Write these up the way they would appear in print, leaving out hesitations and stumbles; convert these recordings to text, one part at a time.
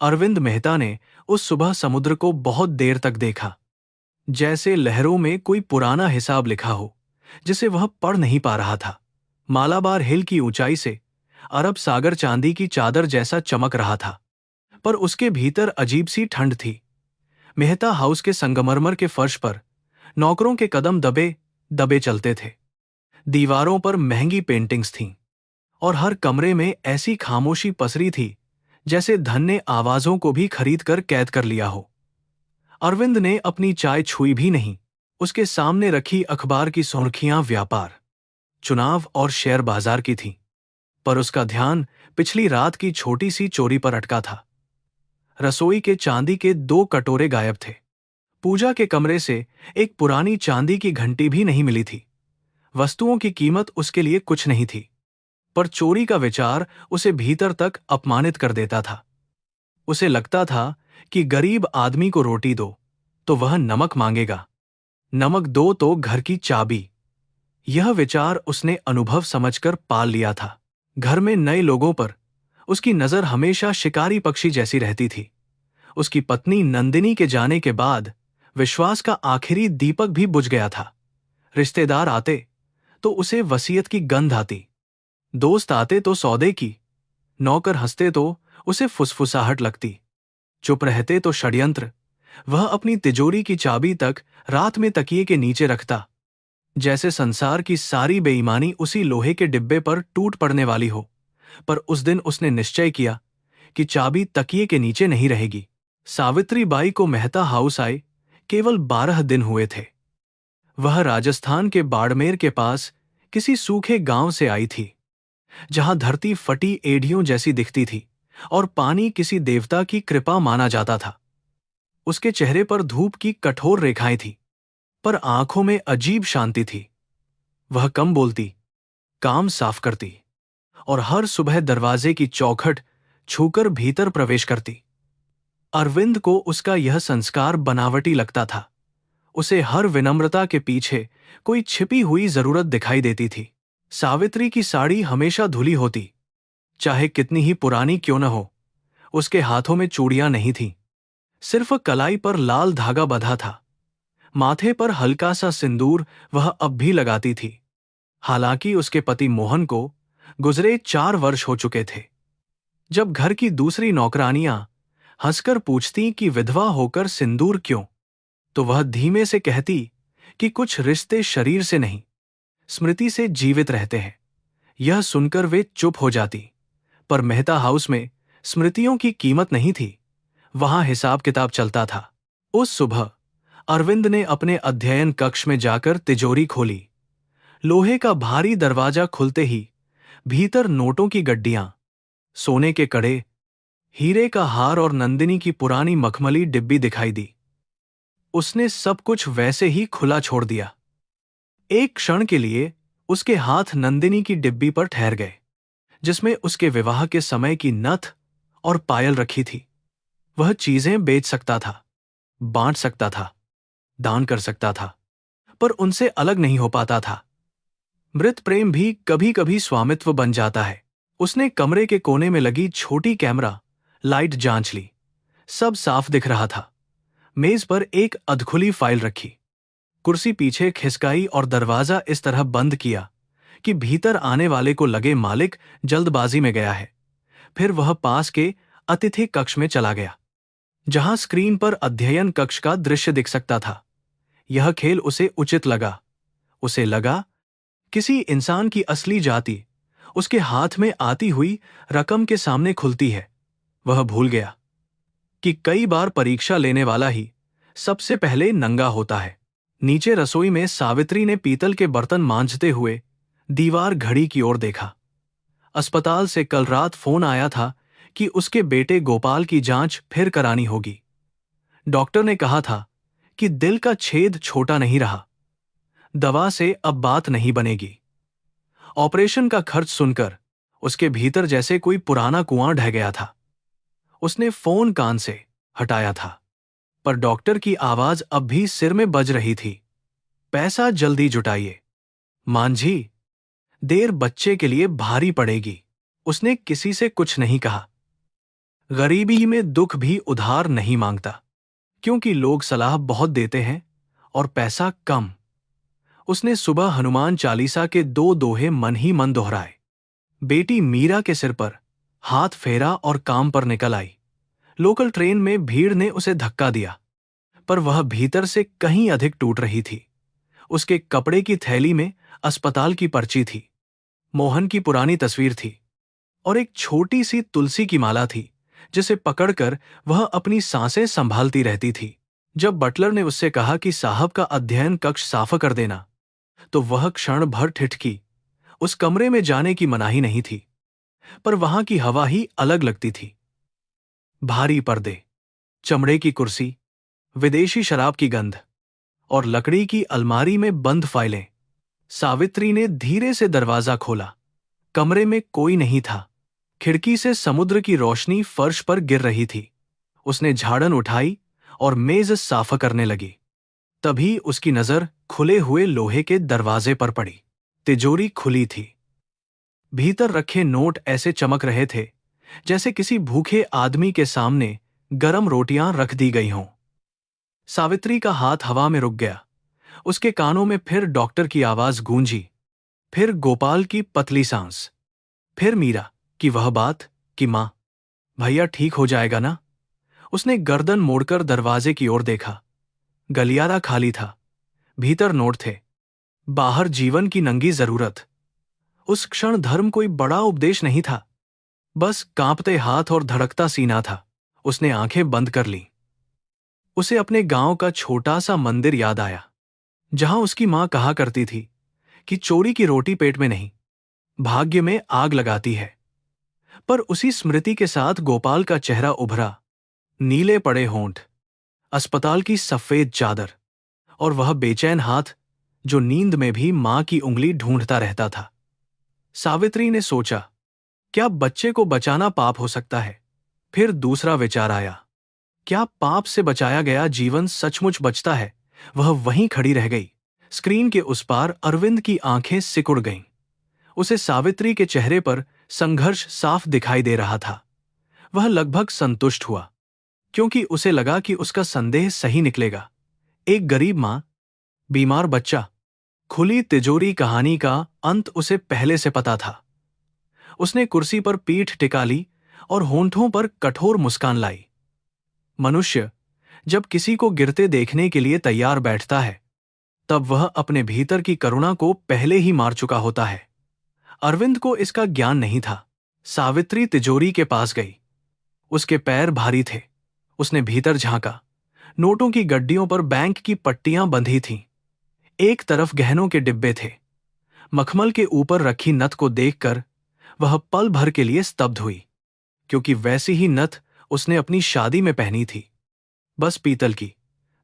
अरविंद मेहता ने उस सुबह समुद्र को बहुत देर तक देखा, जैसे लहरों में कोई पुराना हिसाब लिखा हो जिसे वह पढ़ नहीं पा रहा था। मालाबार हिल की ऊंचाई से अरब सागर चांदी की चादर जैसा चमक रहा था, पर उसके भीतर अजीब सी ठंड थी। मेहता हाउस के संगमरमर के फर्श पर नौकरों के कदम दबे दबे चलते थे। दीवारों पर महंगी पेंटिंग्स थीं और हर कमरे में ऐसी खामोशी पसरी थी जैसे धन ने आवाजों को भी खरीद कर कैद कर लिया हो। अरविंद ने अपनी चाय छुई भी नहीं। उसके सामने रखी अखबार की सुर्खियां व्यापार, चुनाव और शेयर बाजार की थीं, पर उसका ध्यान पिछली रात की छोटी सी चोरी पर अटका था। रसोई के चांदी के 2 कटोरे गायब थे। पूजा के कमरे से एक पुरानी चांदी की घंटी भी नहीं मिली थी। वस्तुओं की कीमत उसके लिए कुछ नहीं थी, पर चोरी का विचार उसे भीतर तक अपमानित कर देता था। उसे लगता था कि गरीब आदमी को रोटी दो तो वह नमक मांगेगा, नमक दो तो घर की चाबी। यह विचार उसने अनुभव समझकर पाल लिया था। घर में नए लोगों पर उसकी नजर हमेशा शिकारी पक्षी जैसी रहती थी। उसकी पत्नी नंदिनी के जाने के बाद विश्वास का आखिरी दीपक भी बुझ गया था। रिश्तेदार आते तो उसे वसीयत की गंध आती, दोस्त आते तो सौदे की, नौकर हंसते तो उसे फुसफुसाहट लगती, चुप रहते तो षड्यंत्र। वह अपनी तिजोरी की चाबी तक रात में तकिए के नीचे रखता, जैसे संसार की सारी बेईमानी उसी लोहे के डिब्बे पर टूट पड़ने वाली हो। पर उस दिन उसने निश्चय किया कि चाबी तकिए के नीचे नहीं रहेगी। सावित्री बाई को मेहता हाउस आए केवल 12 दिन हुए थे। वह राजस्थान के बाड़मेर के पास किसी सूखे गांव से आई थी, जहां धरती फटी एड़ियों जैसी दिखती थी और पानी किसी देवता की कृपा माना जाता था। उसके चेहरे पर धूप की कठोर रेखाएं थीं, पर आंखों में अजीब शांति थी। वह कम बोलती, काम साफ करती और हर सुबह दरवाजे की चौखट छूकर भीतर प्रवेश करती। अरविंद को उसका यह संस्कार बनावटी लगता था। उसे हर विनम्रता के पीछे कोई छिपी हुई जरूरत दिखाई देती थी। सावित्री की साड़ी हमेशा धुली होती, चाहे कितनी ही पुरानी क्यों न हो। उसके हाथों में चूड़ियां नहीं थीं, सिर्फ कलाई पर लाल धागा बंधा था। माथे पर हल्का सा सिंदूर वह अब भी लगाती थी। हालांकि उसके पति मोहन को गुजरे 4 वर्ष हो चुके थे। जब घर की दूसरी नौकरानियां हंसकर पूछती कि विधवा होकर सिंदूर क्यों, तो वह धीमे से कहती कि कुछ रिश्ते शरीर से नहीं, स्मृति से जीवित रहते हैं। यह सुनकर वे चुप हो जाती, पर मेहता हाउस में स्मृतियों की कीमत नहीं थी, वहां हिसाब किताब चलता था। उस सुबह अरविंद ने अपने अध्ययन कक्ष में जाकर तिजोरी खोली। लोहे का भारी दरवाजा खुलते ही भीतर नोटों की गड्डियां, सोने के कड़े, हीरे का हार और नंदिनी की पुरानी मखमली डिब्बी दिखाई दी। उसने सब कुछ वैसे ही खुला छोड़ दिया। एक क्षण के लिए उसके हाथ नंदिनी की डिब्बी पर ठहर गए, जिसमें उसके विवाह के समय की नथ और पायल रखी थी। वह चीजें बेच सकता था, बांट सकता था, दान कर सकता था, पर उनसे अलग नहीं हो पाता था। मृत प्रेम भी कभी कभी स्वामित्व बन जाता है। उसने कमरे के कोने में लगी छोटी कैमरा लाइट जांच ली। सब साफ दिख रहा था। मेज पर एक अधखुली फाइल रखी, कुर्सी पीछे खिसकाई और दरवाजा इस तरह बंद किया कि भीतर आने वाले को लगे मालिक जल्दबाजी में गया है। फिर वह पास के अतिथि कक्ष में चला गया, जहां स्क्रीन पर अध्ययन कक्ष का दृश्य दिख सकता था। यह खेल उसे उचित लगा। उसे लगा किसी इंसान की असली जाति उसके हाथ में आती हुई रकम के सामने खुलती है। वह भूल गया कि कई बार परीक्षा लेने वाला ही सबसे पहले नंगा होता है। नीचे रसोई में सावित्री ने पीतल के बर्तन मांजते हुए दीवार घड़ी की ओर देखा। अस्पताल से कल रात फोन आया था कि उसके बेटे गोपाल की जांच फिर करानी होगी। डॉक्टर ने कहा था कि दिल का छेद छोटा नहीं रहा, दवा से अब बात नहीं बनेगी। ऑपरेशन का खर्च सुनकर उसके भीतर जैसे कोई पुराना कुआं ढह गया था। उसने फोन कान से हटाया था, पर डॉक्टर की आवाज अब भी सिर में बज रही थी। पैसा जल्दी जुटाइए मांझी, देर बच्चे के लिए भारी पड़ेगी। उसने किसी से कुछ नहीं कहा। गरीबी में दुख भी उधार नहीं मांगता, क्योंकि लोग सलाह बहुत देते हैं और पैसा कम। उसने सुबह हनुमान चालीसा के 2 दोहे मन ही मन दोहराए। बेटी मीरा के सिर पर हाथ फेरा और काम पर निकल आई। लोकल ट्रेन में भीड़ ने उसे धक्का दिया, पर वह भीतर से कहीं अधिक टूट रही थी। उसके कपड़े की थैली में अस्पताल की पर्ची थी, मोहन की पुरानी तस्वीर थी और एक छोटी सी तुलसी की माला थी, जिसे पकड़कर वह अपनी सांसें संभालती रहती थी। जब बटलर ने उससे कहा कि साहब का अध्ययन कक्ष साफ कर देना, तो वह क्षण भर ठिठकी। उस कमरे में जाने की मनाही नहीं थी, पर वहां की हवा ही अलग लगती थी। भारी पर्दे, चमड़े की कुर्सी, विदेशी शराब की गंध और लकड़ी की अलमारी में बंद फाइलें। सावित्री ने धीरे से दरवाजा खोला। कमरे में कोई नहीं था। खिड़की से समुद्र की रोशनी फर्श पर गिर रही थी। उसने झाड़न उठाई और मेज साफ करने लगी। तभी उसकी नजर खुले हुए लोहे के दरवाजे पर पड़ी। तिजोरी खुली थी। भीतर रखे नोट ऐसे चमक रहे थे जैसे किसी भूखे आदमी के सामने गरम रोटियां रख दी गई हों। सावित्री का हाथ हवा में रुक गया। उसके कानों में फिर डॉक्टर की आवाज गूंजी, फिर गोपाल की पतली सांस, फिर मीरा की वह बात कि मां, भैया ठीक हो जाएगा ना। उसने गर्दन मोड़कर दरवाजे की ओर देखा। गलियारा खाली था। भीतर नोट थे, बाहर जीवन की नंगी जरूरत। उस क्षण धर्म कोई बड़ा उपदेश नहीं था, बस कांपते हाथ और धड़कता सीना था। उसने आंखें बंद कर लीं। उसे अपने गांव का छोटा सा मंदिर याद आया, जहां उसकी मां कहा करती थी कि चोरी की रोटी पेट में नहीं, भाग्य में आग लगाती है। पर उसी स्मृति के साथ गोपाल का चेहरा उभरा। नीले पड़े होंठ, अस्पताल की सफेद चादर और वह बेचैन हाथ जो नींद में भी मां की उंगली ढूंढता रहता था। सावित्री ने सोचा, क्या बच्चे को बचाना पाप हो सकता है? फिर दूसरा विचार आया, क्या पाप से बचाया गया जीवन सचमुच बचता है? वह वहीं खड़ी रह गई। स्क्रीन के उस पार अरविंद की आंखें सिकुड़ गईं। उसे सावित्री के चेहरे पर संघर्ष साफ दिखाई दे रहा था। वह लगभग संतुष्ट हुआ, क्योंकि उसे लगा कि उसका संदेह सही निकलेगा। एक गरीब मां, बीमार बच्चा, खुली तिजोरी कहानी का अंत उसे पहले से पता था। उसने कुर्सी पर पीठ टिका ली और होंठों पर कठोर मुस्कान लाई। मनुष्य जब किसी को गिरते देखने के लिए तैयार बैठता है, तब वह अपने भीतर की करुणा को पहले ही मार चुका होता है। अरविंद को इसका ज्ञान नहीं था। सावित्री तिजोरी के पास गई। उसके पैर भारी थे। उसने भीतर झांका। नोटों की गड्डियों पर बैंक की पट्टियां बंधी थीं। एक तरफ गहनों के डिब्बे थे। मखमल के ऊपर रखी नथ को देखकर वह पल भर के लिए स्तब्ध हुई, क्योंकि वैसी ही नथ उसने अपनी शादी में पहनी थी, बस पीतल की।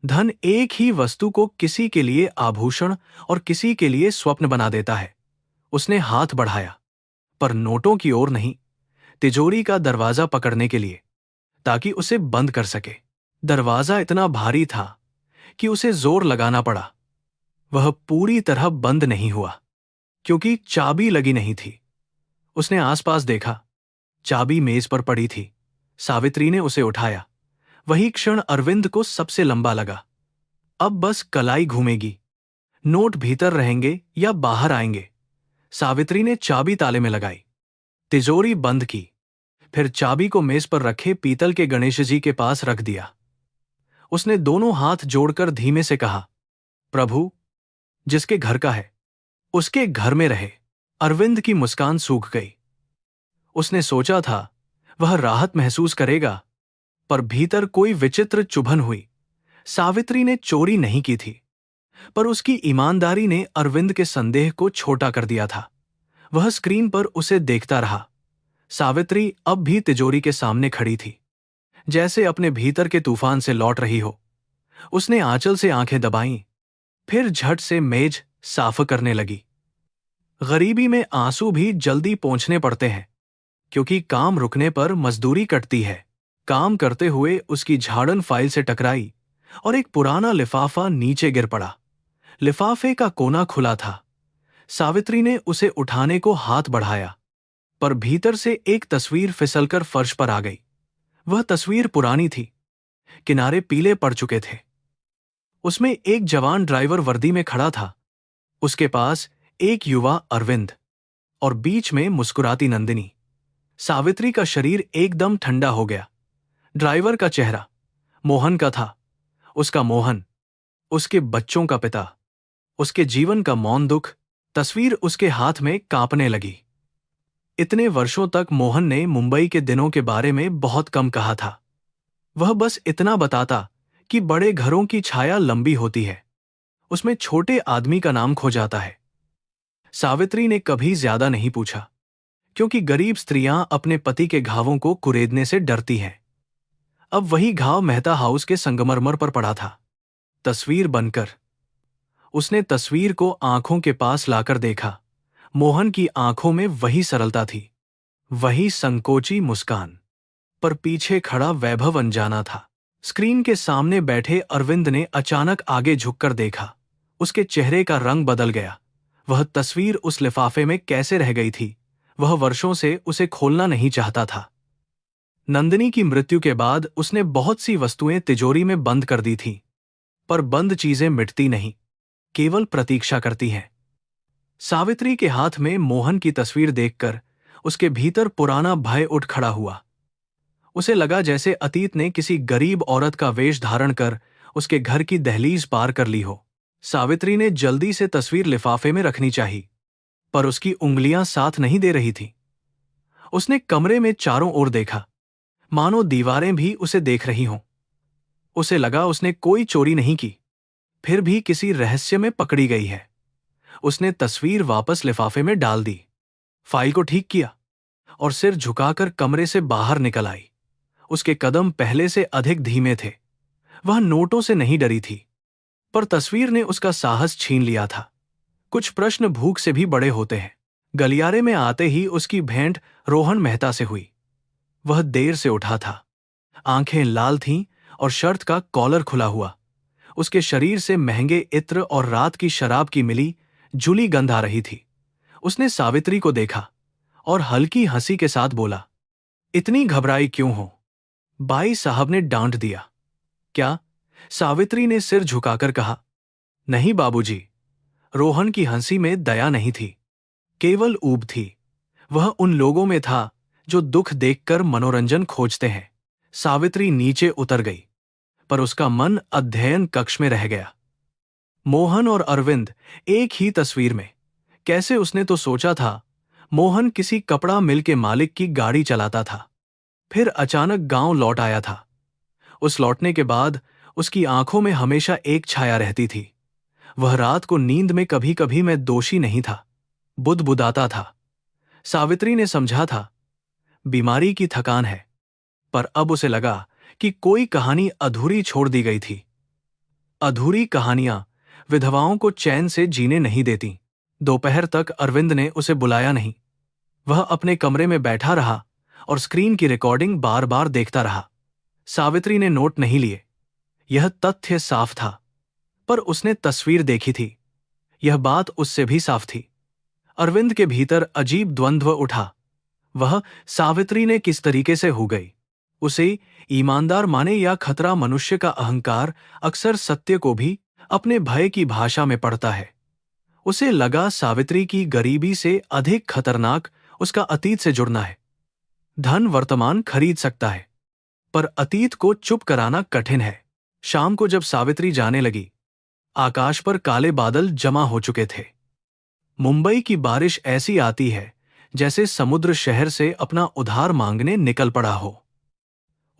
धन एक ही वस्तु को किसी के लिए आभूषण और किसी के लिए स्वप्न बना देता है। उसने हाथ बढ़ाया, पर नोटों की ओर नहीं, तिजोरी का दरवाजा पकड़ने के लिए, ताकि उसे बंद कर सके। दरवाजा इतना भारी था कि उसे जोर लगाना पड़ा। वह पूरी तरह बंद नहीं हुआ, क्योंकि चाबी लगी नहीं थी। उसने आसपास देखा। चाबी मेज पर पड़ी थी। सावित्री ने उसे उठाया। वही क्षण अरविंद को सबसे लंबा लगा। अब बस कलाई घूमेगी। नोट भीतर रहेंगे या बाहर आएंगे। सावित्री ने चाबी ताले में लगाई, तिजोरी बंद की, फिर चाबी को मेज पर रखे पीतल के गणेश जी के पास रख दिया। उसने दोनों हाथ जोड़कर धीमे से कहा, प्रभु, जिसके घर का है उसके घर में रहे। अरविंद की मुस्कान सूख गई। उसने सोचा था वह राहत महसूस करेगा, पर भीतर कोई विचित्र चुभन हुई। सावित्री ने चोरी नहीं की थी, पर उसकी ईमानदारी ने अरविंद के संदेह को छोटा कर दिया था। वह स्क्रीन पर उसे देखता रहा। सावित्री अब भी तिजोरी के सामने खड़ी थी, जैसे अपने भीतर के तूफान से लौट रही हो। उसने आंचल से आंखें दबाईं, फिर झट से मेज साफ करने लगी। गरीबी में आंसू भी जल्दी पोंछने पड़ते हैं, क्योंकि काम रुकने पर मजदूरी कटती है। काम करते हुए उसकी झाड़न फाइल से टकराई और एक पुराना लिफाफा नीचे गिर पड़ा। लिफाफे का कोना खुला था। सावित्री ने उसे उठाने को हाथ बढ़ाया, पर भीतर से एक तस्वीर फिसलकर फर्श पर आ गई। वह तस्वीर पुरानी थी, किनारे पीले पड़ चुके थे। उसमें एक जवान ड्राइवर वर्दी में खड़ा था, उसके पास एक युवा अरविंद और बीच में मुस्कुराती नंदिनी। सावित्री का शरीर एकदम ठंडा हो गया। ड्राइवर का चेहरा मोहन का था, उसका मोहन, उसके बच्चों का पिता, उसके जीवन का मौन दुख। तस्वीर उसके हाथ में कांपने लगी। इतने वर्षों तक मोहन ने मुंबई के दिनों के बारे में बहुत कम कहा था। वह बस इतना बताता कि बड़े घरों की छाया लंबी होती है, उसमें छोटे आदमी का नाम खो जाता है। सावित्री ने कभी ज्यादा नहीं पूछा, क्योंकि गरीब स्त्रियां अपने पति के घावों को कुरेदने से डरती हैं। अब वही घाव मेहता हाउस के संगमरमर पर पड़ा था, तस्वीर बनकर। उसने तस्वीर को आंखों के पास लाकर देखा। मोहन की आंखों में वही सरलता थी, वही संकोची मुस्कान, पर पीछे खड़ा वैभव अनजाना था। स्क्रीन के सामने बैठे अरविंद ने अचानक आगे झुककर देखा। उसके चेहरे का रंग बदल गया। वह तस्वीर उस लिफाफे में कैसे रह गई थी, वह वर्षों से उसे खोलना नहीं चाहता था। नंदिनी की मृत्यु के बाद उसने बहुत सी वस्तुएं तिजोरी में बंद कर दी थीं, पर बंद चीजें मिटती नहीं, केवल प्रतीक्षा करती हैं। सावित्री के हाथ में मोहन की तस्वीर देखकर उसके भीतर पुराना भय उठ खड़ा हुआ। उसे लगा जैसे अतीत ने किसी गरीब औरत का वेश धारण कर उसके घर की दहलीज पार कर ली हो। सावित्री ने जल्दी से तस्वीर लिफाफे में रखनी चाहिए, पर उसकी उंगलियां साथ नहीं दे रही थी। उसने कमरे में चारों ओर देखा, मानो दीवारें भी उसे देख रही हों। उसे लगा उसने कोई चोरी नहीं की, फिर भी किसी रहस्य में पकड़ी गई है। उसने तस्वीर वापस लिफाफे में डाल दी, फाइल को ठीक किया और सिर झुकाकर कमरे से बाहर निकल आई। उसके कदम पहले से अधिक धीमे थे। वह नोटों से नहीं डरी थी, पर तस्वीर ने उसका साहस छीन लिया था। कुछ प्रश्न भूख से भी बड़े होते हैं। गलियारे में आते ही उसकी भेंट रोहन मेहता से हुई। वह देर से उठा था, आंखें लाल थीं और शर्ट का कॉलर खुला हुआ। उसके शरीर से महंगे इत्र और रात की शराब की मिली जुली गंध आ रही थी। उसने सावित्री को देखा और हल्की हंसी के साथ बोला, इतनी घबराई क्यों हो? बाई साहब ने डांट दिया। क्या? सावित्री ने सिर झुकाकर कहा। नहीं बाबूजी। रोहन की हंसी में दया नहीं थी, केवल ऊब थी। वह उन लोगों में था जो दुख देखकर मनोरंजन खोजते हैं। सावित्री नीचे उतर गई, पर उसका मन अध्ययन कक्ष में रह गया। मोहन और अरविंद एक ही तस्वीर में। कैसे उसने तो सोचा था मोहन किसी कपड़ा मिल के मालिक की गाड़ी चलाता था, फिर अचानक गांव लौट आया था। उस लौटने के बाद उसकी आंखों में हमेशा एक छाया रहती थी। वह रात को नींद में कभी कभी मैं दोषी नहीं था, बुदबुदाता था। सावित्री ने समझा था बीमारी की थकान है, पर अब उसे लगा कि कोई कहानी अधूरी छोड़ दी गई थी। अधूरी कहानियां विधवाओं को चैन से जीने नहीं देती। दोपहर तक अरविंद ने उसे बुलाया नहीं। वह अपने कमरे में बैठा रहा और स्क्रीन की रिकॉर्डिंग बार बार देखता रहा। सावित्री ने नोट नहीं लिए, यह तथ्य साफ था, पर उसने तस्वीर देखी थी, यह बात उससे भी साफ थी। अरविंद के भीतर अजीब द्वंद्व उठा। वह सावित्री ने किस तरीके से हो गई, उसे ईमानदार माने या खतरा। मनुष्य का अहंकार अक्सर सत्य को भी अपने भय की भाषा में पढ़ता है। उसे लगा सावित्री की गरीबी से अधिक खतरनाक उसका अतीत से जुड़ना है। धन वर्तमान खरीद सकता है, पर अतीत को चुप कराना कठिन है। शाम को जब सावित्री जाने लगी, आकाश पर काले बादल जमा हो चुके थे। मुंबई की बारिश ऐसी आती है जैसे समुद्र शहर से अपना उधार मांगने निकल पड़ा हो।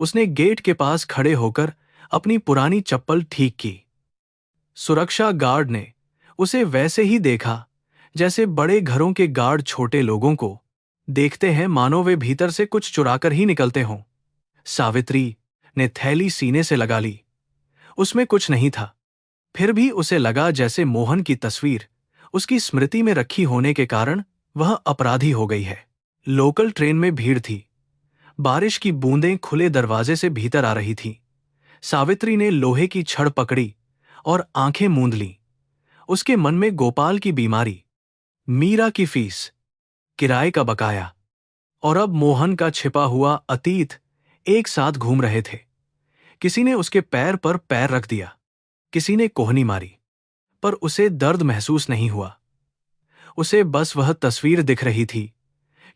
उसने गेट के पास खड़े होकर अपनी पुरानी चप्पल ठीक की। सुरक्षा गार्ड ने उसे वैसे ही देखा जैसे बड़े घरों के गार्ड छोटे लोगों को देखते हैं, मानो वे भीतर से कुछ चुराकर ही निकलते हों। सावित्री ने थैली सीने से लगा ली। उसमें कुछ नहीं था, फिर भी उसे लगा जैसे मोहन की तस्वीर उसकी स्मृति में रखी होने के कारण वह अपराधी हो गई है। लोकल ट्रेन में भीड़ थी। बारिश की बूंदें खुले दरवाजे से भीतर आ रही थीं। सावित्री ने लोहे की छड़ पकड़ी और आंखें मूंद लीं। उसके मन में गोपाल की बीमारी, मीरा की फीस, किराए का बकाया और अब मोहन का छिपा हुआ अतीत एक साथ घूम रहे थे। किसी ने उसके पैर पर पैर रख दिया, किसी ने कोहनी मारी, पर उसे दर्द महसूस नहीं हुआ। उसे बस वह तस्वीर दिख रही थी।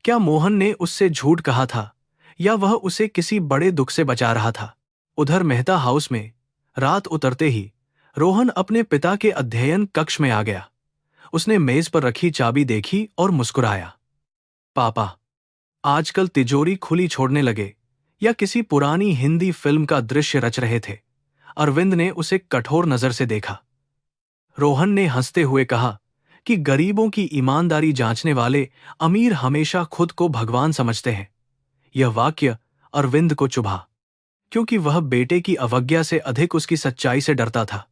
क्या मोहन ने उससे झूठ कहा था, या वह उसे किसी बड़े दुख से बचा रहा था? उधर मेहता हाउस में रात उतरते ही रोहन अपने पिता के अध्ययन कक्ष में आ गया। उसने मेज पर रखी चाबी देखी और मुस्कुराया। पापा, आजकल तिजोरी खुली छोड़ने लगे या किसी पुरानी हिंदी फिल्म का दृश्य रच रहे थे? अरविंद ने उसे कठोर नजर से देखा। रोहन ने हंसते हुए कहा कि गरीबों की ईमानदारी जांचने वाले अमीर हमेशा खुद को भगवान समझते हैं। यह वाक्य अरविंद को चुभा, क्योंकि वह बेटे की अवज्ञा से अधिक उसकी सच्चाई से डरता था।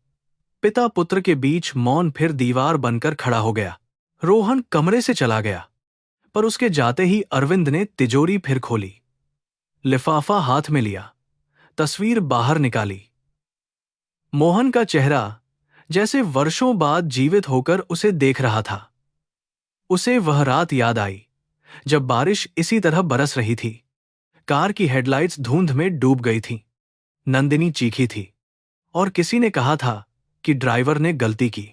पिता पुत्र के बीच मौन फिर दीवार बनकर खड़ा हो गया। रोहन कमरे से चला गया, पर उसके जाते ही अरविंद ने तिजोरी फिर खोली, लिफाफा हाथ में लिया, तस्वीर बाहर निकाली। मोहन का चेहरा जैसे वर्षों बाद जीवित होकर उसे देख रहा था। उसे वह रात याद आई जब बारिश इसी तरह बरस रही थी। कार की हेडलाइट्स धुंध में डूब गई थीं। नंदिनी चीखी थी और किसी ने कहा था कि ड्राइवर ने गलती की।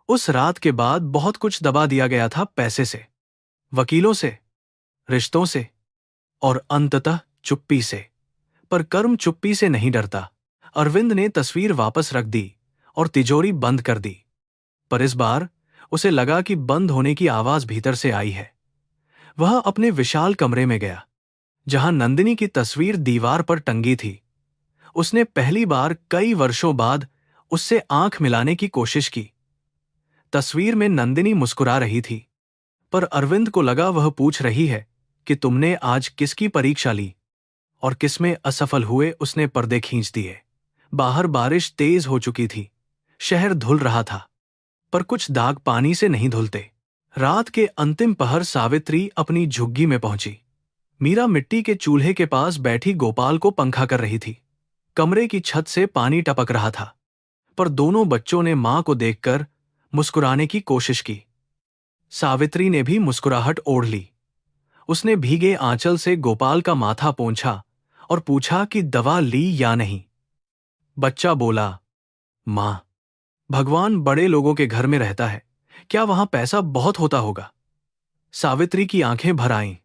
उस रात के बाद बहुत कुछ दबा दिया गया था, पैसे से, वकीलों से, रिश्तों से और अंततः चुप्पी से। पर कर्म चुप्पी से नहीं डरता। अरविंद ने तस्वीर वापस रख दी और तिजोरी बंद कर दी। पर इस बार उसे लगा कि बंद होने की आवाज भीतर से आई है। वह अपने विशाल कमरे में गया, जहां नंदिनी की तस्वीर दीवार पर टंगी थी। उसने पहली बार कई वर्षों बाद उससे आंख मिलाने की कोशिश की। तस्वीर में नंदिनी मुस्कुरा रही थी, पर अरविंद को लगा वह पूछ रही है कि तुमने आज किसकी परीक्षा ली और किसमें असफल हुए। उसने पर्दे खींच दिए। बाहर बारिश तेज हो चुकी थी। शहर धुल रहा था, पर कुछ दाग पानी से नहीं धुलते। रात के अंतिम पहर सावित्री अपनी झुग्गी में पहुंची। मीरा मिट्टी के चूल्हे के पास बैठी गोपाल को पंखा कर रही थी। कमरे की छत से पानी टपक रहा था, पर दोनों बच्चों ने मां को देखकर मुस्कुराने की कोशिश की। सावित्री ने भी मुस्कुराहट ओढ़ ली। उसने भीगे आंचल से गोपाल का माथा पोंछा और पूछा कि दवा ली या नहीं। बच्चा बोला, मां, भगवान बड़े लोगों के घर में रहता है, क्या वहां पैसा बहुत होता होगा? सावित्री की आंखें भर आईं,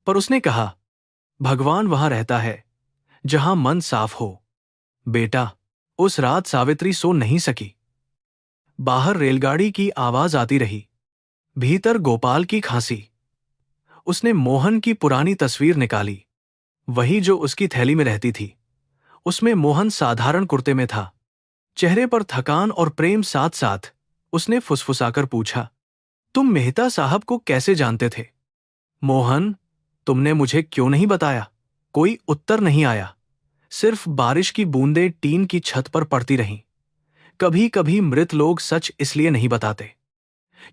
पर उसने कहा, भगवान वहां रहता है जहां मन साफ हो। बेटा, उस रात सावित्री सो नहीं सकी। बाहर रेलगाड़ी की आवाज आती रही, भीतर गोपाल की खांसी। उसने मोहन की पुरानी तस्वीर निकाली, वही जो उसकी थैली में रहती थी। उसमें मोहन साधारण कुर्ते में था, चेहरे पर थकान और प्रेम साथ साथ। उसने फुसफुसाकर पूछा, तुम मेहता साहब को कैसे जानते थे? मोहन, तुमने मुझे क्यों नहीं बताया? कोई उत्तर नहीं आया। सिर्फ बारिश की बूंदें टीन की छत पर पड़ती रहीं। कभी कभी मृत लोग सच इसलिए नहीं बताते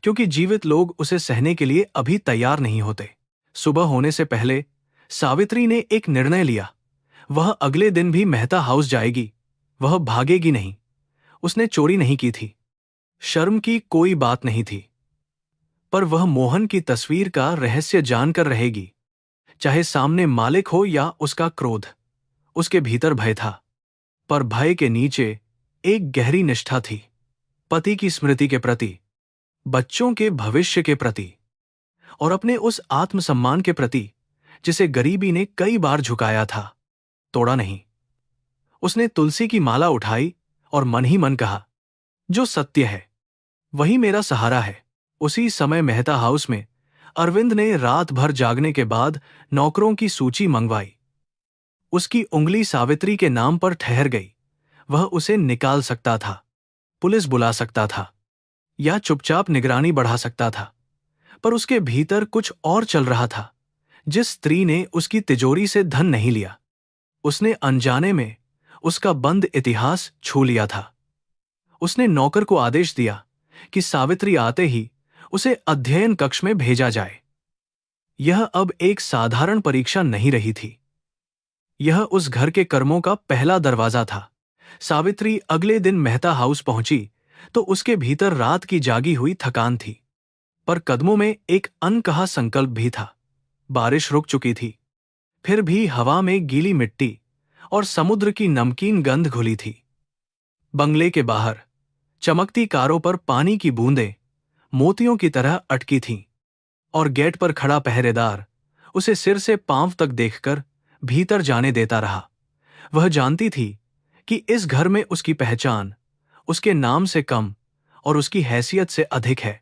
क्योंकि जीवित लोग उसे सहने के लिए अभी तैयार नहीं होते। सुबह होने से पहले सावित्री ने एक निर्णय लिया। वह अगले दिन भी मेहता हाउस जाएगी। वह भागेगी नहीं। उसने चोरी नहीं की थी, शर्म की कोई बात नहीं थी, पर वह मोहन की तस्वीर का रहस्य जानकर रहेगी, चाहे सामने मालिक हो या उसका क्रोध। उसके भीतर भय था, पर भय के नीचे एक गहरी निष्ठा थी, पति की स्मृति के प्रति, बच्चों के भविष्य के प्रति और अपने उस आत्मसम्मान के प्रति जिसे गरीबी ने कई बार झुकाया था, तोड़ा नहीं। उसने तुलसी की माला उठाई और मन ही मन कहा, जो सत्य है वही मेरा सहारा है। उसी समय मेहता हाउस में अरविंद ने रात भर जागने के बाद नौकरों की सूची मंगवाई। उसकी उंगली सावित्री के नाम पर ठहर गई। वह उसे निकाल सकता था, पुलिस बुला सकता था या चुपचाप निगरानी बढ़ा सकता था, पर उसके भीतर कुछ और चल रहा था। जिस स्त्री ने उसकी तिजोरी से धन नहीं लिया, उसने अनजाने में उसका बंद इतिहास छू लिया था। उसने नौकर को आदेश दिया कि सावित्री आते ही उसे अध्ययन कक्ष में भेजा जाए। यह अब एक साधारण परीक्षा नहीं रही थी, यह उस घर के कर्मों का पहला दरवाजा था। सावित्री अगले दिन मेहता हाउस पहुंची तो उसके भीतर रात की जागी हुई थकान थी, पर कदमों में एक अनकहा संकल्प भी था। बारिश रुक चुकी थी, फिर भी हवा में गीली मिट्टी और समुद्र की नमकीन गंध घुली थी। बंगले के बाहर चमकती कारों पर पानी की बूंदें मोतियों की तरह अटकी थीं और गेट पर खड़ा पहरेदार उसे सिर से पांव तक देखकर भीतर जाने देता रहा। वह जानती थी कि इस घर में उसकी पहचान उसके नाम से कम और उसकी हैसियत से अधिक है।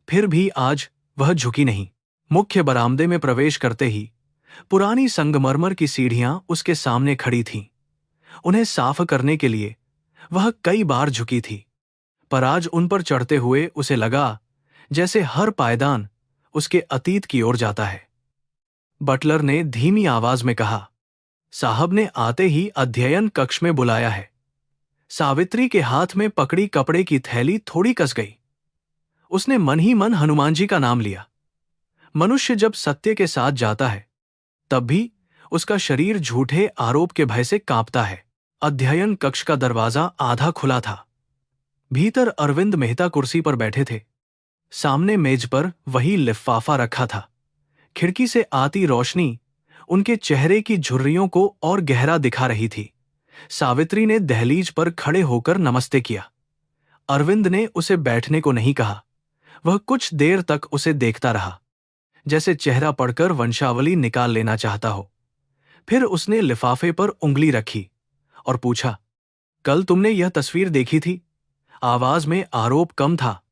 फिर भी आज वह झुकी नहीं। मुख्य बरामदे में प्रवेश करते ही पुरानी संगमरमर की सीढ़ियां उसके सामने खड़ी थीं। उन्हें साफ करने के लिए वह कई बार झुकी थी, पर आज उन पर चढ़ते हुए उसे लगा जैसे हर पायदान उसके अतीत की ओर जाता है। बटलर ने धीमी आवाज में कहा, साहब ने आते ही अध्ययन कक्ष में बुलाया है। सावित्री के हाथ में पकड़ी कपड़े की थैली थोड़ी कस गई। उसने मन ही मन हनुमान जी का नाम लिया। मनुष्य जब सत्य के साथ जाता है तब भी उसका शरीर झूठे आरोप के भय से कांपता है। अध्ययन कक्ष का दरवाजा आधा खुला था। भीतर अरविंद मेहता कुर्सी पर बैठे थे। सामने मेज पर वही लिफाफा रखा था। खिड़की से आती रोशनी उनके चेहरे की झुर्रियों को और गहरा दिखा रही थी। सावित्री ने दहलीज पर खड़े होकर नमस्ते किया। अरविंद ने उसे बैठने को नहीं कहा। वह कुछ देर तक उसे देखता रहा, जैसे चेहरा पढ़कर वंशावली निकाल लेना चाहता हो। फिर उसने लिफाफे पर उंगली रखी और पूछा, कल तुमने यह तस्वीर देखी थी? आवाज में आरोप कम था,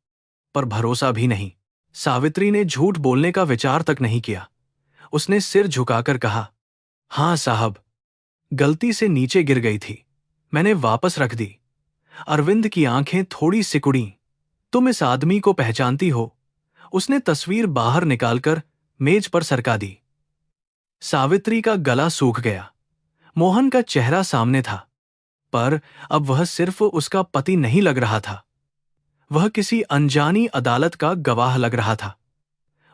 पर भरोसा भी नहीं। सावित्री ने झूठ बोलने का विचार तक नहीं किया। उसने सिर झुकाकर कहा, हां साहब, गलती से नीचे गिर गई थी, मैंने वापस रख दी। अरविंद की आंखें थोड़ी सिकुड़ी। तुम इस आदमी को पहचानती हो? उसने तस्वीर बाहर निकालकर मेज पर सरका दी। सावित्री का गला सूख गया। मोहन का चेहरा सामने था, पर अब वह सिर्फ उसका पति नहीं लग रहा था। वह किसी अनजानी अदालत का गवाह लग रहा था।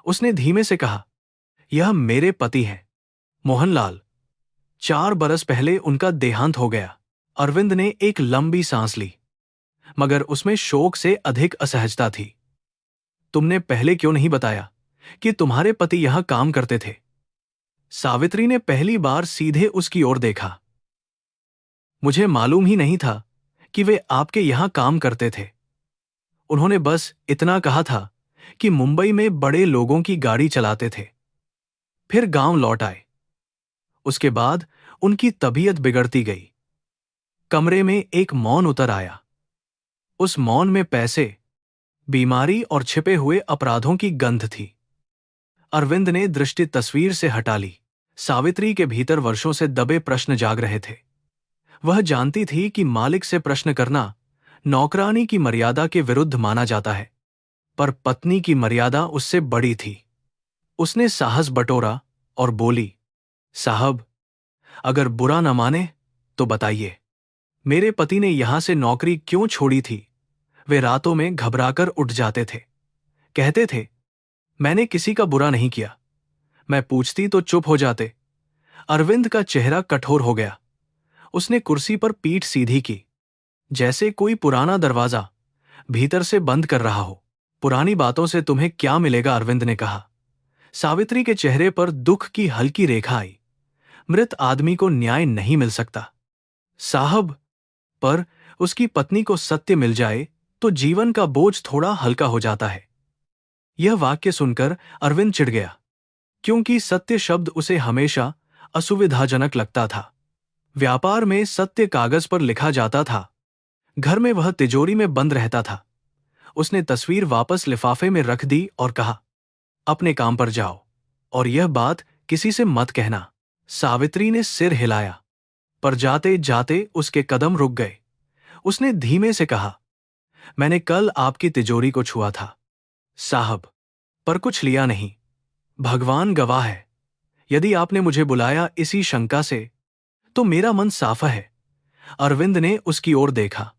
उसने धीमे से कहा, यह मेरे पति हैं, मोहनलाल। 4 बरस पहले उनका देहांत हो गया। अरविंद ने एक लंबी सांस ली, मगर उसमें शोक से अधिक असहजता थी। तुमने पहले क्यों नहीं बताया कि तुम्हारे पति यहां काम करते थे? सावित्री ने पहली बार सीधे उसकी ओर देखा। मुझे मालूम ही नहीं था कि वे आपके यहां काम करते थे। उन्होंने बस इतना कहा था कि मुंबई में बड़े लोगों की गाड़ी चलाते थे, फिर गांव लौट आए। उसके बाद उनकी तबीयत बिगड़ती गई। कमरे में एक मौन उतर आया। उस मौन में पैसे, बीमारी और छिपे हुए अपराधों की गंध थी। अरविंद ने दृष्टि तस्वीर से हटा ली। सावित्री के भीतर वर्षों से दबे प्रश्न जाग रहे थे। वह जानती थी कि मालिक से प्रश्न करना नौकरानी की मर्यादा के विरुद्ध माना जाता है, पर पत्नी की मर्यादा उससे बड़ी थी। उसने साहस बटोरा और बोली, साहब, अगर बुरा न माने तो बताइए, मेरे पति ने यहां से नौकरी क्यों छोड़ी थी? वे रातों में घबराकर उठ जाते थे, कहते थे, मैंने किसी का बुरा नहीं किया। मैं पूछती तो चुप हो जाते। अरविंद का चेहरा कठोर हो गया। उसने कुर्सी पर पीठ सीधी की, जैसे कोई पुराना दरवाजा भीतर से बंद कर रहा हो। पुरानी बातों से तुम्हें क्या मिलेगा? अरविंद ने कहा। सावित्री के चेहरे पर दुख की हल्की रेखा आई। मृत आदमी को न्याय नहीं मिल सकता साहब, पर उसकी पत्नी को सत्य मिल जाए तो जीवन का बोझ थोड़ा हल्का हो जाता है। यह वाक्य सुनकर अरविंद चिढ़ गया, क्योंकि सत्य शब्द उसे हमेशा असुविधाजनक लगता था। व्यापार में सत्य कागज पर लिखा जाता था, घर में वह तिजोरी में बंद रहता था। उसने तस्वीर वापस लिफाफे में रख दी और कहा, अपने काम पर जाओ और यह बात किसी से मत कहना। सावित्री ने सिर हिलाया, पर जाते जाते उसके कदम रुक गए। उसने धीमे से कहा, मैंने कल आपकी तिजोरी को छुआ था साहब, पर कुछ लिया नहीं। भगवान गवाह है, यदि आपने मुझे बुलाया इसी शंका से तो मेरा मन साफ है। अरविंद ने उसकी ओर देखा।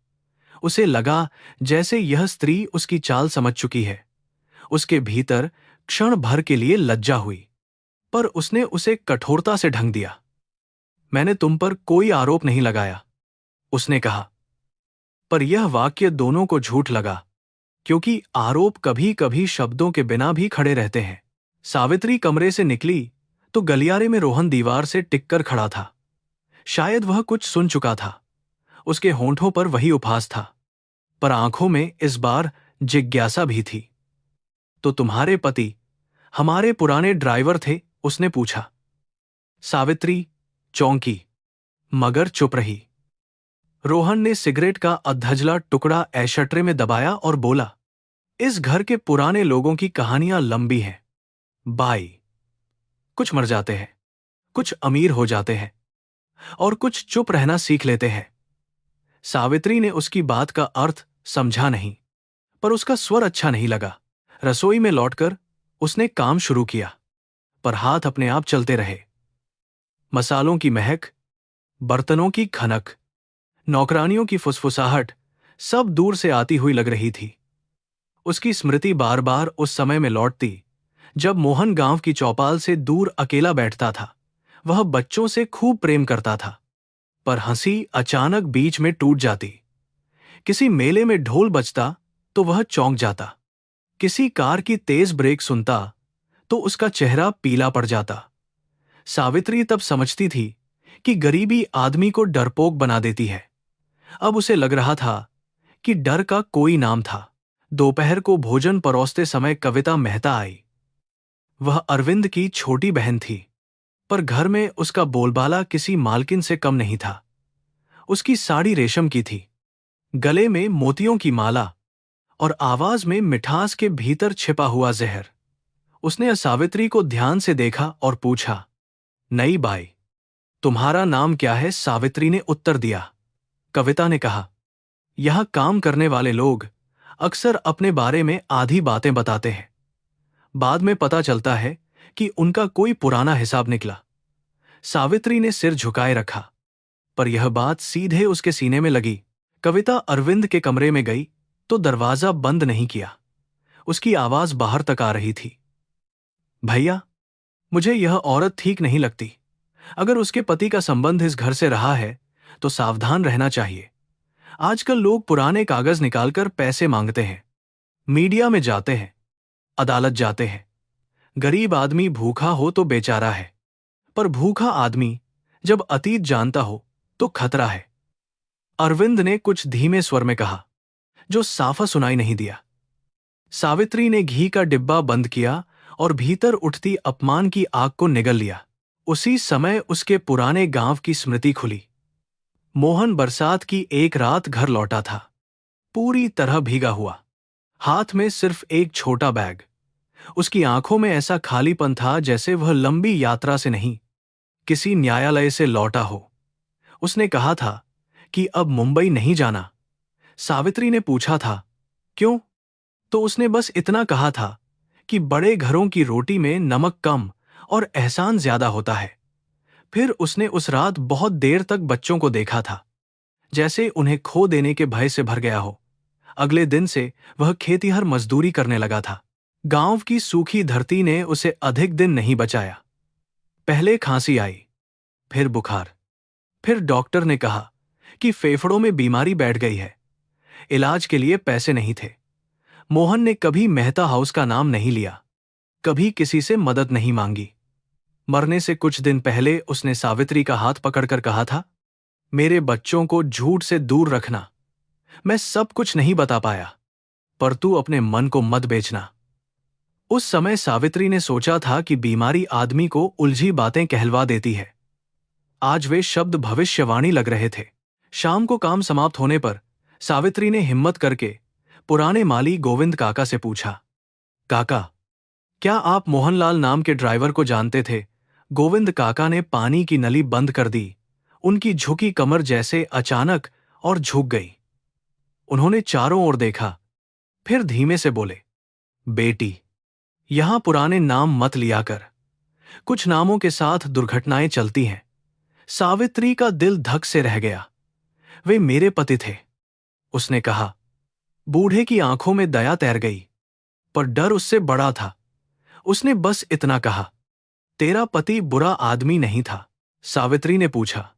उसे लगा जैसे यह स्त्री उसकी चाल समझ चुकी है। उसके भीतर क्षण भर के लिए लज्जा हुई, पर उसने उसे कठोरता से ढंग दिया। मैंने तुम पर कोई आरोप नहीं लगाया, उसने कहा। पर यह वाक्य दोनों को झूठ लगा, क्योंकि आरोप कभी कभी शब्दों के बिना भी खड़े रहते हैं। सावित्री कमरे से निकली तो गलियारे में रोहन दीवार से टिककर खड़ा था। शायद वह कुछ सुन चुका था। उसके होंठों पर वही उपहास था, पर आंखों में इस बार जिज्ञासा भी थी। तो तुम्हारे पति हमारे पुराने ड्राइवर थे? उसने पूछा। सावित्री चौंकी, मगर चुप रही। रोहन ने सिगरेट का अधजला टुकड़ा ऐशट्रे में दबाया और बोला, इस घर के पुराने लोगों की कहानियां लंबी हैं बाई। कुछ मर जाते हैं, कुछ अमीर हो जाते हैं, और कुछ चुप रहना सीख लेते हैं। सावित्री ने उसकी बात का अर्थ समझा नहीं, पर उसका स्वर अच्छा नहीं लगा। रसोई में लौटकर उसने काम शुरू किया, पर हाथ अपने आप चलते रहे। मसालों की महक, बर्तनों की खनक, नौकरानियों की फुसफुसाहट सब दूर से आती हुई लग रही थी। उसकी स्मृति बार बार उस समय में लौटती जब मोहन गांव की चौपाल से दूर अकेला बैठता था। वह बच्चों से खूब प्रेम करता था, पर हंसी अचानक बीच में टूट जाती। किसी मेले में ढोल बजता तो वह चौंक जाता। किसी कार की तेज ब्रेक सुनता तो उसका चेहरा पीला पड़ जाता। सावित्री तब समझती थी कि गरीबी आदमी को डरपोक बना देती है। अब उसे लग रहा था कि डर का कोई नाम था। दोपहर को भोजन परोसते समय कविता मेहता आई। वह अरविंद की छोटी बहन थी, पर घर में उसका बोलबाला किसी मालकिन से कम नहीं था। उसकी साड़ी रेशम की थी, गले में मोतियों की माला, और आवाज में मिठास के भीतर छिपा हुआ जहर। उसने सावित्री को ध्यान से देखा और पूछा, नई बाई, तुम्हारा नाम क्या है? सावित्री ने उत्तर दिया। कविता ने कहा, यहां काम करने वाले लोग अक्सर अपने बारे में आधी बातें बताते हैं। बाद में पता चलता है कि उनका कोई पुराना हिसाब निकला। सावित्री ने सिर झुकाए रखा, पर यह बात सीधे उसके सीने में लगी। कविता अरविंद के कमरे में गई तो दरवाजा बंद नहीं किया। उसकी आवाज बाहर तक आ रही थी, भैया, मुझे यह औरत ठीक नहीं लगती। अगर उसके पति का संबंध इस घर से रहा है तो सावधान रहना चाहिए। आजकल लोग पुराने कागज निकालकर पैसे मांगते हैं, मीडिया में जाते हैं, अदालत जाते हैं। गरीब आदमी भूखा हो तो बेचारा है, पर भूखा आदमी जब अतीत जानता हो तो खतरा है। अरविंद ने कुछ धीमे स्वर में कहा, जो साफा सुनाई नहीं दिया। सावित्री ने घी का डिब्बा बंद किया और भीतर उठती अपमान की आग को निगल लिया। उसी समय उसके पुराने गांव की स्मृति खुली। मोहन बरसात की एक रात घर लौटा था, पूरी तरह भीगा हुआ, हाथ में सिर्फ एक छोटा बैग। उसकी आंखों में ऐसा खालीपन था जैसे वह लंबी यात्रा से नहीं, किसी न्यायालय से लौटा हो। उसने कहा था कि अब मुंबई नहीं जाना। सावित्री ने पूछा था, क्यों? तो उसने बस इतना कहा था कि बड़े घरों की रोटी में नमक कम और एहसान ज्यादा होता है। फिर उसने उस रात बहुत देर तक बच्चों को देखा था, जैसे उन्हें खो देने के भय से भर गया हो। अगले दिन से वह खेतिहर मजदूरी करने लगा था। गांव की सूखी धरती ने उसे अधिक दिन नहीं बचाया। पहले खांसी आई, फिर बुखार, फिर डॉक्टर ने कहा कि फेफड़ों में बीमारी बैठ गई है। इलाज के लिए पैसे नहीं थे। मोहन ने कभी मेहता हाउस का नाम नहीं लिया, कभी किसी से मदद नहीं मांगी। मरने से कुछ दिन पहले उसने सावित्री का हाथ पकड़कर कहा था, मेरे बच्चों को झूठ से दूर रखना। मैं सब कुछ नहीं बता पाया, पर तू अपने मन को मत बेचना। उस समय सावित्री ने सोचा था कि बीमारी आदमी को उलझी बातें कहलवा देती है। आज वे शब्द भविष्यवाणी लग रहे थे। शाम को काम समाप्त होने पर सावित्री ने हिम्मत करके पुराने माली गोविंद काका से पूछा, काका, क्या आप मोहनलाल नाम के ड्राइवर को जानते थे? गोविंद काका ने पानी की नली बंद कर दी। उनकी झुकी कमर जैसे अचानक और झुक गई। उन्होंने चारों ओर देखा, फिर धीमे से बोले, बेटी, यहां पुराने नाम मत लिया कर। कुछ नामों के साथ दुर्घटनाएं चलती हैं। सावित्री का दिल धक से रह गया। वे मेरे पति थे, उसने कहा। बूढ़े की आंखों में दया तैर गई, पर डर उससे बड़ा था। उसने बस इतना कहा, तेरा पति बुरा आदमी नहीं था। सावित्री ने पूछा,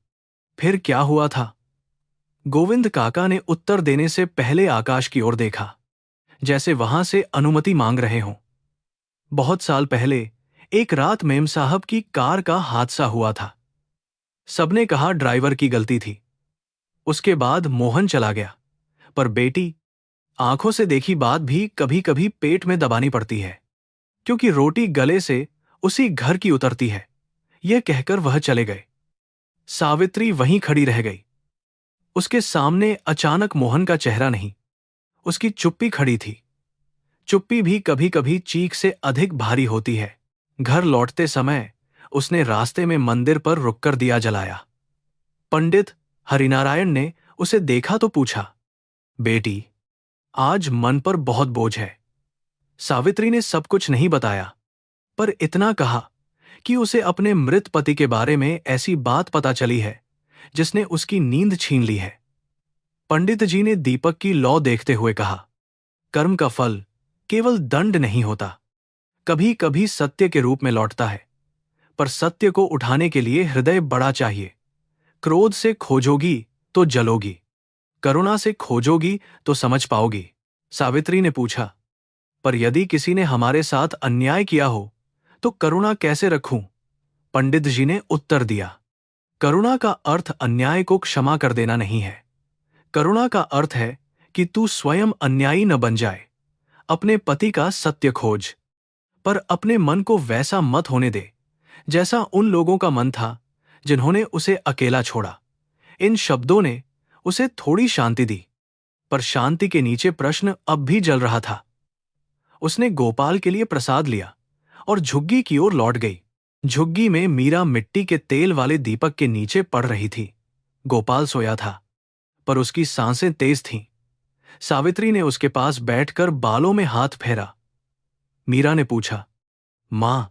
फिर क्या हुआ था? गोविंद काका ने उत्तर देने से पहले आकाश की ओर देखा, जैसे वहां से अनुमति मांग रहे हों। बहुत साल पहले एक रात मेम साहब की कार का हादसा हुआ था। सबने कहा ड्राइवर की गलती थी। उसके बाद मोहन चला गया। पर बेटी, आंखों से देखी बात भी कभी कभी पेट में दबानी पड़ती है, क्योंकि रोटी गले से उसी घर की उतरती है। यह कहकर वह चले गए। सावित्री वहीं खड़ी रह गई। उसके सामने अचानक मोहन का चेहरा नहीं, उसकी चुप्पी खड़ी थी। चुप्पी भी कभी कभी चीख से अधिक भारी होती है। घर लौटते समय उसने रास्ते में मंदिर पर रुककर दिया जलाया। पंडित हरिनारायण ने उसे देखा तो पूछा, बेटी, आज मन पर बहुत बोझ है। सावित्री ने सब कुछ नहीं बताया, पर इतना कहा कि उसे अपने मृत पति के बारे में ऐसी बात पता चली है जिसने उसकी नींद छीन ली है। पंडित जी ने दीपक की लौ देखते हुए कहा, कर्म का फल केवल दंड नहीं होता, कभी कभी सत्य के रूप में लौटता है। पर सत्य को उठाने के लिए हृदय बड़ा चाहिए। क्रोध से खोजोगी तो जलोगी, करुणा से खोजोगी तो समझ पाओगी। सावित्री ने पूछा, पर यदि किसी ने हमारे साथ अन्याय किया हो तो करुणा कैसे रखूं? पंडित जी ने उत्तर दिया, करुणा का अर्थ अन्याय को क्षमा कर देना नहीं है। करुणा का अर्थ है कि तू स्वयं अन्यायी न बन जाए। अपने पति का सत्य खोज, पर अपने मन को वैसा मत होने दे जैसा उन लोगों का मन था जिन्होंने उसे अकेला छोड़ा। इन शब्दों ने उसे थोड़ी शांति दी, पर शांति के नीचे प्रश्न अब भी जल रहा था। उसने गोपाल के लिए प्रसाद लिया और झुग्गी की ओर लौट गई। झुग्गी में मीरा मिट्टी के तेल वाले दीपक के नीचे पड़ रही थी। गोपाल सोया था, पर उसकी सांसें तेज थीं। सावित्री ने उसके पास बैठकर बालों में हाथ फेरा। मीरा ने पूछा, मां,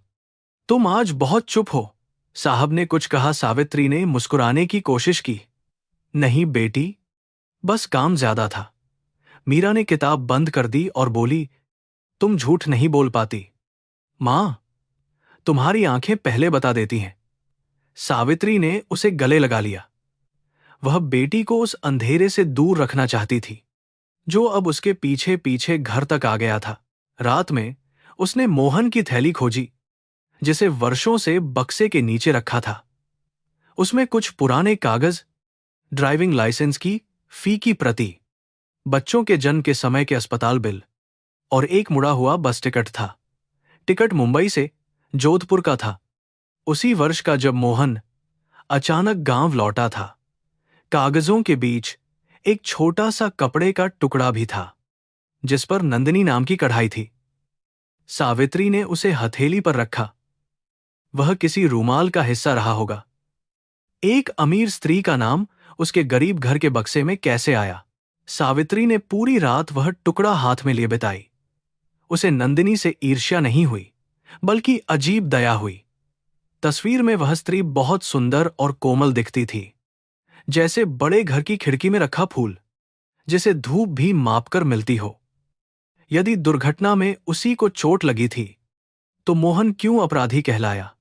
तुम आज बहुत चुप हो। साहब ने कुछ कहा। सावित्री ने मुस्कुराने की कोशिश की। नहीं बेटी, बस काम ज्यादा था। मीरा ने किताब बंद कर दी और बोली, तुम झूठ नहीं बोल पाती। मां, तुम्हारी आंखें पहले बता देती हैं। सावित्री ने उसे गले लगा लिया। वह बेटी को उस अंधेरे से दूर रखना चाहती थी जो अब उसके पीछे पीछे घर तक आ गया था। रात में उसने मोहन की थैली खोजी, जिसे वर्षों से बक्से के नीचे रखा था। उसमें कुछ पुराने कागज, ड्राइविंग लाइसेंस की फी की प्रति, बच्चों के जन्म के समय के अस्पताल बिल और एक मुड़ा हुआ बस टिकट था। टिकट मुंबई से जोधपुर का था, उसी वर्ष का जब मोहन अचानक गांव लौटा था। कागजों के बीच एक छोटा सा कपड़े का टुकड़ा भी था, जिस पर नंदिनी नाम की कढ़ाई थी। सावित्री ने उसे हथेली पर रखा। वह किसी रूमाल का हिस्सा रहा होगा। एक अमीर स्त्री का नाम उसके गरीब घर के बक्से में कैसे आया? सावित्री ने पूरी रात वह टुकड़ा हाथ में लिए बिताई। उसे नंदिनी से ईर्ष्या नहीं हुई, बल्कि अजीब दया हुई। तस्वीर में वह स्त्री बहुत सुंदर और कोमल दिखती थी, जैसे बड़े घर की खिड़की में रखा फूल, जिसे धूप भी मापकर मिलती हो। यदि दुर्घटना में उसी को चोट लगी थी, तो मोहन क्यों अपराधी कहलाया?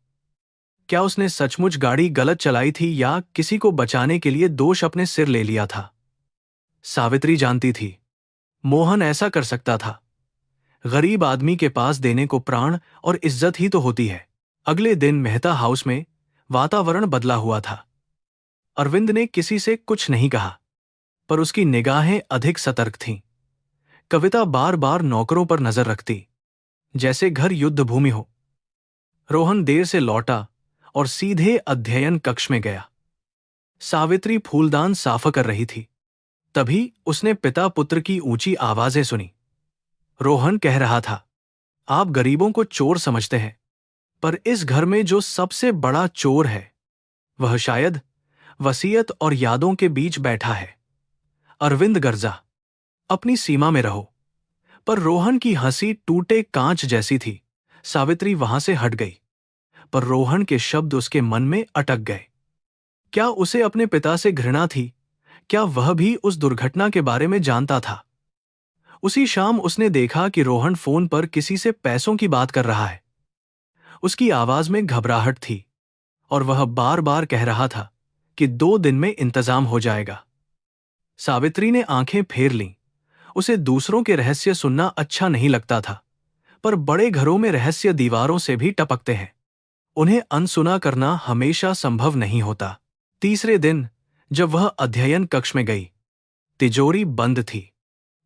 क्या उसने सचमुच गाड़ी गलत चलाई थी या किसी को बचाने के लिए दोष अपने सिर ले लिया था? सावित्री जानती थी, मोहन ऐसा कर सकता था। गरीब आदमी के पास देने को प्राण और इज्जत ही तो होती है। अगले दिन मेहता हाउस में वातावरण बदला हुआ था। अरविंद ने किसी से कुछ नहीं कहा, पर उसकी निगाहें अधिक सतर्क थीं। कविता बार बार नौकरों पर नजर रखती, जैसे घर युद्ध भूमि हो। रोहन देर से लौटा और सीधे अध्ययन कक्ष में गया। सावित्री फूलदान साफ कर रही थी। तभी उसने पिता पुत्र की ऊंची आवाजें सुनी। रोहन कह रहा था, आप गरीबों को चोर समझते हैं, पर इस घर में जो सबसे बड़ा चोर है, वह शायद वसीयत और यादों के बीच बैठा है। अरविंद गर्जा, अपनी सीमा में रहो। पर रोहन की हंसी टूटे कांच जैसी थी। सावित्री वहां से हट गई, पर रोहन के शब्द उसके मन में अटक गए। क्या उसे अपने पिता से घृणा थी? क्या वह भी उस दुर्घटना के बारे में जानता था? उसी शाम उसने देखा कि रोहन फोन पर किसी से पैसों की बात कर रहा है। उसकी आवाज में घबराहट थी और वह बार बार कह रहा था कि 2 दिन में इंतजाम हो जाएगा। सावित्री ने आंखें फेर लीं। उसे दूसरों के रहस्य सुनना अच्छा नहीं लगता था, पर बड़े घरों में रहस्य दीवारों से भी टपकते हैं। उन्हें अनसुना करना हमेशा संभव नहीं होता। तीसरे दिन जब वह अध्ययन कक्ष में गई, तिजोरी बंद थी,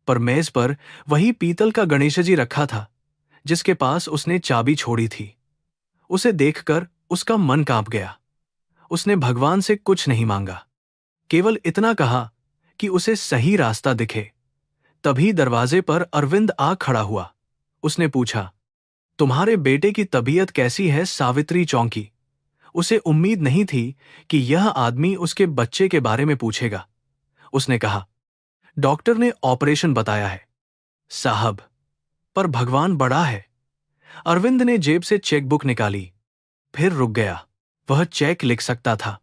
पर मेज पर वही पीतल का गणेश जी रखा था जिसके पास उसने चाबी छोड़ी थी। उसे देखकर उसका मन कांप गया। उसने भगवान से कुछ नहीं मांगा, केवल इतना कहा कि उसे सही रास्ता दिखे। तभी दरवाजे पर अरविंद आ खड़ा हुआ। उसने पूछा, तुम्हारे बेटे की तबीयत कैसी है? सावित्री चौंकी। उसे उम्मीद नहीं थी कि यह आदमी उसके बच्चे के बारे में पूछेगा। उसने कहा, डॉक्टर ने ऑपरेशन बताया है साहब, पर भगवान बड़ा है। अरविंद ने जेब से चेकबुक निकाली, फिर रुक गया। वह चेक लिख सकता था।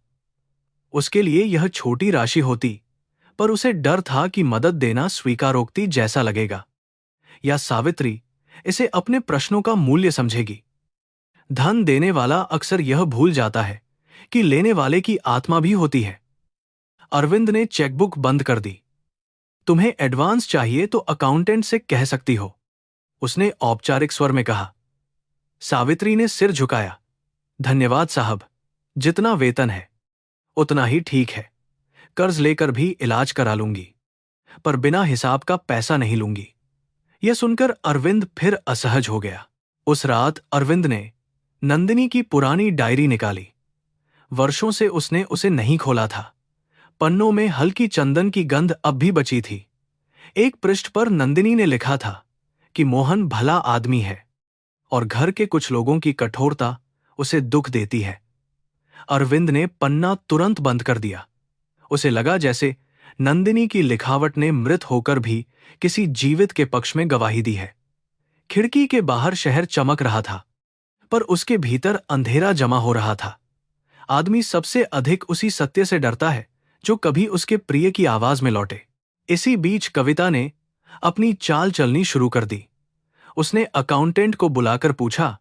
उसके लिए यह छोटी राशि होती, पर उसे डर था कि मदद देना स्वीकारोक्ति जैसा लगेगा, या सावित्री इसे अपने प्रश्नों का मूल्य समझेगी। धन देने वाला अक्सर यह भूल जाता है कि लेने वाले की आत्मा भी होती है। अरविंद ने चेकबुक बंद कर दी। तुम्हें एडवांस चाहिए तो अकाउंटेंट से कह सकती हो, उसने औपचारिक स्वर में कहा। सावित्री ने सिर झुकाया। धन्यवाद साहब, जितना वेतन है उतना ही ठीक है। कर्ज लेकर भी इलाज करा लूंगी, पर बिना हिसाब का पैसा नहीं लूंगी। यह सुनकर अरविंद फिर असहज हो गया। उस रात अरविंद ने नंदिनी की पुरानी डायरी निकाली। वर्षों से उसने उसे नहीं खोला था। पन्नों में हल्की चंदन की गंध अब भी बची थी। एक पृष्ठ पर नंदिनी ने लिखा था कि मोहन भला आदमी है और घर के कुछ लोगों की कठोरता उसे दुख देती है। अरविंद ने पन्ना तुरंत बंद कर दिया। उसे लगा जैसे नंदिनी की लिखावट ने मृत होकर भी किसी जीवित के पक्ष में गवाही दी है। खिड़की के बाहर शहर चमक रहा था, पर उसके भीतर अंधेरा जमा हो रहा था। आदमी सबसे अधिक उसी सत्य से डरता है जो कभी उसके प्रिय की आवाज में लौटे। इसी बीच कविता ने अपनी चाल चलनी शुरू कर दी। उसने अकाउंटेंट को बुलाकर पूछा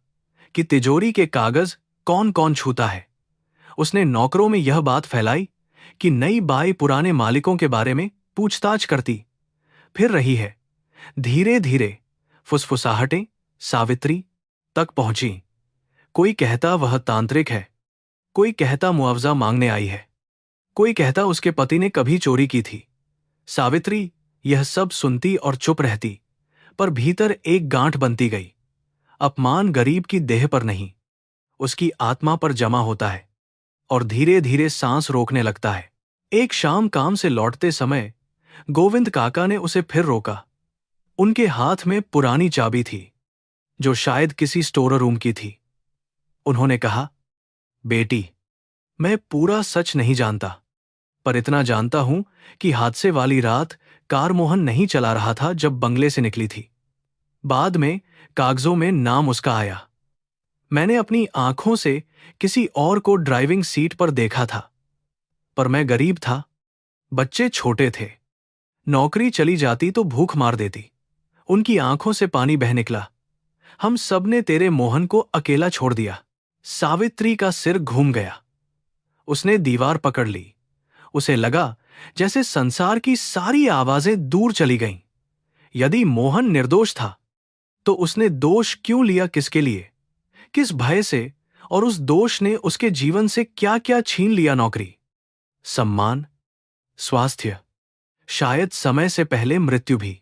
कि तिजोरी के कागज कौन कौन छूता है। उसने नौकरों में यह बात फैलाई कि नई बाई पुराने मालिकों के बारे में पूछताछ करती फिर रही है। धीरे धीरे फुसफुसाहटें सावित्री तक पहुंची। कोई कहता वह तांत्रिक है, कोई कहता मुआवजा मांगने आई है, कोई कहता उसके पति ने कभी चोरी की थी। सावित्री यह सब सुनती और चुप रहती, पर भीतर एक गांठ बनती गई। अपमान गरीब की देह पर नहीं, उसकी आत्मा पर जमा होता है और धीरे धीरे सांस रोकने लगता है। एक शाम काम से लौटते समय गोविंद काका ने उसे फिर रोका। उनके हाथ में पुरानी चाबी थी जो शायद किसी स्टोर रूम की थी। उन्होंने कहा, बेटी, मैं पूरा सच नहीं जानता, पर इतना जानता हूं कि हादसे वाली रात कार मोहन नहीं चला रहा था जब बंगले से निकली थी। बाद में कागजों में नाम उसका आया। मैंने अपनी आंखों से किसी और को ड्राइविंग सीट पर देखा था, पर मैं गरीब था, बच्चे छोटे थे। नौकरी चली जाती तो भूख मार देती। उनकी आंखों से पानी बह निकला। हम सब ने तेरे मोहन को अकेला छोड़ दिया। सावित्री का सिर घूम गया। उसने दीवार पकड़ ली। उसे लगा जैसे संसार की सारी आवाजें दूर चली गईं। यदि मोहन निर्दोष था तो उसने दोष क्यों लिया? किसके लिए, किस भय से? और उस दोष ने उसके जीवन से क्या क्या छीन लिया? नौकरी, सम्मान, स्वास्थ्य, शायद समय से पहले मृत्यु भी।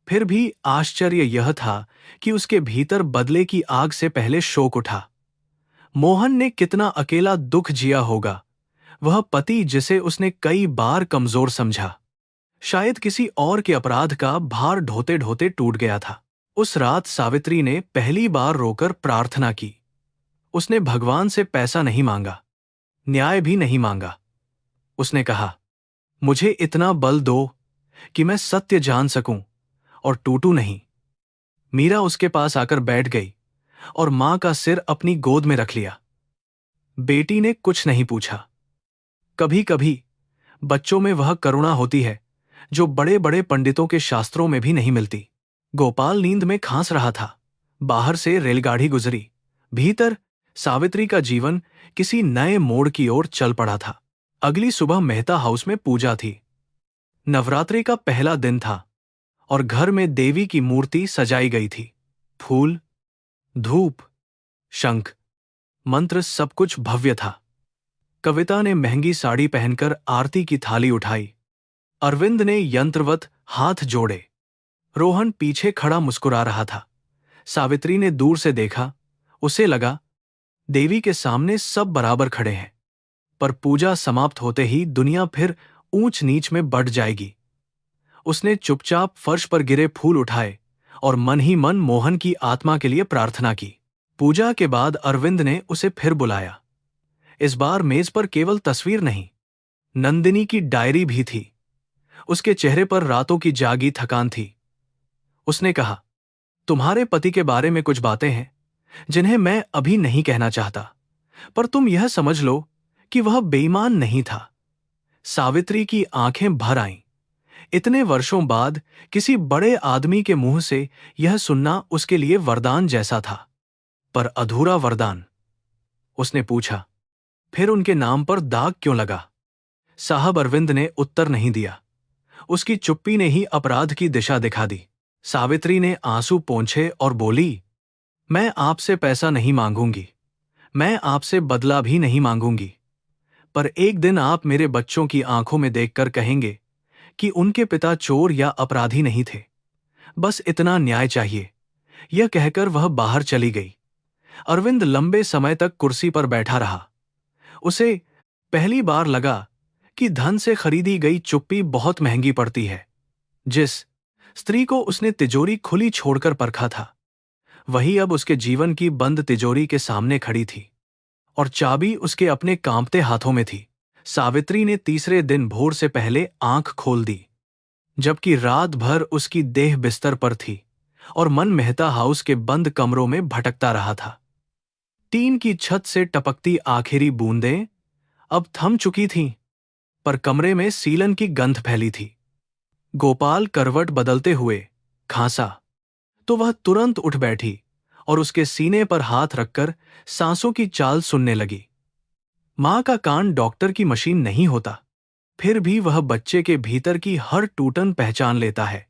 फिर भी आश्चर्य यह था कि उसके भीतर बदले की आग से पहले शोक उठा। मोहन ने कितना अकेला दुख जिया होगा, वह पति जिसे उसने कई बार कमजोर समझा, शायद किसी और के अपराध का भार ढोते ढोते टूट गया था। उस रात सावित्री ने पहली बार रोकर प्रार्थना की। उसने भगवान से पैसा नहीं मांगा, न्याय भी नहीं मांगा। उसने कहा, मुझे इतना बल दो कि मैं सत्य जान सकूं और टूटू नहीं। मीरा उसके पास आकर बैठ गई और मां का सिर अपनी गोद में रख लिया। बेटी ने कुछ नहीं पूछा। कभी कभी बच्चों में वह करुणा होती है जो बड़े बड़े पंडितों के शास्त्रों में भी नहीं मिलती। गोपाल नींद में खांस रहा था। बाहर से रेलगाड़ी गुजरी। भीतर सावित्री का जीवन किसी नए मोड़ की ओर चल पड़ा था। अगली सुबह मेहता हाउस में पूजा थी। नवरात्रि का पहला दिन था और घर में देवी की मूर्ति सजाई गई थी। फूल, धूप, शंख, मंत्र सब कुछ भव्य था। कविता ने महंगी साड़ी पहनकर आरती की थाली उठाई। अरविंद ने यंत्रवत हाथ जोड़े। रोहन पीछे खड़ा मुस्कुरा रहा था। सावित्री ने दूर से देखा। उसे लगा देवी के सामने सब बराबर खड़े हैं। पर पूजा समाप्त होते ही दुनिया फिर ऊंच नीच में बढ़ जाएगी। उसने चुपचाप फर्श पर गिरे फूल उठाए और मन ही मन मोहन की आत्मा के लिए प्रार्थना की। पूजा के बाद अरविंद ने उसे फिर बुलाया। इस बार मेज पर केवल तस्वीर नहीं, नंदिनी की डायरी भी थी। उसके चेहरे पर रातों की जागी थकान थी। उसने कहा, तुम्हारे पति के बारे में कुछ बातें हैं जिन्हें मैं अभी नहीं कहना चाहता, पर तुम यह समझ लो कि वह बेईमान नहीं था। सावित्री की आंखें भर आईं। इतने वर्षों बाद किसी बड़े आदमी के मुंह से यह सुनना उसके लिए वरदान जैसा था। पर अधूरा वरदान। उसने पूछा, फिर उनके नाम पर दाग क्यों लगा? साहब अरविंद ने उत्तर नहीं दिया। उसकी चुप्पी ने ही अपराध की दिशा दिखा दी। सावित्री ने आंसू पोंछे और बोली, मैं आपसे पैसा नहीं मांगूंगी, मैं आपसे बदला भी नहीं मांगूंगी, पर एक दिन आप मेरे बच्चों की आंखों में देखकर कहेंगे कि उनके पिता चोर या अपराधी नहीं थे। बस इतना न्याय चाहिए। यह कहकर वह बाहर चली गई। अरविंद लंबे समय तक कुर्सी पर बैठा रहा। उसे पहली बार लगा कि धन से खरीदी गई चुप्पी बहुत महंगी पड़ती है। जिस स्त्री को उसने तिजोरी खुली छोड़कर परखा था, वही अब उसके जीवन की बंद तिजोरी के सामने खड़ी थी और चाबी उसके अपने कांपते हाथों में थी। सावित्री ने तीसरे दिन भोर से पहले आंख खोल दी, जबकि रात भर उसकी देह बिस्तर पर थी और मन मेहता हाउस के बंद कमरों में भटकता रहा था। टीन की छत से टपकती आखिरी बूंदें अब थम चुकी थीं, पर कमरे में सीलन की गंध फैली थी। गोपाल करवट बदलते हुए खांसा तो वह तुरंत उठ बैठी और उसके सीने पर हाथ रखकर सांसों की चाल सुनने लगी। मां का कान डॉक्टर की मशीन नहीं होता, फिर भी वह बच्चे के भीतर की हर टूटन पहचान लेता है।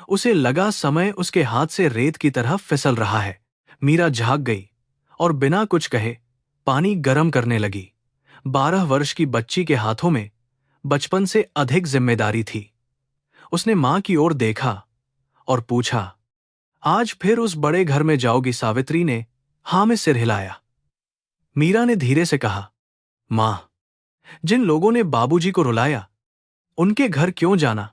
उसे लगा समय उसके हाथ से रेत की तरह फिसल रहा है। मीरा झाग गई और बिना कुछ कहे पानी गर्म करने लगी। 12 वर्ष की बच्ची के हाथों में बचपन से अधिक जिम्मेदारी थी। उसने मां की ओर देखा और पूछा, आज फिर उस बड़े घर में जाओगी? सावित्री ने हां में सिर हिलाया। मीरा ने धीरे से कहा, मां, जिन लोगों ने बाबूजी को रुलाया, उनके घर क्यों जाना?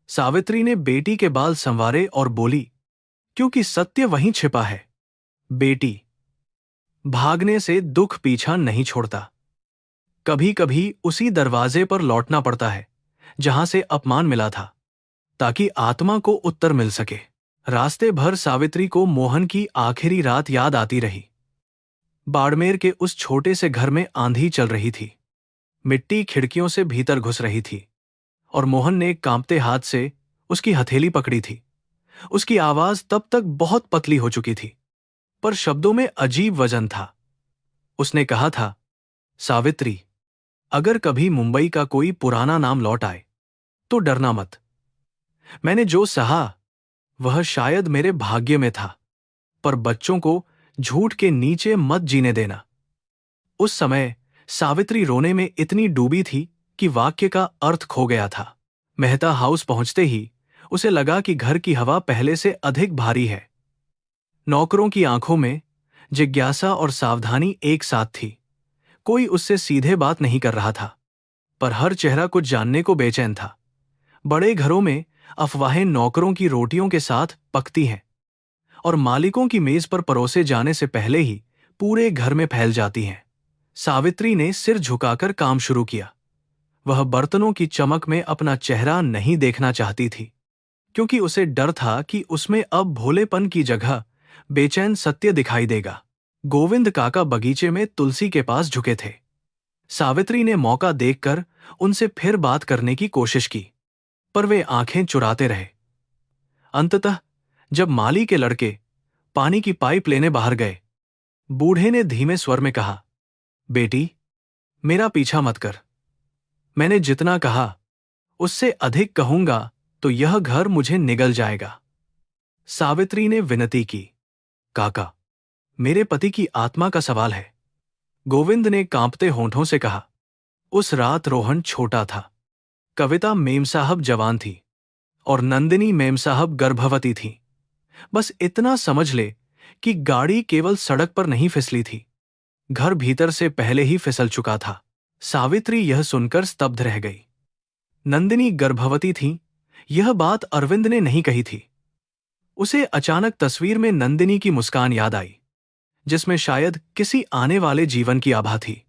सावित्री ने बेटी के बाल संवारे और बोली, क्योंकि सत्य वहीं छिपा है। बेटी, भागने से दुख पीछा नहीं छोड़ता। कभी कभी उसी दरवाजे पर लौटना पड़ता है जहां से अपमान मिला था, ताकि आत्मा को उत्तर मिल सके। रास्ते भर सावित्री को मोहन की आखिरी रात याद आती रही। बाड़मेर के उस छोटे से घर में आंधी चल रही थी। मिट्टी खिड़कियों से भीतर घुस रही थी और मोहन ने कांपते हाथ से उसकी हथेली पकड़ी थी। उसकी आवाज तब तक बहुत पतली हो चुकी थी, पर शब्दों में अजीब वजन था। उसने कहा था, सावित्री, अगर कभी मुंबई का कोई पुराना नाम लौट आए तो डरना मत। मैंने जो सहा वह शायद मेरे भाग्य में था, पर बच्चों को झूठ के नीचे मत जीने देना। उस समय सावित्री रोने में इतनी डूबी थी कि वाक्य का अर्थ खो गया था। मेहता हाउस पहुंचते ही उसे लगा कि घर की हवा पहले से अधिक भारी है। नौकरों की आंखों में जिज्ञासा और सावधानी एक साथ थी। कोई उससे सीधे बात नहीं कर रहा था, पर हर चेहरा कुछ जानने को बेचैन था। बड़े घरों में अफवाहें नौकरों की रोटियों के साथ पकती हैं और मालिकों की मेज पर परोसे जाने से पहले ही पूरे घर में फैल जाती हैं। सावित्री ने सिर झुकाकर काम शुरू किया। वह बर्तनों की चमक में अपना चेहरा नहीं देखना चाहती थी, क्योंकि उसे डर था कि उसमें अब भोलेपन की जगह बेचैन सत्य दिखाई देगा। गोविंद काका बगीचे में तुलसी के पास झुके थे। सावित्री ने मौका देखकर उनसे फिर बात करने की कोशिश की, पर वे आंखें चुराते रहे। अंततः जब माली के लड़के पानी की पाइप लेने बाहर गए, बूढ़े ने धीमे स्वर में कहा, बेटी, मेरा पीछा मत कर। मैंने जितना कहा उससे अधिक कहूंगा तो यह घर मुझे निगल जाएगा। सावित्री ने विनती की, काका, मेरे पति की आत्मा का सवाल है, गोविंद ने कांपते होंठों से कहा। उस रात रोहन छोटा था, कविता मेम साहब जवान थी और नंदिनी मेम साहब गर्भवती थी। बस इतना समझ ले कि गाड़ी केवल सड़क पर नहीं फिसली थी, घर भीतर से पहले ही फिसल चुका था। सावित्री यह सुनकर स्तब्ध रह गई। नंदिनी गर्भवती थी, यह बात अरविंद ने नहीं कही थी। उसे अचानक तस्वीर में नंदिनी की मुस्कान याद आई, जिसमें शायद किसी आने वाले जीवन की आभा थी।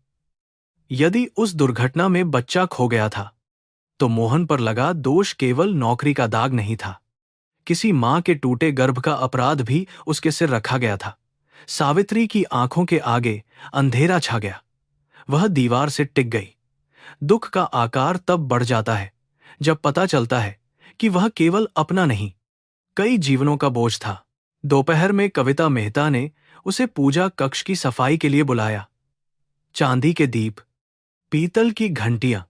यदि उस दुर्घटना में बच्चा खो गया था, तो मोहन पर लगा दोष केवल नौकरी का दाग नहीं था, किसी मां के टूटे गर्भ का अपराध भी उसके सिर रखा गया था। सावित्री की आंखों के आगे अंधेरा छा गया, वह दीवार से टिक गई। दुख का आकार तब बढ़ जाता है जब पता चलता है कि वह केवल अपना नहीं, कई जीवनों का बोझ था। दोपहर में कविता मेहता ने उसे पूजा कक्ष की सफाई के लिए बुलाया। चांदी के दीप, पीतल की घंटियां,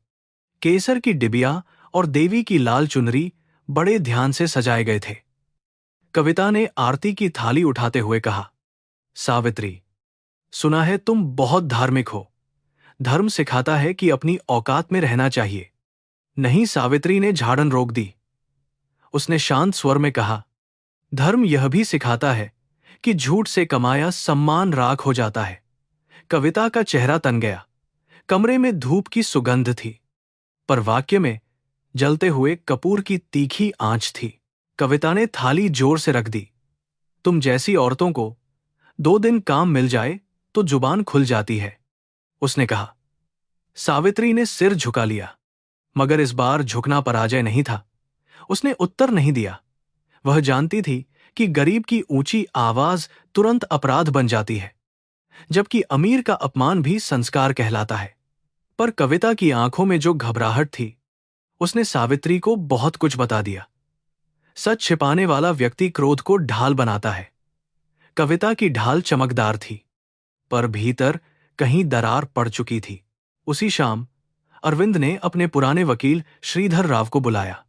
केसर की डिबिया और देवी की लाल चुनरी बड़े ध्यान से सजाए गए थे। कविता ने आरती की थाली उठाते हुए कहा, सावित्री, सुना है तुम बहुत धार्मिक हो। धर्म सिखाता है कि अपनी औकात में रहना चाहिए। नहीं, सावित्री ने झाड़न रोक दी। उसने शांत स्वर में कहा, धर्म यह भी सिखाता है कि झूठ से कमाया सम्मान राख हो जाता है। कविता का चेहरा तन गया। कमरे में धूप की सुगंध थी, पर वाक्य में जलते हुए कपूर की तीखी आंच थी। कविता ने थाली जोर से रख दी। तुम जैसी औरतों को 2 दिन काम मिल जाए तो जुबान खुल जाती है, उसने कहा। सावित्री ने सिर झुका लिया, मगर इस बार झुकना पराजय नहीं था। उसने उत्तर नहीं दिया। वह जानती थी कि गरीब की ऊंची आवाज तुरंत अपराध बन जाती है, जबकि अमीर का अपमान भी संस्कार कहलाता है। पर कविता की आंखों में जो घबराहट थी, उसने सावित्री को बहुत कुछ बता दिया। सच छिपाने वाला व्यक्ति क्रोध को ढाल बनाता है। कविता की ढाल चमकदार थी, पर भीतर कहीं दरार पड़ चुकी थी। उसी शाम अरविंद ने अपने पुराने वकील श्रीधर राव को बुलाया।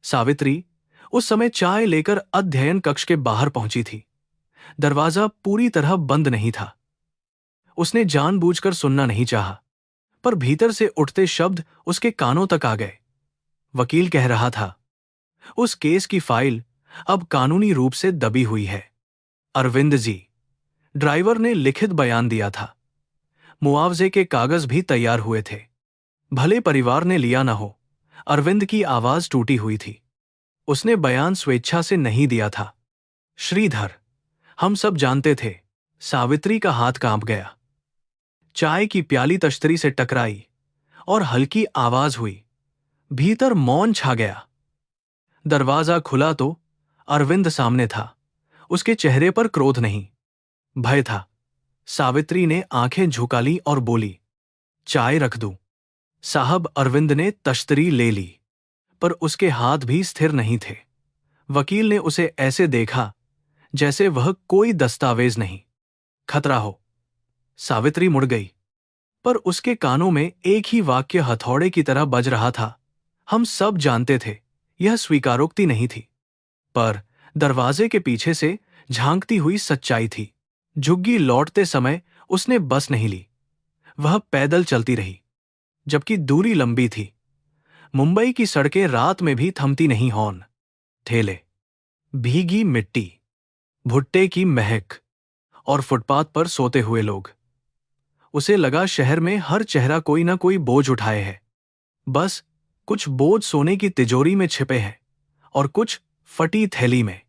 सावित्री उस समय चाय लेकर अध्ययन कक्ष के बाहर पहुंची थी। दरवाजा पूरी तरह बंद नहीं था। उसने जानबूझकर सुनना नहीं चाहा, पर भीतर से उठते शब्द उसके कानों तक आ गए। वकील कह रहा था, उस केस की फाइल अब कानूनी रूप से दबी हुई है। अरविंद जी, ड्राइवर ने लिखित बयान दिया था। मुआवजे के कागज भी तैयार हुए थे। भले परिवार ने लिया न हो। अरविंद की आवाज टूटी हुई थी। उसने बयान स्वेच्छा से नहीं दिया था। श्रीधर, हम सब जानते थे। सावित्री का हाथ कांप गया। चाय की प्याली तश्तरी से टकराई और हल्की आवाज हुई। भीतर मौन छा गया। दरवाजा खुला तो अरविंद सामने था। उसके चेहरे पर क्रोध नहीं, भय था। सावित्री ने आंखें झुका ली और बोली, चाय रख दूं? साहब, अरविंद ने तश्तरी ले ली, पर उसके हाथ भी स्थिर नहीं थे। वकील ने उसे ऐसे देखा जैसे वह कोई दस्तावेज नहीं। खतरा हो। सावित्री मुड़ गई, पर उसके कानों में एक ही वाक्य हथौड़े की तरह बज रहा था। हम सब जानते थे। यह स्वीकारोक्ति नहीं थी, पर दरवाजे के पीछे से झांकती हुई सच्चाई थी। झुग्गी लौटते समय उसने बस नहीं ली। वह पैदल चलती रही, जबकि दूरी लंबी थी। मुंबई की सड़कें रात में भी थमती नहीं। हॉर्न, ठेले, भीगी मिट्टी, भुट्टे की महक और फुटपाथ पर सोते हुए लोग। उसे लगा शहर में हर चेहरा कोई ना कोई बोझ उठाए है। बस कुछ बोझ सोने की तिजोरी में छिपे हैं और कुछ फटी थैली में।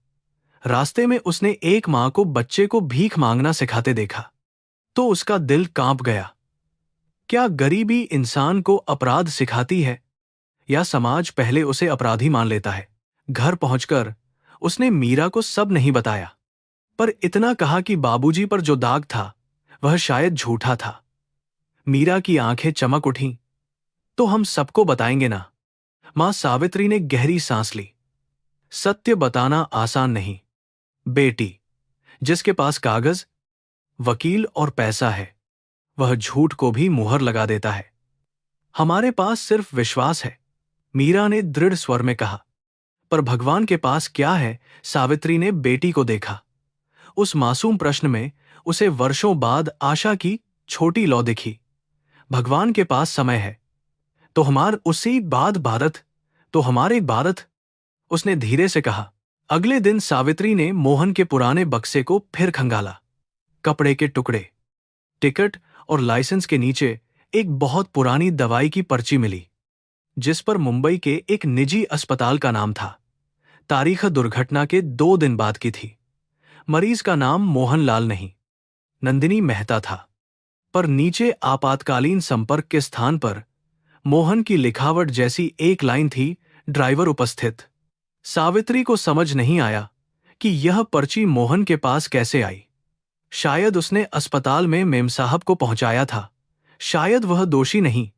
रास्ते में उसने एक मां को बच्चे को भीख मांगना सिखाते देखा, तो उसका दिल कांप गया। क्या गरीबी इंसान को अपराध सिखाती है, या समाज पहले उसे अपराधी मान लेता है? घर पहुंचकर उसने मीरा को सब नहीं बताया, पर इतना कहा कि बाबूजी पर जो दाग था वह शायद झूठा था। मीरा की आंखें चमक उठीं। तो हम सबको बताएंगे ना? मां सावित्री ने गहरी सांस ली। सत्य बताना आसान नहीं बेटी। जिसके पास कागज, वकील और पैसा है, वह झूठ को भी मुहर लगा देता है। हमारे पास सिर्फ विश्वास है, मीरा ने दृढ़ स्वर में कहा। पर भगवान के पास क्या है? सावित्री ने बेटी को देखा। उस मासूम प्रश्न में उसे वर्षों बाद आशा की छोटी लौ दिखी। भगवान के पास समय है तो हमारे भारत, उसने धीरे से कहा। अगले दिन सावित्री ने मोहन के पुराने बक्से को फिर खंगाला। कपड़े के टुकड़े, टिकट और लाइसेंस के नीचे एक बहुत पुरानी दवाई की पर्ची मिली, जिस पर मुंबई के एक निजी अस्पताल का नाम था। तारीख दुर्घटना के 2 दिन बाद की थी। मरीज का नाम मोहनलाल नहीं, नंदिनी मेहता था, पर नीचे आपातकालीन संपर्क के स्थान पर मोहन की लिखावट जैसी एक लाइन थी, ड्राइवर उपस्थित। सावित्री को समझ नहीं आया कि यह पर्ची मोहन के पास कैसे आई। शायद उसने अस्पताल में मेम साहब को पहुंचाया था। शायद वह दोषी नहीं,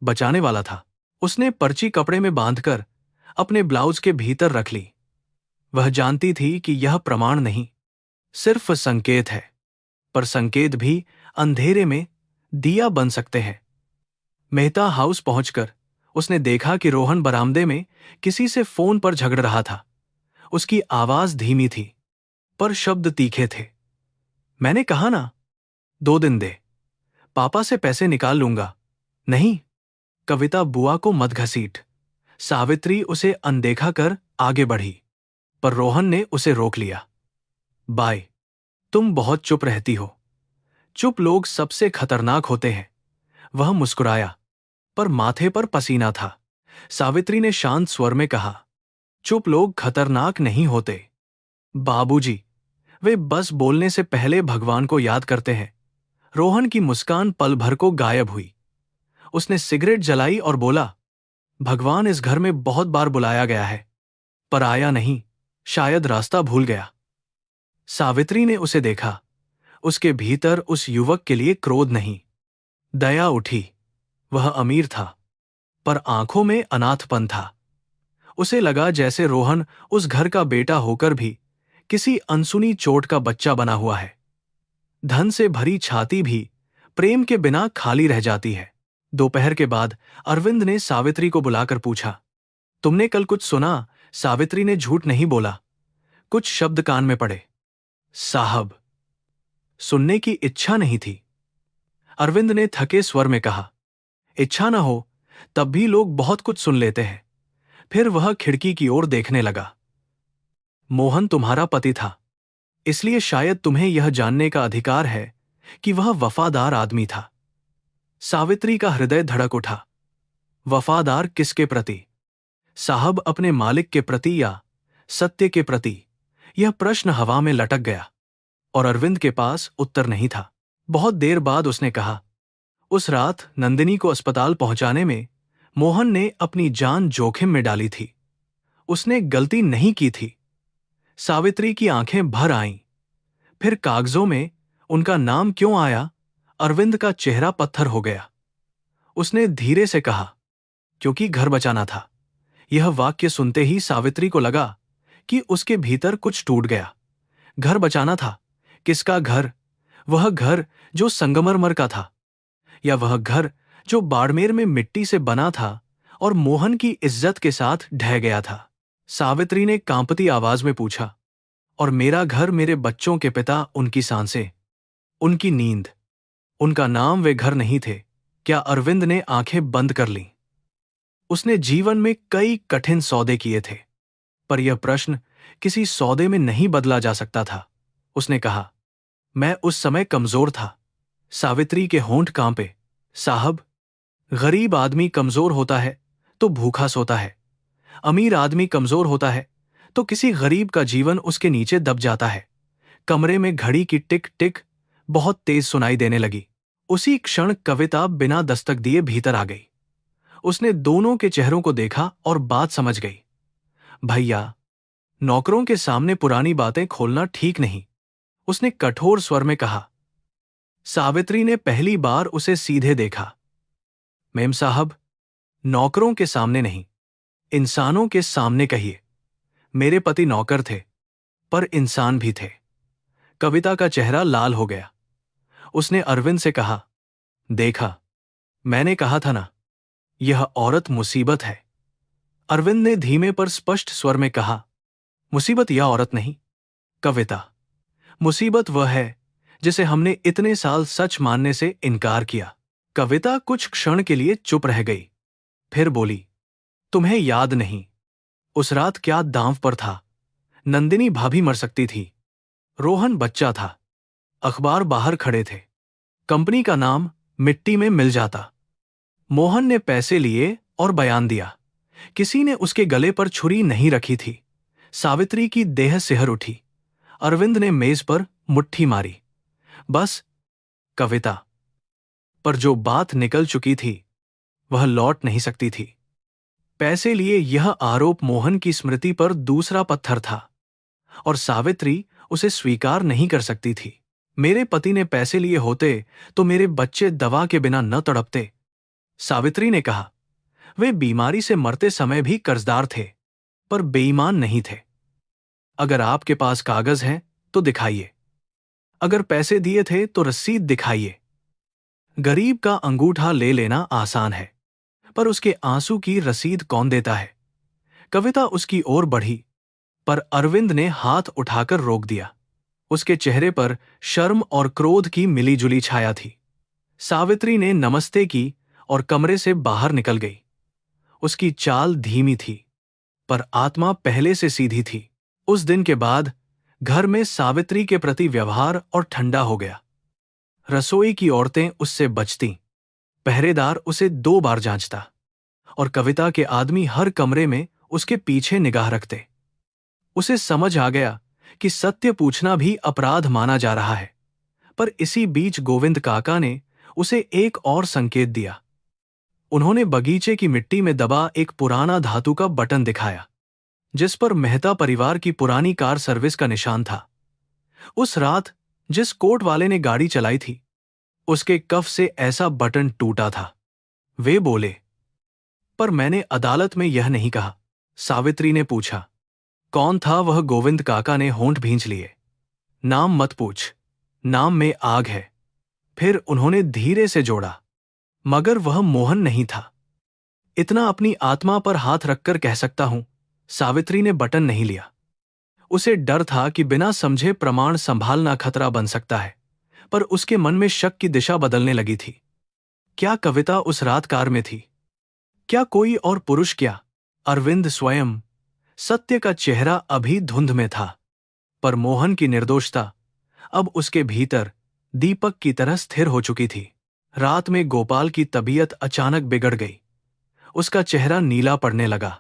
बचाने वाला था। उसने पर्ची कपड़े में बांधकर अपने ब्लाउज के भीतर रख ली। वह जानती थी कि यह प्रमाण नहीं, सिर्फ संकेत है, पर संकेत भी अंधेरे में दिया बन सकते हैं। मेहता हाउस पहुंचकर उसने देखा कि रोहन बरामदे में किसी से फोन पर झगड़ रहा था। उसकी आवाज धीमी थी, पर शब्द तीखे थे। मैंने कहा ना, 2 दिन दे, पापा से पैसे निकाल लूंगा। नहीं, कविता बुआ को मत घसीट। सावित्री उसे अनदेखा कर आगे बढ़ी, पर रोहन ने उसे रोक लिया। बाय, तुम बहुत चुप रहती हो। चुप लोग सबसे खतरनाक होते हैं। वह मुस्कुराया, पर माथे पर पसीना था। सावित्री ने शांत स्वर में कहा, चुप लोग खतरनाक नहीं होते बाबूजी, वे बस बोलने से पहले भगवान को याद करते हैं। रोहन की मुस्कान पल भर को गायब हुई। उसने सिगरेट जलाई और बोला, भगवान इस घर में बहुत बार बुलाया गया है, पर आया नहीं, शायद रास्ता भूल गया। सावित्री ने उसे देखा। उसके भीतर उस युवक के लिए क्रोध नहीं, दया उठी। वह अमीर था, पर आंखों में अनाथपन था। उसे लगा जैसे रोहन उस घर का बेटा होकर भी किसी अनसुनी चोट का बच्चा बना हुआ है। धन से भरी छाती भी प्रेम के बिना खाली रह जाती है। दोपहर के बाद अरविंद ने सावित्री को बुलाकर पूछा, तुमने कल कुछ सुना? सावित्री ने झूठ नहीं बोला। कुछ शब्द कान में पड़े। साहब, सुनने की इच्छा नहीं थी, अरविंद ने थके स्वर में कहा। इच्छा न हो तब भी लोग बहुत कुछ सुन लेते हैं। फिर वह खिड़की की ओर देखने लगा। मोहन तुम्हारा पति था, इसलिए शायद तुम्हें यह जानने का अधिकार है कि वह वफादार आदमी था। सावित्री का हृदय धड़क उठा। वफादार किसके प्रति? साहब, अपने मालिक के प्रति या सत्य के प्रति? यह प्रश्न हवा में लटक गया और अरविंद के पास उत्तर नहीं था। बहुत देर बाद उसने कहा, उस रात नंदिनी को अस्पताल पहुंचाने में मोहन ने अपनी जान जोखिम में डाली थी। उसने गलती नहीं की थी। सावित्री की आंखें भर आईं। फिर कागजों में उनका नाम क्यों आया? अरविंद का चेहरा पत्थर हो गया। उसने धीरे से कहा, क्योंकि घर बचाना था। यह वाक्य सुनते ही सावित्री को लगा कि उसके भीतर कुछ टूट गया। घर बचाना था। किसका घर? वह घर जो संगमरमर का था, या वह घर जो बाड़मेर में मिट्टी से बना था और मोहन की इज्जत के साथ ढह गया था? सावित्री ने कांपती आवाज में पूछा, और मेरा घर, मेरे बच्चों के पिता, उनकी सांसें, उनकी नींद, उनका नाम, वे घर नहीं थे क्या? अरविंद ने आंखें बंद कर लीं। उसने जीवन में कई कठिन सौदे किए थे, पर यह प्रश्न किसी सौदे में नहीं बदला जा सकता था। उसने कहा, मैं उस समय कमजोर था। सावित्री के होंठ कांपे। साहब, गरीब आदमी कमजोर होता है तो भूखा सोता है। अमीर आदमी कमजोर होता है तो किसी गरीब का जीवन उसके नीचे दब जाता है। कमरे में घड़ी की टिक टिक बहुत तेज सुनाई देने लगी। उसी क्षण कविता बिना दस्तक दिए भीतर आ गई। उसने दोनों के चेहरों को देखा और बात समझ गई। भैया, नौकरों के सामने पुरानी बातें खोलना ठीक नहीं, उसने कठोर स्वर में कहा। सावित्री ने पहली बार उसे सीधे देखा। मेम साहब, नौकरों के सामने नहीं, इंसानों के सामने कहिए। मेरे पति नौकर थे, पर इंसान भी थे। कविता का चेहरा लाल हो गया। उसने अरविंद से कहा, देखा, मैंने कहा था ना, यह औरत मुसीबत है। अरविंद ने धीमे पर स्पष्ट स्वर में कहा, मुसीबत यह औरत नहीं, कविता। मुसीबत वह है जिसे हमने इतने साल सच मानने से इनकार किया। कविता कुछ क्षण के लिए चुप रह गई, फिर बोली, तुम्हें याद नहीं उस रात क्या दांव पर था? नंदिनी भाभी मर सकती थी, रोहन बच्चा था, अखबार बाहर खड़े थे, कंपनी का नाम मिट्टी में मिल जाता। मोहन ने पैसे लिए और बयान दिया। किसी ने उसके गले पर छुरी नहीं रखी थी। सावित्री की देह सिहर उठी। अरविंद ने मेज पर मुट्ठी मारी। बस, कविता। पर जो बात निकल चुकी थी वह लौट नहीं सकती थी। पैसे लिए यह आरोप मोहन की स्मृति पर दूसरा पत्थर था और सावित्री उसे स्वीकार नहीं कर सकती थी। मेरे पति ने पैसे लिए होते तो मेरे बच्चे दवा के बिना न तड़पते, सावित्री ने कहा। वे बीमारी से मरते समय भी कर्जदार थे, पर बेईमान नहीं थे। अगर आपके पास कागज हैं तो दिखाइए। अगर पैसे दिए थे तो रसीद दिखाइए। गरीब का अंगूठा ले लेना आसान है, पर उसके आंसू की रसीद कौन देता है? कविता उसकी ओर बढ़ी, पर अरविंद ने हाथ उठाकर रोक दिया। उसके चेहरे पर शर्म और क्रोध की मिलीजुली छाया थी। सावित्री ने नमस्ते की और कमरे से बाहर निकल गई। उसकी चाल धीमी थी, पर आत्मा पहले से सीधी थी। उस दिन के बाद घर में सावित्री के प्रति व्यवहार और ठंडा हो गया। रसोई की औरतें उससे बचतीं, पहरेदार उसे 2 बार जांचता, और कविता के आदमी हर कमरे में उसके पीछे निगाह रखते। उसे समझ आ गया कि सत्य पूछना भी अपराध माना जा रहा है। पर इसी बीच गोविंद काका ने उसे एक और संकेत दिया। उन्होंने बगीचे की मिट्टी में दबा एक पुराना धातु का बटन दिखाया, जिस पर मेहता परिवार की पुरानी कार सर्विस का निशान था। उस रात जिस कोर्ट वाले ने गाड़ी चलाई थी, उसके कफ से ऐसा बटन टूटा था। वे बोले, पर मैंने अदालत में यह नहीं कहा। सावित्री ने पूछा, कौन था वह? गोविंद काका ने होंठ भींच लिए। नाम मत पूछ, नाम में आग है। फिर उन्होंने धीरे से जोड़ा, मगर वह मोहन नहीं था। इतना अपनी आत्मा पर हाथ रखकर कह सकता हूं, सावित्री ने बटन नहीं लिया। उसे डर था कि बिना समझे प्रमाण संभालना खतरा बन सकता है, पर उसके मन में शक की दिशा बदलने लगी थी। क्या कविता उस रात कार में थी? क्या कोई और पुरुष? क्या अरविंद स्वयं? सत्य का चेहरा अभी धुंध में था, पर मोहन की निर्दोषता अब उसके भीतर दीपक की तरह स्थिर हो चुकी थी। रात में गोपाल की तबीयत अचानक बिगड़ गई। उसका चेहरा नीला पड़ने लगा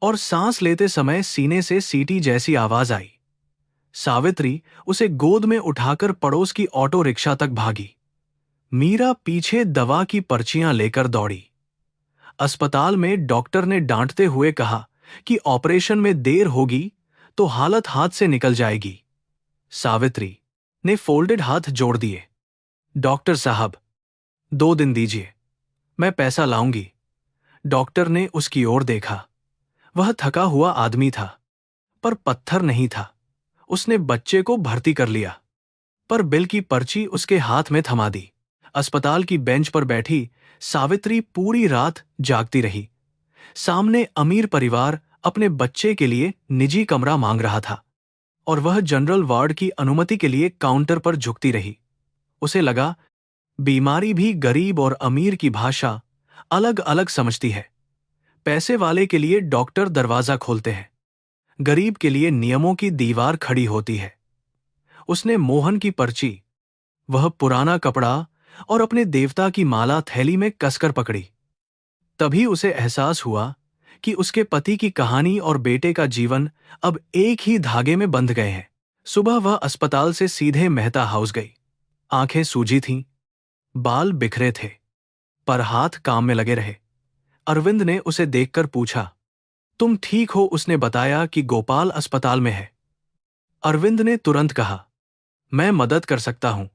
और सांस लेते समय सीने से सीटी जैसी आवाज आई। सावित्री उसे गोद में उठाकर पड़ोस की ऑटो रिक्शा तक भागी। मीरा पीछे दवा की पर्चियां लेकर दौड़ी। अस्पताल में डॉक्टर ने डांटते हुए कहा कि ऑपरेशन में देर होगी तो हालत हाथ से निकल जाएगी। सावित्री ने फोल्डेड हाथ जोड़ दिए। डॉक्टर साहब, 2 दिन दीजिए, मैं पैसा लाऊंगी। डॉक्टर ने उसकी ओर देखा। वह थका हुआ आदमी था, पर पत्थर नहीं था। उसने बच्चे को भर्ती कर लिया, पर बिल की पर्ची उसके हाथ में थमा दी। अस्पताल की बेंच पर बैठी सावित्री पूरी रात जागती रही। सामने अमीर परिवार अपने बच्चे के लिए निजी कमरा मांग रहा था, और वह जनरल वार्ड की अनुमति के लिए काउंटर पर झुकती रही। उसे लगा, बीमारी भी गरीब और अमीर की भाषा अलग अलग समझती है। पैसे वाले के लिए डॉक्टर दरवाजा खोलते हैं, गरीब के लिए नियमों की दीवार खड़ी होती है। उसने मोहन की पर्ची, वह पुराना कपड़ा और अपने देवता की माला थैली में कसकर पकड़ी। तभी उसे एहसास हुआ कि उसके पति की कहानी और बेटे का जीवन अब एक ही धागे में बंध गए हैं। सुबह वह अस्पताल से सीधे मेहता हाउस गई। आंखें सूजी थीं, बाल बिखरे थे, पर हाथ काम में लगे रहे। अरविंद ने उसे देखकर पूछा, तुम ठीक हो? उसने बताया कि गोपाल अस्पताल में है। अरविंद ने तुरंत कहा, मैं मदद कर सकता हूं।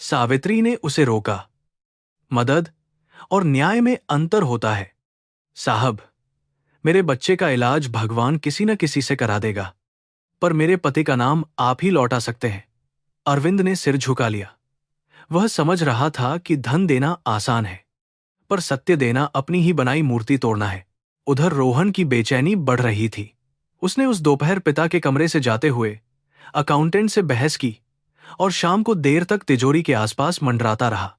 सावित्री ने उसे रोका। मदद और न्याय में अंतर होता है साहब। मेरे बच्चे का इलाज भगवान किसी न किसी से करा देगा, पर मेरे पति का नाम आप ही लौटा सकते हैं। अरविंद ने सिर झुका लिया। वह समझ रहा था कि धन देना आसान है, पर सत्य देना अपनी ही बनाई मूर्ति तोड़ना है। उधर रोहन की बेचैनी बढ़ रही थी। उसने उस दोपहर पिता के कमरे से जाते हुए अकाउंटेंट से बहस की और शाम को देर तक तिजोरी के आसपास मंडराता रहा।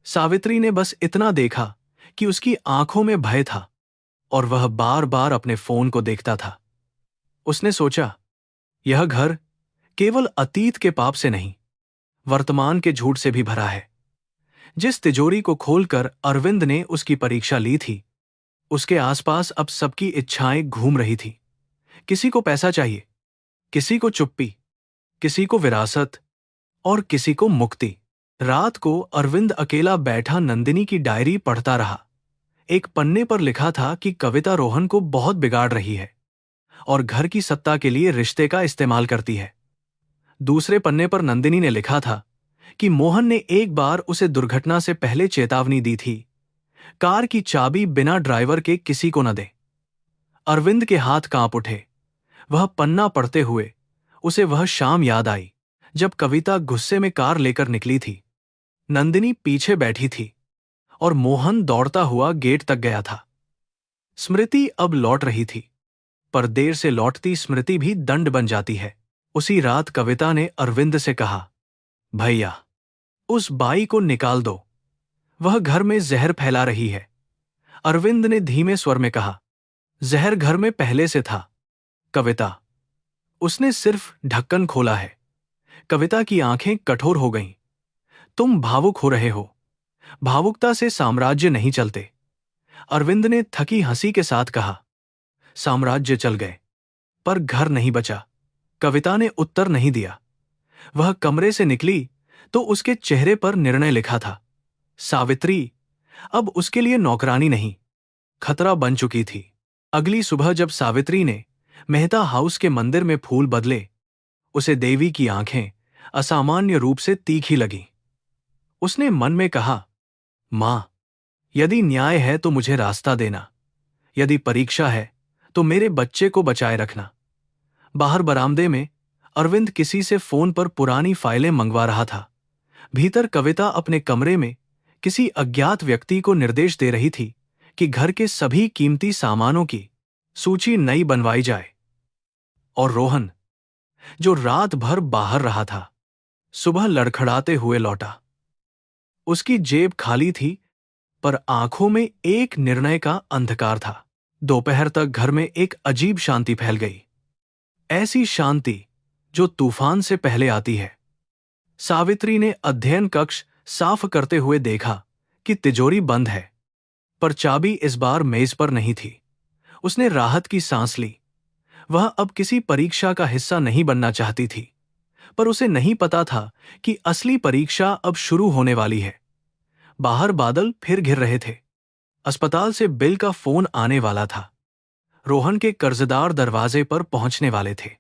सावित्री ने बस इतना देखा कि उसकी आंखों में भय था और वह बार बार अपने फोन को देखता था। उसने सोचा, यह घर केवल अतीत के पाप से नहीं, वर्तमान के झूठ से भी भरा है। जिस तिजोरी को खोलकर अरविंद ने उसकी परीक्षा ली थी, उसके आसपास अब सबकी इच्छाएं घूम रही थी। किसी को पैसा चाहिए, किसी को चुप्पी, किसी को विरासत और किसी को मुक्ति। रात को अरविंद अकेला बैठा नंदिनी की डायरी पढ़ता रहा। एक पन्ने पर लिखा था कि कविता रोहन को बहुत बिगाड़ रही है और घर की सत्ता के लिए रिश्ते का इस्तेमाल करती है। दूसरे पन्ने पर नंदिनी ने लिखा था कि मोहन ने एक बार उसे दुर्घटना से पहले चेतावनी दी थी, कार की चाबी बिना ड्राइवर के किसी को न दे। अरविंद के हाथ कांप उठे। वह पन्ना पढ़ते हुए उसे वह शाम याद आई जब कविता गुस्से में कार लेकर निकली थी। नंदिनी पीछे बैठी थी और मोहन दौड़ता हुआ गेट तक गया था। स्मृति अब लौट रही थी, पर देर से लौटती स्मृति भी दंड बन जाती है। उसी रात कविता ने अरविंद से कहा, भैया, उस बाई को निकाल दो, वह घर में जहर फैला रही है। अरविंद ने धीमे स्वर में कहा, जहर घर में पहले से था कविता, उसने सिर्फ ढक्कन खोला है। कविता की आंखें कठोर हो गईं। तुम भावुक हो रहे हो, भावुकता से साम्राज्य नहीं चलते। अरविंद ने थकी हंसी के साथ कहा, साम्राज्य चल गए पर घर नहीं बचा। कविता ने उत्तर नहीं दिया। वह कमरे से निकली तो उसके चेहरे पर निर्णय लिखा था। सावित्री अब उसके लिए नौकरानी नहीं, खतरा बन चुकी थी। अगली सुबह जब सावित्री ने मेहता हाउस के मंदिर में फूल बदले, उसे देवी की आंखें असामान्य रूप से तीखी लगीं। उसने मन में कहा, मां, यदि न्याय है तो मुझे रास्ता देना, यदि परीक्षा है तो मेरे बच्चे को बचाए रखना। बाहर बरामदे में अरविंद किसी से फोन पर पुरानी फाइलें मंगवा रहा था। भीतर कविता अपने कमरे में किसी अज्ञात व्यक्ति को निर्देश दे रही थी कि घर के सभी कीमती सामानों की सूची नई बनवाई जाए। और रोहन, जो रात भर बाहर रहा था, सुबह लड़खड़ाते हुए लौटा। उसकी जेब खाली थी, पर आंखों में एक निर्णय का अंधकार था। दोपहर तक घर में एक अजीब शांति फैल गई, ऐसी शांति जो तूफान से पहले आती है। सावित्री ने अध्ययन कक्ष साफ करते हुए देखा कि तिजोरी बंद है, पर चाबी इस बार मेज पर नहीं थी। उसने राहत की सांस ली। वह अब किसी परीक्षा का हिस्सा नहीं बनना चाहती थी, पर उसे नहीं पता था कि असली परीक्षा अब शुरू होने वाली है। बाहर बादल फिर घिर रहे थे। अस्पताल से बिल का फोन आने वाला था। रोहन के कर्जदार दरवाजे पर पहुंचने वाले थे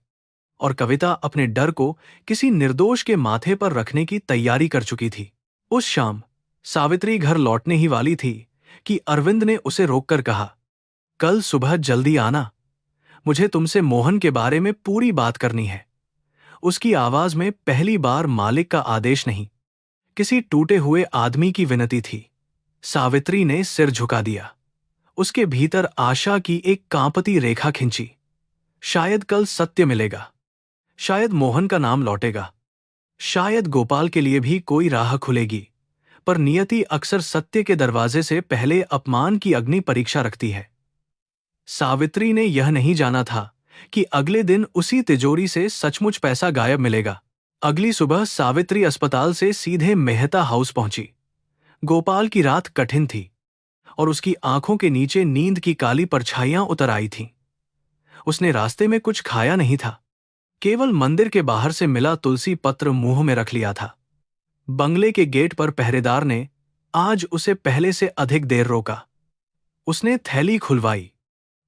और कविता अपने डर को किसी निर्दोष के माथे पर रखने की तैयारी कर चुकी थी। उस शाम सावित्री घर लौटने ही वाली थी कि अरविंद ने उसे रोककर कहा, कल सुबह जल्दी आना, मुझे तुमसे मोहन के बारे में पूरी बात करनी है। उसकी आवाज में पहली बार मालिक का आदेश नहीं, किसी टूटे हुए आदमी की विनती थी। सावित्री ने सिर झुका दिया। उसके भीतर आशा की एक कांपती रेखा खिंची। शायद कल सत्य मिलेगा, शायद मोहन का नाम लौटेगा, शायद गोपाल के लिए भी कोई राह खुलेगी। पर नियति अक्सर सत्य के दरवाजे से पहले अपमान की अग्नि परीक्षा रखती है। सावित्री ने यह नहीं जाना था कि अगले दिन उसी तिजोरी से सचमुच पैसा गायब मिलेगा। अगली सुबह सावित्री अस्पताल से सीधे मेहता हाउस पहुंची। गोपाल की रात कठिन थी और उसकी आंखों के नीचे नींद की काली परछाइयां उतर आई थीं। उसने रास्ते में कुछ खाया नहीं था, केवल मंदिर के बाहर से मिला तुलसी पत्र मुंह में रख लिया था। बंगले के गेट पर पहरेदार ने आज उसे पहले से अधिक देर रोका। उसने थैली खुलवाई,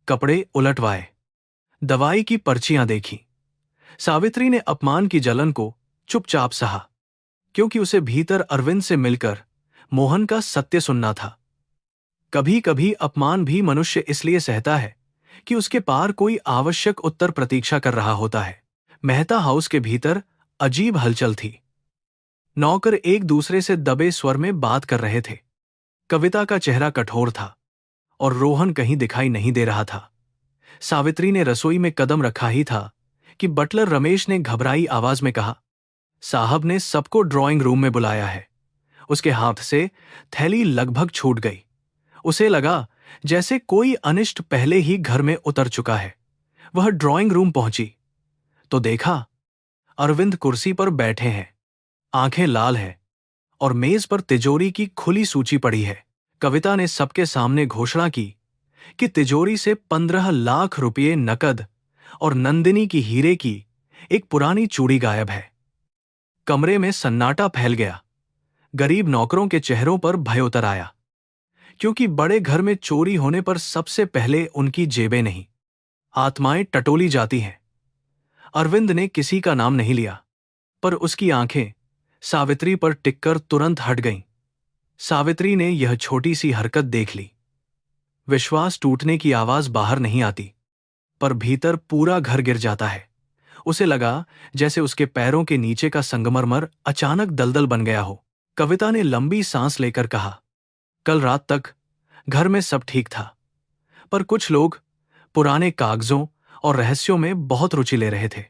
कपड़े उलटवाए, दवाई की पर्चियां देखी। सावित्री ने अपमान की जलन को चुपचाप सहा, क्योंकि उसे भीतर अरविंद से मिलकर मोहन का सत्य सुनना था। कभी कभी अपमान भी मनुष्य इसलिए सहता है कि उसके पार कोई आवश्यक उत्तर प्रतीक्षा कर रहा होता है। मेहता हाउस के भीतर अजीब हलचल थी। नौकर एक दूसरे से दबे स्वर में बात कर रहे थे। कविता का चेहरा कठोर था और रोहन कहीं दिखाई नहीं दे रहा था। सावित्री ने रसोई में कदम रखा ही था कि बटलर रमेश ने घबराई आवाज में कहा, साहब ने सबको ड्राइंग रूम में बुलाया है। उसके हाथ से थैली लगभग छूट गई। उसे लगा जैसे कोई अनिष्ट पहले ही घर में उतर चुका है। वह ड्राइंग रूम पहुंची तो देखा अरविंद कुर्सी पर बैठे हैं, आंखें लाल हैं और मेज पर तिजोरी की खुली सूची पड़ी है। कविता ने सबके सामने घोषणा की कि तिजोरी से 15 लाख रुपये नकद और नंदिनी की हीरे की एक पुरानी चूड़ी गायब है। कमरे में सन्नाटा फैल गया। गरीब नौकरों के चेहरों पर भय उतर आया, क्योंकि बड़े घर में चोरी होने पर सबसे पहले उनकी जेबें नहीं, आत्माएं टटोली जाती हैं। अरविंद ने किसी का नाम नहीं लिया, पर उसकी आंखें सावित्री पर टिककर तुरंत हट गईं। सावित्री ने यह छोटी सी हरकत देख ली। विश्वास टूटने की आवाज बाहर नहीं आती, पर भीतर पूरा घर गिर जाता है। उसे लगा जैसे उसके पैरों के नीचे का संगमरमर अचानक दलदल बन गया हो। कविता ने लंबी सांस लेकर कहा, कल रात तक घर में सब ठीक था, पर कुछ लोग पुराने कागजों और रहस्यों में बहुत रुचि ले रहे थे।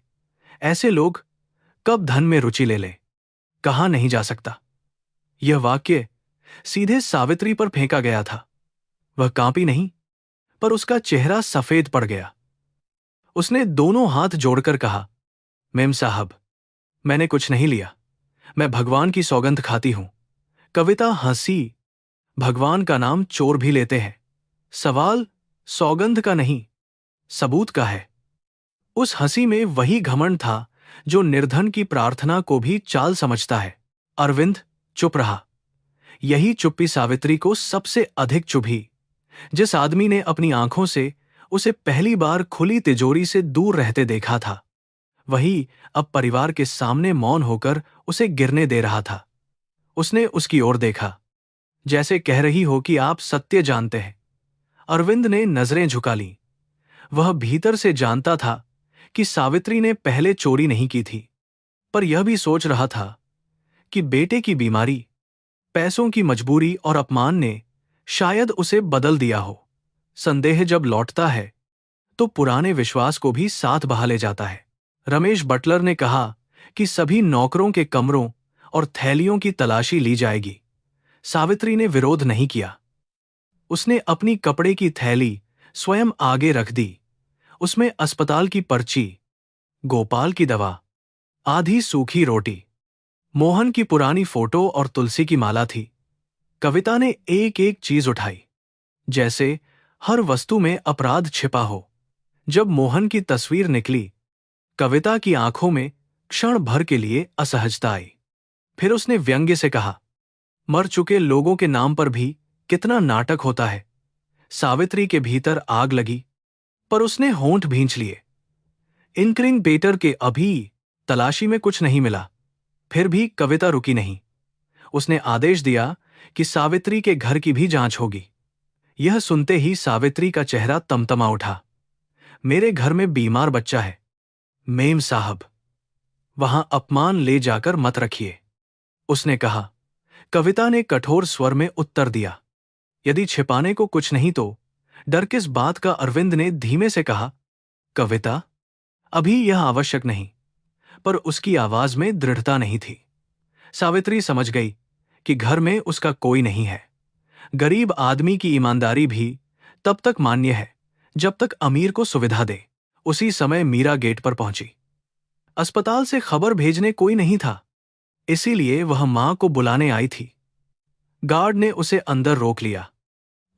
ऐसे लोग कब धन में रुचि ले ले, कहा नहीं जा सकता। यह वाक्य सीधे सावित्री पर फेंका गया था। वह कांपी नहीं, पर उसका चेहरा सफेद पड़ गया। उसने दोनों हाथ जोड़कर कहा, मेम साहब, मैंने कुछ नहीं लिया। मैं भगवान की सौगंध खाती हूं। कविता हंसी। भगवान का नाम चोर भी लेते हैं। सवाल सौगंध का नहीं, सबूत का है। उस हंसी में वही घमंड था जो निर्धन की प्रार्थना को भी चाल समझता है। अरविंद चुप रहा। यही चुप्पी सावित्री को सबसे अधिक चुभी। जिस आदमी ने अपनी आंखों से उसे पहली बार खुली तिजोरी से दूर रहते देखा था, वही अब परिवार के सामने मौन होकर उसे गिरने दे रहा था। उसने उसकी ओर देखा, जैसे कह रही हो कि आप सत्य जानते हैं। अरविंद ने नजरें झुका लीं। वह भीतर से जानता था कि सावित्री ने पहले चोरी नहीं की थी, पर यह भी सोच रहा था कि बेटे की बीमारी, पैसों की मजबूरी और अपमान ने शायद उसे बदल दिया हो। संदेह जब लौटता है तो पुराने विश्वास को भी साथ बहा ले जाता है। रमेश बटलर ने कहा कि सभी नौकरों के कमरों और थैलियों की तलाशी ली जाएगी। सावित्री ने विरोध नहीं किया। उसने अपनी कपड़े की थैली स्वयं आगे रख दी। उसमें अस्पताल की पर्ची, गोपाल की दवा, आधी सूखी रोटी, मोहन की पुरानी फोटो और तुलसी की माला थी। कविता ने एक एक चीज उठाई, जैसे हर वस्तु में अपराध छिपा हो। जब मोहन की तस्वीर निकली, कविता की आंखों में क्षण भर के लिए असहजता आई। फिर उसने व्यंग्य से कहा, मर चुके लोगों के नाम पर भी कितना नाटक होता है। सावित्री के भीतर आग लगी, पर उसने होंठ भींच लिए। इंकरिंग पेटर के अभी तलाशी में कुछ नहीं मिला। फिर भी कविता रुकी नहीं। उसने आदेश दिया कि सावित्री के घर की भी जांच होगी। यह सुनते ही सावित्री का चेहरा तमतमा उठा। मेरे घर में बीमार बच्चा है मेम साहब, वहां अपमान ले जाकर मत रखिए, उसने कहा। कविता ने कठोर स्वर में उत्तर दिया। यदि छिपाने को कुछ नहीं तो डर किस बात का। अरविंद ने धीमे से कहा, कविता, अभी यह आवश्यक नहीं। पर उसकी आवाज में दृढ़ता नहीं थी। सावित्री समझ गई कि घर में उसका कोई नहीं है। गरीब आदमी की ईमानदारी भी तब तक मान्य है जब तक अमीर को सुविधा दे। उसी समय मीरा गेट पर पहुंची। अस्पताल से खबर भेजने कोई नहीं था, इसीलिए वह मां को बुलाने आई थी। गार्ड ने उसे अंदर रोक लिया,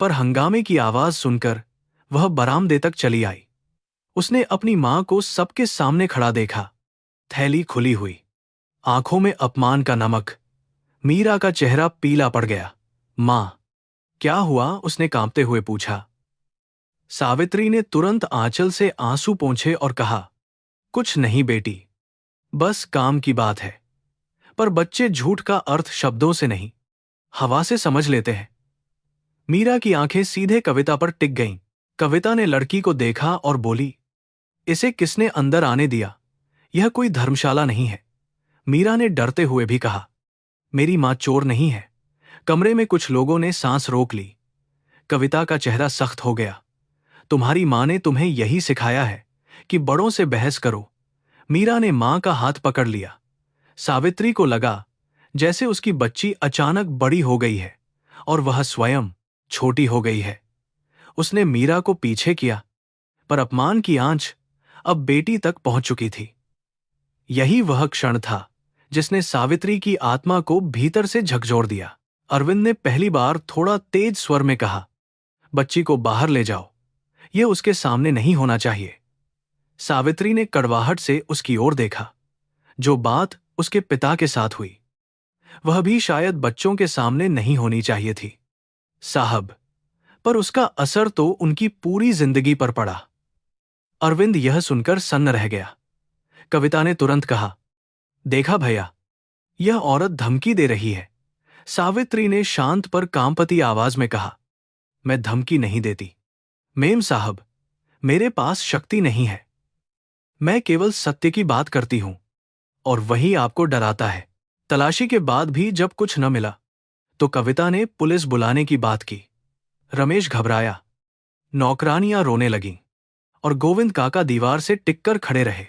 पर हंगामे की आवाज सुनकर वह बरामदे तक चली आई। उसने अपनी मां को सबके सामने खड़ा देखा, थैली खुली हुई, आंखों में अपमान का नमक। मीरा का चेहरा पीला पड़ गया। मां, क्या हुआ? उसने कांपते हुए पूछा। सावित्री ने तुरंत आंचल से आंसू पोंछे और कहा, कुछ नहीं बेटी, बस काम की बात है। पर बच्चे झूठ का अर्थ शब्दों से नहीं, हवा से समझ लेते हैं। मीरा की आंखें सीधे कविता पर टिक गईं। कविता ने लड़की को देखा और बोली, इसे किसने अंदर आने दिया? यह कोई धर्मशाला नहीं है। मीरा ने डरते हुए भी कहा, मेरी मां चोर नहीं है। कमरे में कुछ लोगों ने सांस रोक ली। कविता का चेहरा सख्त हो गया। तुम्हारी मां ने तुम्हें यही सिखाया है कि बड़ों से बहस करो, मीरा ने मां का हाथ पकड़ लिया। सावित्री को लगा जैसे उसकी बच्ची अचानक बड़ी हो गई है और वह स्वयं छोटी हो गई है। उसने मीरा को पीछे किया, पर अपमान की आंच अब बेटी तक पहुंच चुकी थी। यही वह क्षण था जिसने सावित्री की आत्मा को भीतर से झकझोर दिया। अरविंद ने पहली बार थोड़ा तेज स्वर में कहा, बच्ची को बाहर ले जाओ, यह उसके सामने नहीं होना चाहिए। सावित्री ने कड़वाहट से उसकी ओर देखा। जो बात उसके पिता के साथ हुई, वह भी शायद बच्चों के सामने नहीं होनी चाहिए थी। साहब, पर उसका असर तो उनकी पूरी जिंदगी पर पड़ा। अरविंद यह सुनकर सन्न रह गया। कविता ने तुरंत कहा, देखा भैया, यह औरत धमकी दे रही है। सावित्री ने शांत पर कांपती आवाज में कहा, मैं धमकी नहीं देती मेम साहब, मेरे पास शक्ति नहीं है। मैं केवल सत्य की बात करती हूं और वही आपको डराता है। तलाशी के बाद भी जब कुछ न मिला तो कविता ने पुलिस बुलाने की बात की। रमेश घबराया, नौकरानियां रोने लगीं और गोविंद काका दीवार से टिककर खड़े रहे।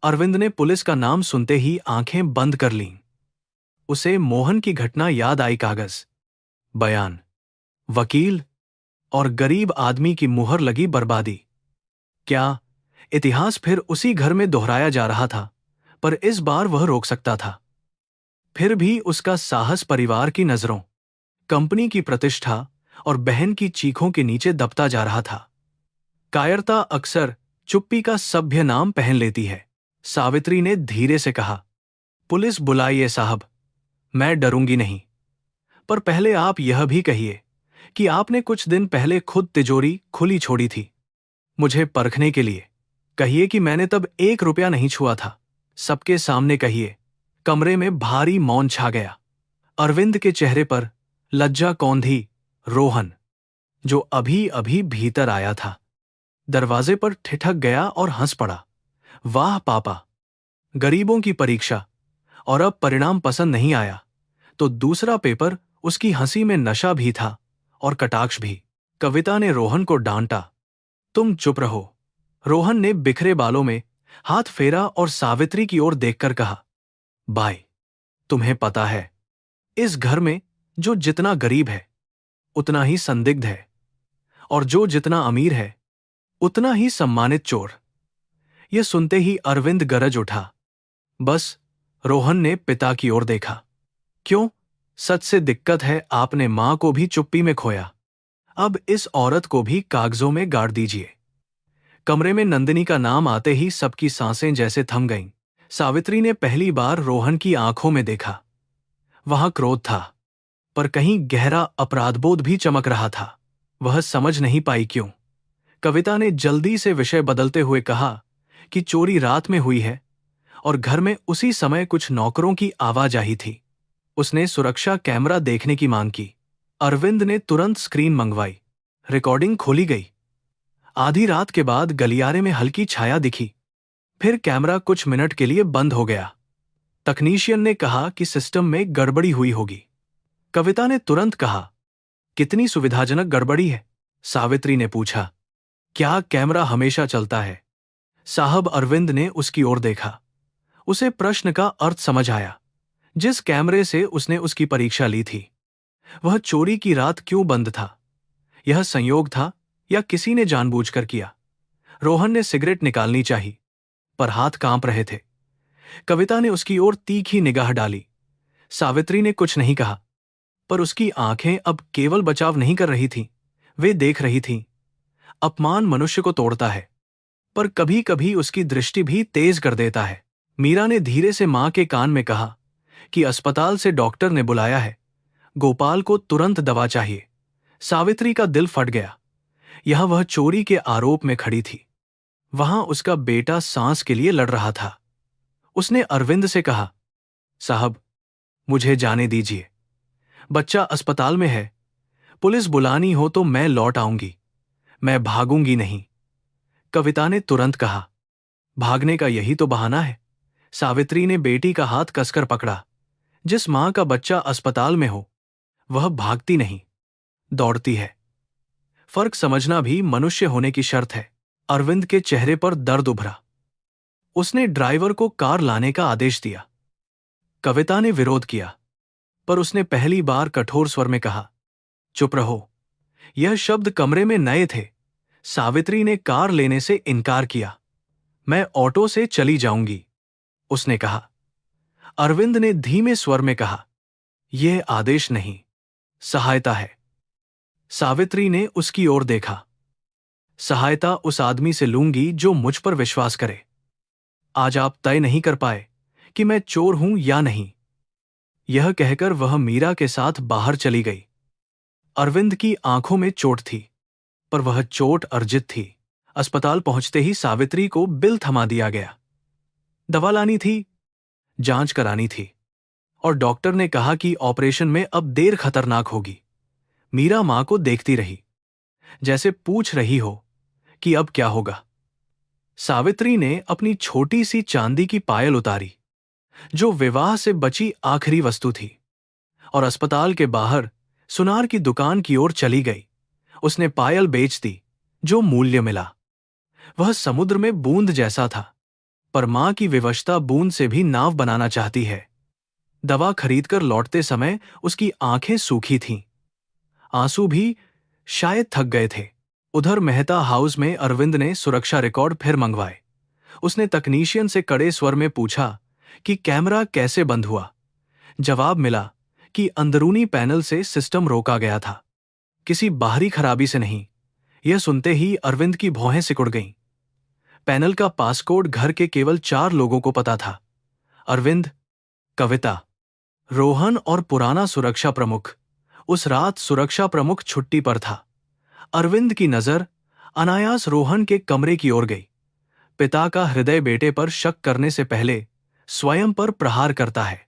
अरविंद ने पुलिस का नाम सुनते ही आंखें बंद कर लीं। उसे मोहन की घटना याद आई। कागज, बयान, वकील और गरीब आदमी की मुहर लगी बर्बादी। क्या इतिहास फिर उसी घर में दोहराया जा रहा था? पर इस बार वह रोक सकता था। फिर भी उसका साहस परिवार की नजरों, कंपनी की प्रतिष्ठा और बहन की चीखों के नीचे दबता जा रहा था। कायरता अक्सर चुप्पी का सभ्य नाम पहन लेती है। सावित्री ने धीरे से कहा, पुलिस बुलाइए साहब, मैं डरूंगी नहीं। पर पहले आप यह भी कहिए कि आपने कुछ दिन पहले खुद तिजोरी खुली छोड़ी थी, मुझे परखने के लिए। कहिए कि मैंने तब 1 रुपया नहीं छुआ था। सबके सामने कहिए। कमरे में भारी मौन छा गया। अरविंद के चेहरे पर लज्जा कौंधी रोहन, जो अभी अभी भीतर आया था, दरवाजे पर ठिठक गया और हंस पड़ा। वाह पापा, गरीबों की परीक्षा, और अब परिणाम पसंद नहीं आया तो दूसरा पेपर। उसकी हंसी में नशा भी था और कटाक्ष भी। कविता ने रोहन को डांटा, तुम चुप रहो। रोहन ने बिखरे बालों में हाथ फेरा और सावित्री की ओर देखकर कहा, भाई, तुम्हें पता है, इस घर में जो जितना गरीब है उतना ही संदिग्ध है, और जो जितना अमीर है उतना ही सम्मानित चोर। यह सुनते ही अरविंद गरज उठा। बस, रोहन ने पिता की ओर देखा। क्यों? सच से दिक्कत है? आपने मां को भी चुप्पी में खोया, अब इस औरत को भी कागजों में गाड़ दीजिए। कमरे में नंदिनी का नाम आते ही सबकी सांसें जैसे थम गईं। सावित्री ने पहली बार रोहन की आंखों में देखा। वहां क्रोध था, पर कहीं गहरा अपराधबोध भी चमक रहा था। वह समझ नहीं पाई क्यों। कविता ने जल्दी से विषय बदलते हुए कहा कि चोरी रात में हुई है और घर में उसी समय कुछ नौकरों की आवाजाही थी। उसने सुरक्षा कैमरा देखने की मांग की। अरविंद ने तुरंत स्क्रीन मंगवाई। रिकॉर्डिंग खोली गई। आधी रात के बाद गलियारे में हल्की छाया दिखी। फिर कैमरा कुछ मिनट के लिए बंद हो गया। तकनीशियन ने कहा कि सिस्टम में गड़बड़ी हुई होगी। कविता ने तुरंत कहा, कितनी सुविधाजनक गड़बड़ी है? सावित्री ने पूछा, क्या कैमरा हमेशा चलता है? साहब, अरविंद ने उसकी ओर देखा। उसे प्रश्न का अर्थ समझ आया। जिस कैमरे से उसने उसकी परीक्षा ली थी, वह चोरी की रात क्यों बंद था? यह संयोग था या किसी ने जानबूझकर किया? रोहन ने सिगरेट निकालनी चाही, पर हाथ कांप रहे थे। कविता ने उसकी ओर तीखी निगाह डाली। सावित्री ने कुछ नहीं कहा, पर उसकी आंखें अब केवल बचाव नहीं कर रही थीं, वे देख रही थीं। अपमान मनुष्य को तोड़ता है, पर कभी कभी उसकी दृष्टि भी तेज कर देता है। मीरा ने धीरे से मां के कान में कहा कि अस्पताल से डॉक्टर ने बुलाया है, गोपाल को तुरंत दवा चाहिए। सावित्री का दिल फट गया। यह वह चोरी के आरोप में खड़ी थी। वहां उसका बेटा सांस के लिए लड़ रहा था। उसने अरविंद से कहा, साहब, मुझे जाने दीजिए। बच्चा अस्पताल में है। पुलिस बुलानी हो तो मैं लौट आऊंगी, मैं भागूंगी नहीं। कविता ने तुरंत कहा, भागने का यही तो बहाना है। सावित्री ने बेटी का हाथ कसकर पकड़ा। जिस मां का बच्चा अस्पताल में हो, वह भागती नहीं, दौड़ती है। फर्क समझना भी मनुष्य होने की शर्त है। अरविंद के चेहरे पर दर्द उभरा। उसने ड्राइवर को कार लाने का आदेश दिया। कविता ने विरोध किया, पर उसने पहली बार कठोर स्वर में कहा, चुप रहो। यह शब्द कमरे में नए थे। सावित्री ने कार लेने से इनकार किया। मैं ऑटो से चली जाऊंगी, उसने कहा। अरविंद ने धीमे स्वर में कहा, यह आदेश नहीं, सहायता है। सावित्री ने उसकी ओर देखा। सहायता उस आदमी से लूंगी जो मुझ पर विश्वास करे। आज आप तय नहीं कर पाए कि मैं चोर हूं या नहीं। यह कहकर वह मीरा के साथ बाहर चली गई। अरविंद की आंखों में चोट थी, पर वह चोट अर्जित थी। अस्पताल पहुंचते ही सावित्री को बिल थमा दिया गया। दवा लानी थी, जांच करानी थी, और डॉक्टर ने कहा कि ऑपरेशन में अब देर खतरनाक होगी। मीरा मां को देखती रही, जैसे पूछ रही हो कि अब क्या होगा। सावित्री ने अपनी छोटी सी चांदी की पायल उतारी, जो विवाह से बची आखिरी वस्तु थी, और अस्पताल के बाहर सुनार की दुकान की ओर चली गई। उसने पायल बेच दी। जो मूल्य मिला वह समुद्र में बूंद जैसा था, पर मां की विवशता बूंद से भी नाव बनाना चाहती है। दवा खरीदकर लौटते समय उसकी आंखें सूखी थीं। आंसू भी शायद थक गए थे। उधर मेहता हाउस में अरविंद ने सुरक्षा रिकॉर्ड फिर मंगवाए। उसने तकनीशियन से कड़े स्वर में पूछा कि कैमरा कैसे बंद हुआ। जवाब मिला कि अंदरूनी पैनल से सिस्टम रोका गया था, किसी बाहरी खराबी से नहीं। यह सुनते ही अरविंद की भौहें सिकुड़ गईं। पैनल का पासकोड घर के केवल 4 लोगों को पता था, अरविंद, कविता, रोहन और पुराना सुरक्षा प्रमुख। उस रात सुरक्षा प्रमुख छुट्टी पर था। अरविंद की नजर अनायास रोहन के कमरे की ओर गई। पिता का हृदय बेटे पर शक करने से पहले स्वयं पर प्रहार करता है,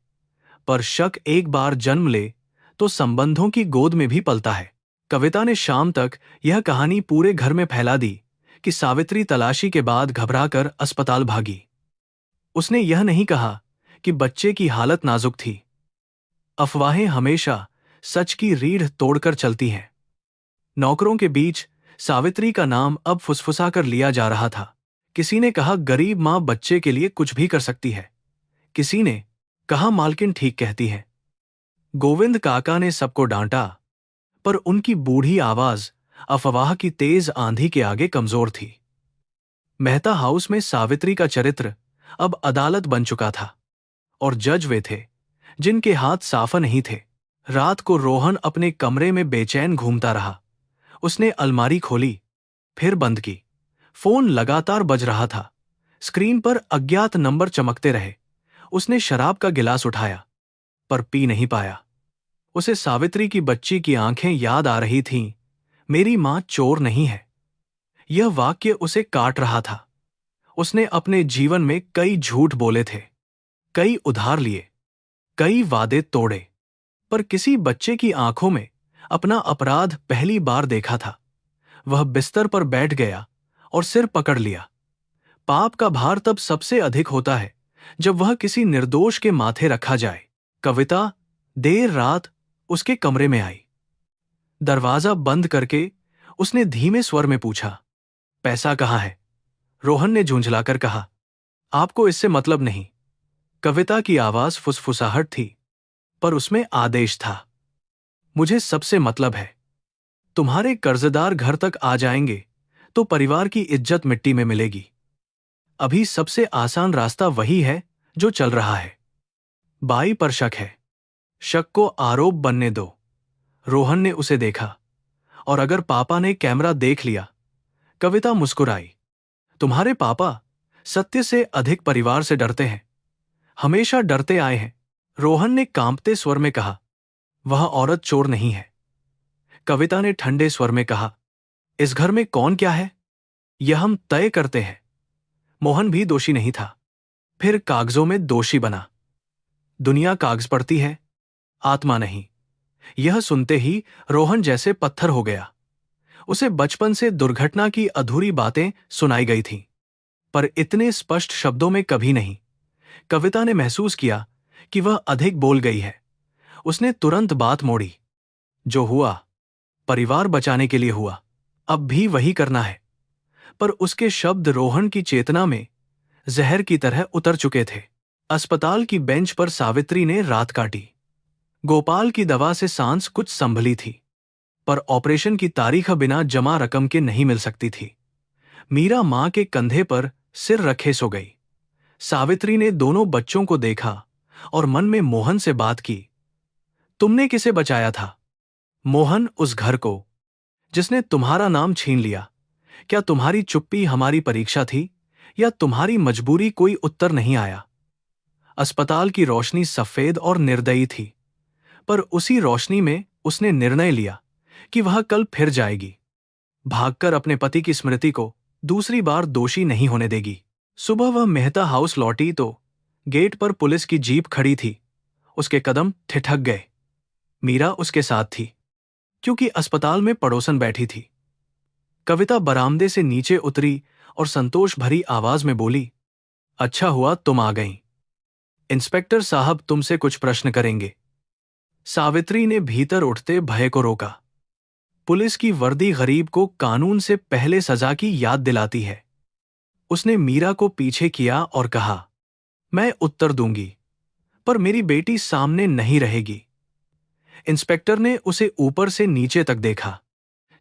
पर शक एक बार जन्म ले तो संबंधों की गोद में भी पलता है। कविता ने शाम तक यह कहानी पूरे घर में फैला दी कि सावित्री तलाशी के बाद घबराकर अस्पताल भागी। उसने यह नहीं कहा कि बच्चे की हालत नाजुक थी। अफवाहें हमेशा सच की रीढ़ तोड़कर चलती हैं। नौकरों के बीच सावित्री का नाम अब फुसफुसाकर लिया जा रहा था। किसी ने कहा गरीब मां बच्चे के लिए कुछ भी कर सकती है। किसी ने कहा मालकिन ठीक कहती है। गोविंद काका ने सबको डांटा, पर उनकी बूढ़ी आवाज अफवाह की तेज आंधी के आगे कमजोर थी। मेहता हाउस में सावित्री का चरित्र अब अदालत बन चुका था, और जज वे थे जिनके हाथ साफ नहीं थे। रात को रोहन अपने कमरे में बेचैन घूमता रहा। उसने अलमारी खोली, फिर बंद की। फोन लगातार बज रहा था। स्क्रीन पर अज्ञात नंबर चमकते रहे। उसने शराब का गिलास उठाया, पर पी नहीं पाया। उसे सावित्री की बच्ची की आंखें याद आ रही थीं। मेरी मां चोर नहीं है। यह वाक्य उसे काट रहा था। उसने अपने जीवन में कई झूठ बोले थे, कई उधार लिए, कई वादे तोड़े, पर किसी बच्चे की आंखों में अपना अपराध पहली बार देखा था। वह बिस्तर पर बैठ गया और सिर पकड़ लिया। पाप का भार तब सबसे अधिक होता है जब वह किसी निर्दोष के माथे रखा जाए। कविता देर रात उसके कमरे में आई। दरवाजा बंद करके उसने धीमे स्वर में पूछा, पैसा कहाँ है? रोहन ने झुंझलाकर कहा, आपको इससे मतलब नहीं। कविता की आवाज फुसफुसाहट थी, पर उसमें आदेश था। मुझे सबसे मतलब है। तुम्हारे कर्जदार घर तक आ जाएंगे तो परिवार की इज्जत मिट्टी में मिलेगी। अभी सबसे आसान रास्ता वही है जो चल रहा है। बाई पर शक है, शक को आरोप बनने दो। रोहन ने उसे देखा, और अगर पापा ने कैमरा देख लिया? कविता मुस्कुराई। तुम्हारे पापा सत्य से अधिक परिवार से डरते हैं, हमेशा डरते आए हैं। रोहन ने कांपते स्वर में कहा, वह औरत चोर नहीं है। कविता ने ठंडे स्वर में कहा, इस घर में कौन क्या है यह हम तय करते हैं। मोहन भी दोषी नहीं था, फिर कागजों में दोषी बना। दुनिया कागज पढ़ती है, आत्मा नहीं। यह सुनते ही रोहन जैसे पत्थर हो गया। उसे बचपन से दुर्घटना की अधूरी बातें सुनाई गई थीं, पर इतने स्पष्ट शब्दों में कभी नहीं। कविता ने महसूस किया कि वह अधिक बोल गई है। उसने तुरंत बात मोड़ी। जो हुआ परिवार बचाने के लिए हुआ, अब भी वही करना है। पर उसके शब्द रोहन की चेतना में जहर की तरह उतर चुके थे। अस्पताल की बेंच पर सावित्री ने रात काटी। गोपाल की दवा से सांस कुछ संभली थी, पर ऑपरेशन की तारीख बिना जमा रकम के नहीं मिल सकती थी। मीरा मां के कंधे पर सिर रखे सो गई। सावित्री ने दोनों बच्चों को देखा और मन में मोहन से बात की। तुमने किसे बचाया था? मोहन, उस घर को जिसने तुम्हारा नाम छीन लिया। क्या तुम्हारी चुप्पी हमारी परीक्षा थी, या तुम्हारी मजबूरी? कोई उत्तर नहीं आया। अस्पताल की रोशनी सफेद और निर्दयी थी, पर उसी रोशनी में उसने निर्णय लिया कि वह कल फिर जाएगी, भागकर अपने पति की स्मृति को दूसरी बार दोषी नहीं होने देगी। सुबह वह मेहता हाउस लौटी तो गेट पर पुलिस की जीप खड़ी थी। उसके कदम ठिठक गए। मीरा उसके साथ थी, क्योंकि अस्पताल में पड़ोसन बैठी थी। कविता बरामदे से नीचे उतरी और संतोष भरी आवाज में बोली, अच्छा हुआ तुम आ गईं। इंस्पेक्टर साहब तुमसे कुछ प्रश्न करेंगे। सावित्री ने भीतर उठते भय को रोका। पुलिस की वर्दी गरीब को कानून से पहले सजा की याद दिलाती है। उसने मीरा को पीछे किया और कहा, मैं उत्तर दूंगी, पर मेरी बेटी सामने नहीं रहेगी। इंस्पेक्टर ने उसे ऊपर से नीचे तक देखा,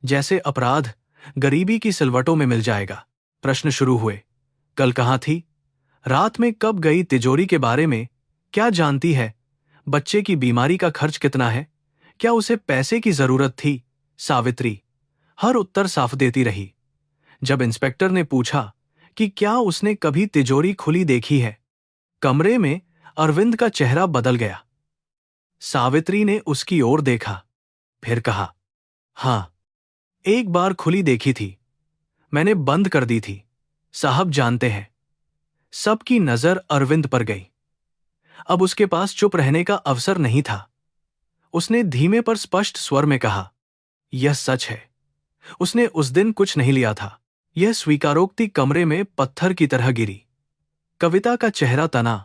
जैसे अपराध गरीबी की सिलवटों में मिल जाएगा। प्रश्न शुरू हुए। कल कहाँ थी? रात में कब गई? तिजोरी के बारे में क्या जानती है? बच्चे की बीमारी का खर्च कितना है? क्या उसे पैसे की जरूरत थी? सावित्री हर उत्तर साफ देती रही। जब इंस्पेक्टर ने पूछा कि क्या उसने कभी तिजोरी खुली देखी है, कमरे में अरविंद का चेहरा बदल गया। सावित्री ने उसकी ओर देखा, फिर कहा, हां, एक बार खुली देखी थी, मैंने बंद कर दी थी। साहब जानते हैं। सबकी नजर अरविंद पर गई। अब उसके पास चुप रहने का अवसर नहीं था। उसने धीमे पर स्पष्ट स्वर में कहा, यह सच है, उसने उस दिन कुछ नहीं लिया था। यह स्वीकारोक्ति कमरे में पत्थर की तरह गिरी। कविता का चेहरा तना,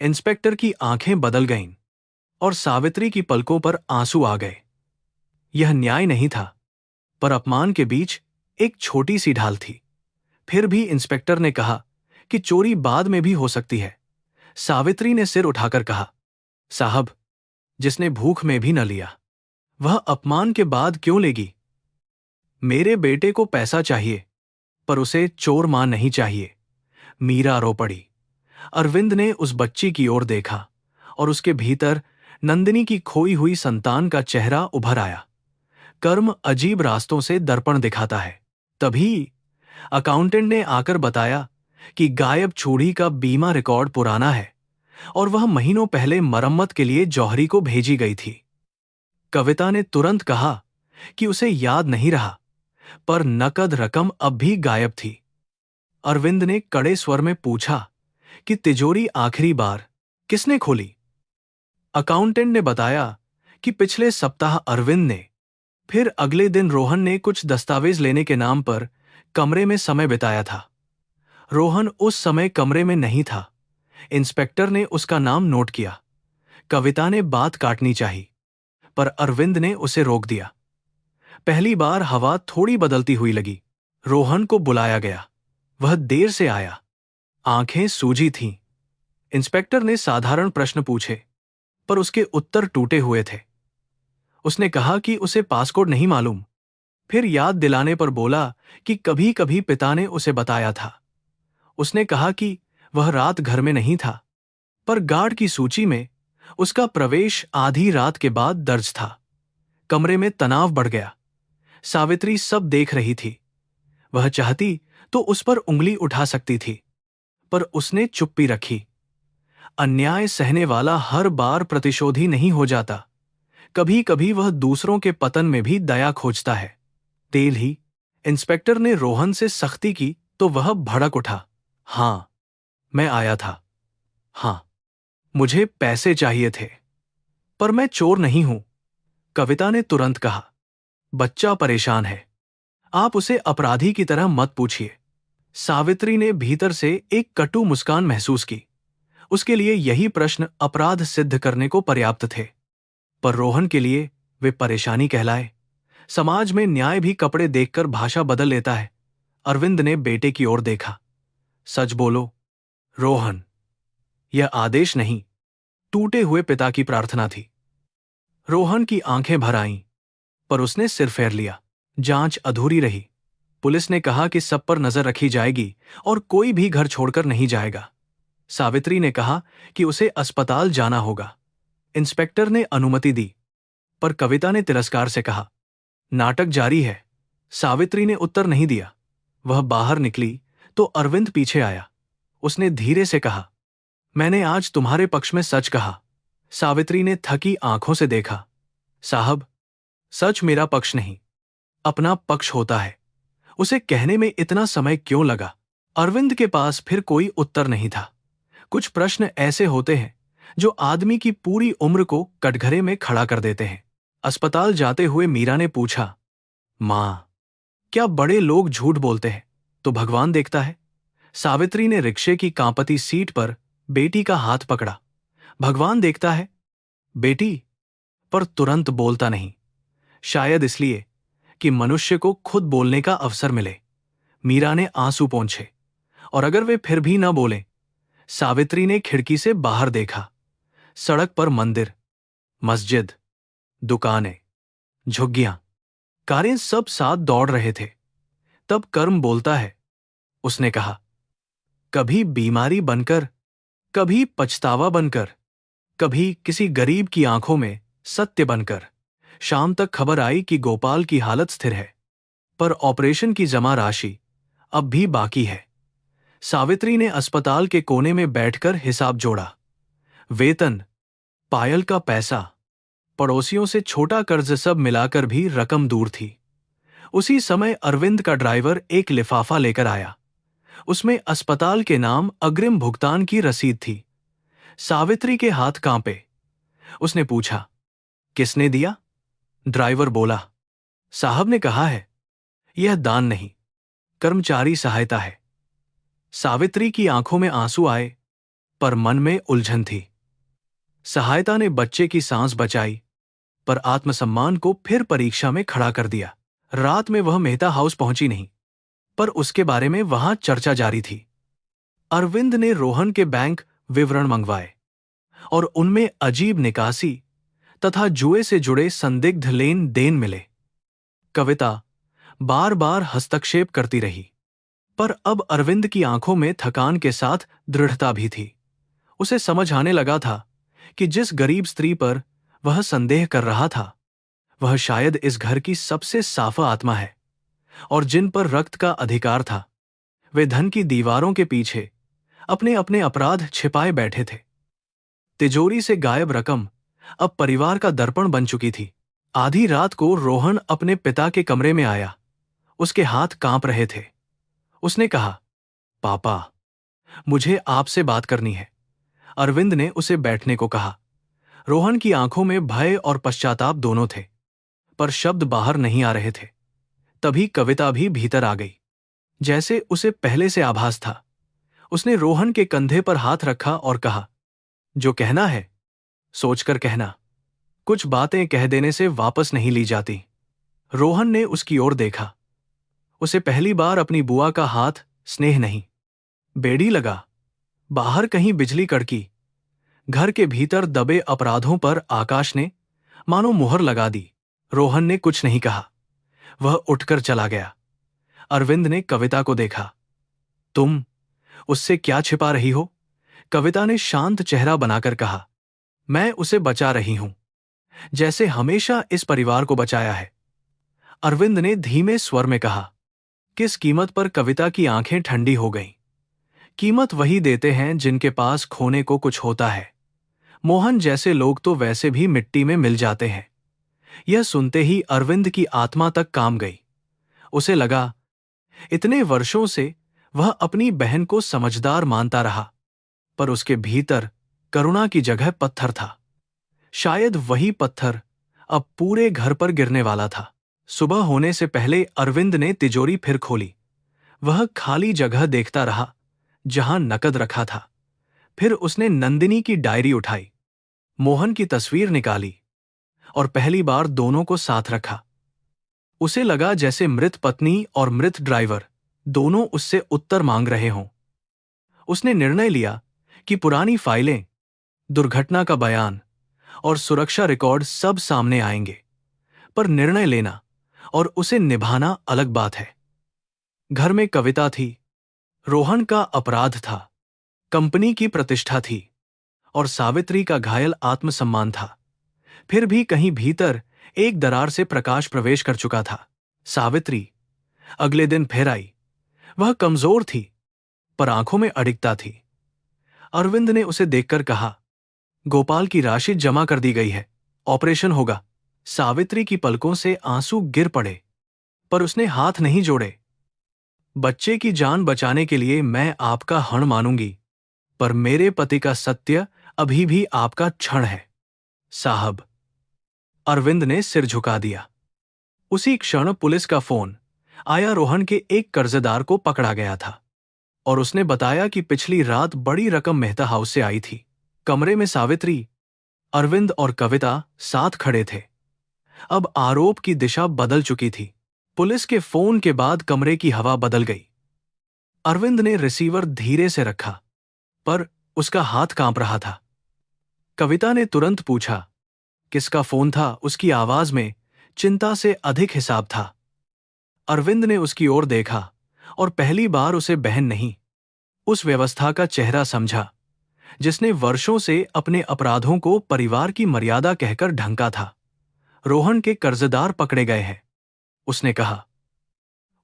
इंस्पेक्टर की आंखें बदल गईं और सावित्री की पलकों पर आंसू आ गए। यह न्याय नहीं था, पर अपमान के बीच एक छोटी सी ढाल थी। फिर भी इंस्पेक्टर ने कहा कि चोरी बाद में भी हो सकती है। सावित्री ने सिर उठाकर कहा, साहब, जिसने भूख में भी न लिया, वह अपमान के बाद क्यों लेगी? मेरे बेटे को पैसा चाहिए, पर उसे चोर मां नहीं चाहिए। मीरा रो पड़ी। अरविंद ने उस बच्ची की ओर देखा और उसके भीतर नंदिनी की खोई हुई संतान का चेहरा उभर आया। कर्म अजीब रास्तों से दर्पण दिखाता है। तभी अकाउंटेंट ने आकर बताया कि गायब चूड़ी का बीमा रिकॉर्ड पुराना है और वह महीनों पहले मरम्मत के लिए जौहरी को भेजी गई थी। कविता ने तुरंत कहा कि उसे याद नहीं रहा, पर नकद रकम अब भी गायब थी। अरविंद ने कड़े स्वर में पूछा कि तिजोरी आखिरी बार किसने खोली? अकाउंटेंट ने बताया कि पिछले सप्ताह अरविंद ने। फिर अगले दिन रोहन ने कुछ दस्तावेज लेने के नाम पर कमरे में समय बिताया था। रोहन उस समय कमरे में नहीं था। इंस्पेक्टर ने उसका नाम नोट किया। कविता ने बात काटनी चाही, पर अरविंद ने उसे रोक दिया। पहली बार हवा थोड़ी बदलती हुई लगी। रोहन को बुलाया गया। वह देर से आया। आंखें सूजी थीं। इंस्पेक्टर ने साधारण प्रश्न पूछे, पर उसके उत्तर टूटे हुए थे। उसने कहा कि उसे पासकोड नहीं मालूम। फिर याद दिलाने पर बोला कि कभी कभी पिता ने उसे बताया था। उसने कहा कि वह रात घर में नहीं था, पर गार्ड की सूची में उसका प्रवेश आधी रात के बाद दर्ज था। कमरे में तनाव बढ़ गया। सावित्री सब देख रही थी। वह चाहती तो उस पर उंगली उठा सकती थी, पर उसने चुप्पी रखी। अन्याय सहने वाला हर बार प्रतिशोधी नहीं हो जाता। कभी कभी वह दूसरों के पतन में भी दया खोजता है। तेल ही। इंस्पेक्टर ने रोहन से सख्ती की तो वह भड़क उठा। हां, मैं आया था। हां, मुझे पैसे चाहिए थे, पर मैं चोर नहीं हूं। कविता ने तुरंत कहा, बच्चा परेशान है, आप उसे अपराधी की तरह मत पूछिए। सावित्री ने भीतर से एक कटु मुस्कान महसूस की। उसके लिए यही प्रश्न अपराध सिद्ध करने को पर्याप्त थे, पर रोहन के लिए वे परेशानी कहलाए। समाज में न्याय भी कपड़े देखकर भाषा बदल लेता है। अरविंद ने बेटे की ओर देखा। सच बोलो, रोहन, यह आदेश नहीं, टूटे हुए पिता की प्रार्थना थी। रोहन की आंखें भर आईं, पर उसने सिर फेर लिया। जांच अधूरी रही। पुलिस ने कहा कि सब पर नजर रखी जाएगी और कोई भी घर छोड़कर नहीं जाएगा। सावित्री ने कहा कि उसे अस्पताल जाना होगा। इंस्पेक्टर ने अनुमति दी, पर कविता ने तिरस्कार से कहा, नाटक जारी है। सावित्री ने उत्तर नहीं दिया। वह बाहर निकली तो अरविंद पीछे आया। उसने धीरे से कहा, मैंने आज तुम्हारे पक्ष में सच कहा। सावित्री ने थकी आंखों से देखा। साहब, सच मेरा पक्ष नहीं, अपना पक्ष होता है। उसे कहने में इतना समय क्यों लगा? अरविंद के पास फिर कोई उत्तर नहीं था। कुछ प्रश्न ऐसे होते हैं जो आदमी की पूरी उम्र को कटघरे में खड़ा कर देते हैं। अस्पताल जाते हुए मीरा ने पूछा, मां, क्या बड़े लोग झूठ बोलते हैं तो भगवान देखता है? सावित्री ने रिक्शे की कांपती सीट पर बेटी का हाथ पकड़ा। भगवान देखता है बेटी, पर तुरंत बोलता नहीं। शायद इसलिए कि मनुष्य को खुद बोलने का अवसर मिले। मीरा ने आंसू पोंछे। और अगर वे फिर भी न बोले? सावित्री ने खिड़की से बाहर देखा। सड़क पर मंदिर, मस्जिद, दुकानें, झुग्गियां, कारें सब साथ दौड़ रहे थे। तब कर्म बोलता है, उसने कहा। कभी बीमारी बनकर, कभी पछतावा बनकर, कभी किसी गरीब की आंखों में सत्य बनकर। शाम तक खबर आई कि गोपाल की हालत स्थिर है, पर ऑपरेशन की जमा राशि अब भी बाकी है। सावित्री ने अस्पताल के कोने में बैठकर हिसाब जोड़ा। वेतन, पायल का पैसा, पड़ोसियों से छोटा कर्ज, सब मिलाकर भी रकम दूर थी। उसी समय अरविंद का ड्राइवर एक लिफाफा लेकर आया। उसमें अस्पताल के नाम अग्रिम भुगतान की रसीद थी। सावित्री के हाथ कांपे। उसने पूछा, किसने दिया? ड्राइवर बोला, साहब ने कहा है। यह दान नहीं, कर्मचारी सहायता है। सावित्री की आंखों में आंसू आए, पर मन में उलझन थी। सहायता ने बच्चे की सांस बचाई, पर आत्मसम्मान को फिर परीक्षा में खड़ा कर दिया। रात में वह मेहता हाउस पहुंची नहीं, पर उसके बारे में वहां चर्चा जारी थी। अरविंद ने रोहन के बैंक विवरण मंगवाए और उनमें अजीब निकासी तथा जुए से जुड़े संदिग्ध लेन देन मिले। कविता बार बार हस्तक्षेप करती रही, पर अब अरविंद की आंखों में थकान के साथ दृढ़ता भी थी। उसे समझ आने लगा था कि जिस गरीब स्त्री पर वह संदेह कर रहा था, वह शायद इस घर की सबसे साफा आत्मा है। और जिन पर रक्त का अधिकार था, वे धन की दीवारों के पीछे अपने अपने अपराध छिपाए बैठे थे। तिजोरी से गायब रकम अब परिवार का दर्पण बन चुकी थी। आधी रात को रोहन अपने पिता के कमरे में आया। उसके हाथ कांप रहे थे। उसने कहा, पापा, मुझे आपसे बात करनी है। अरविंद ने उसे बैठने को कहा। रोहन की आंखों में भय और पश्चाताप दोनों थे, पर शब्द बाहर नहीं आ रहे थे। तभी कविता भी भीतर आ गई, जैसे उसे पहले से आभास था। उसने रोहन के कंधे पर हाथ रखा और कहा, जो कहना है सोचकर कहना। कुछ बातें कह देने से वापस नहीं ली जाती। रोहन ने उसकी ओर देखा। उसे पहली बार अपनी बुआ का हाथ स्नेह नहीं, बेड़ी लगा। बाहर कहीं बिजली कड़की। घर के भीतर दबे अपराधों पर आकाश ने मानो मुहर लगा दी। रोहन ने कुछ नहीं कहा। वह उठकर चला गया। अरविंद ने कविता को देखा। तुम उससे क्या छिपा रही हो? कविता ने शांत चेहरा बनाकर कहा, मैं उसे बचा रही हूं, जैसे हमेशा इस परिवार को बचाया है। अरविंद ने धीमे स्वर में कहा। किस कीमत पर? कविता की आंखें ठंडी हो गईं। कीमत वही देते हैं जिनके पास खोने को कुछ होता है। मोहन जैसे लोग तो वैसे भी मिट्टी में मिल जाते हैं। यह सुनते ही अरविंद की आत्मा तक काम गई। उसे लगा, इतने वर्षों से वह अपनी बहन को समझदार मानता रहा, पर उसके भीतर करुणा की जगह पत्थर था। शायद वही पत्थर अब पूरे घर पर गिरने वाला था। सुबह होने से पहले अरविंद ने तिजोरी फिर खोली। वह खाली जगह देखता रहा जहां नकद रखा था। फिर उसने नंदिनी की डायरी उठाई, मोहन की तस्वीर निकाली और पहली बार दोनों को साथ रखा। उसे लगा जैसे मृत पत्नी और मृत ड्राइवर दोनों उससे उत्तर मांग रहे हों। उसने निर्णय लिया कि पुरानी फाइलें, दुर्घटना का बयान और सुरक्षा रिकॉर्ड सब सामने आएंगे, पर निर्णय लेना और उसे निभाना अलग बात है। घर में कविता थी, रोहन का अपराध था, कंपनी की प्रतिष्ठा थी और सावित्री का घायल आत्मसम्मान था। फिर भी कहीं भीतर एक दरार से प्रकाश प्रवेश कर चुका था। सावित्री अगले दिन फिर आई। वह कमजोर थी, पर आंखों में अडिगता थी। अरविंद ने उसे देखकर कहा, गोपाल की राशि जमा कर दी गई है, ऑपरेशन होगा। सावित्री की पलकों से आंसू गिर पड़े, पर उसने हाथ नहीं जोड़े। बच्चे की जान बचाने के लिए मैं आपका हण मानूंगी, पर मेरे पति का सत्य अभी भी आपका क्षण है, साहब। अरविंद ने सिर झुका दिया। उसी क्षण पुलिस का फोन आया। रोहन के एक कर्जदार को पकड़ा गया था और उसने बताया कि पिछली रात बड़ी रकम मेहता हाउस से आई थी। कमरे में सावित्री, अरविंद और कविता साथ खड़े थे। अब आरोप की दिशा बदल चुकी थी। पुलिस के फोन के बाद कमरे की हवा बदल गई। अरविंद ने रिसीवर धीरे से रखा, पर उसका हाथ कांप रहा था। कविता ने तुरंत पूछा, किसका फोन था? उसकी आवाज में चिंता से अधिक हिसाब था। अरविंद ने उसकी ओर देखा और पहली बार उसे बहन नहीं, उस व्यवस्था का चेहरा समझा जिसने वर्षों से अपने अपराधों को परिवार की मर्यादा कहकर ढंका था। रोहन के कर्जदार पकड़े गए हैं, उसने कहा।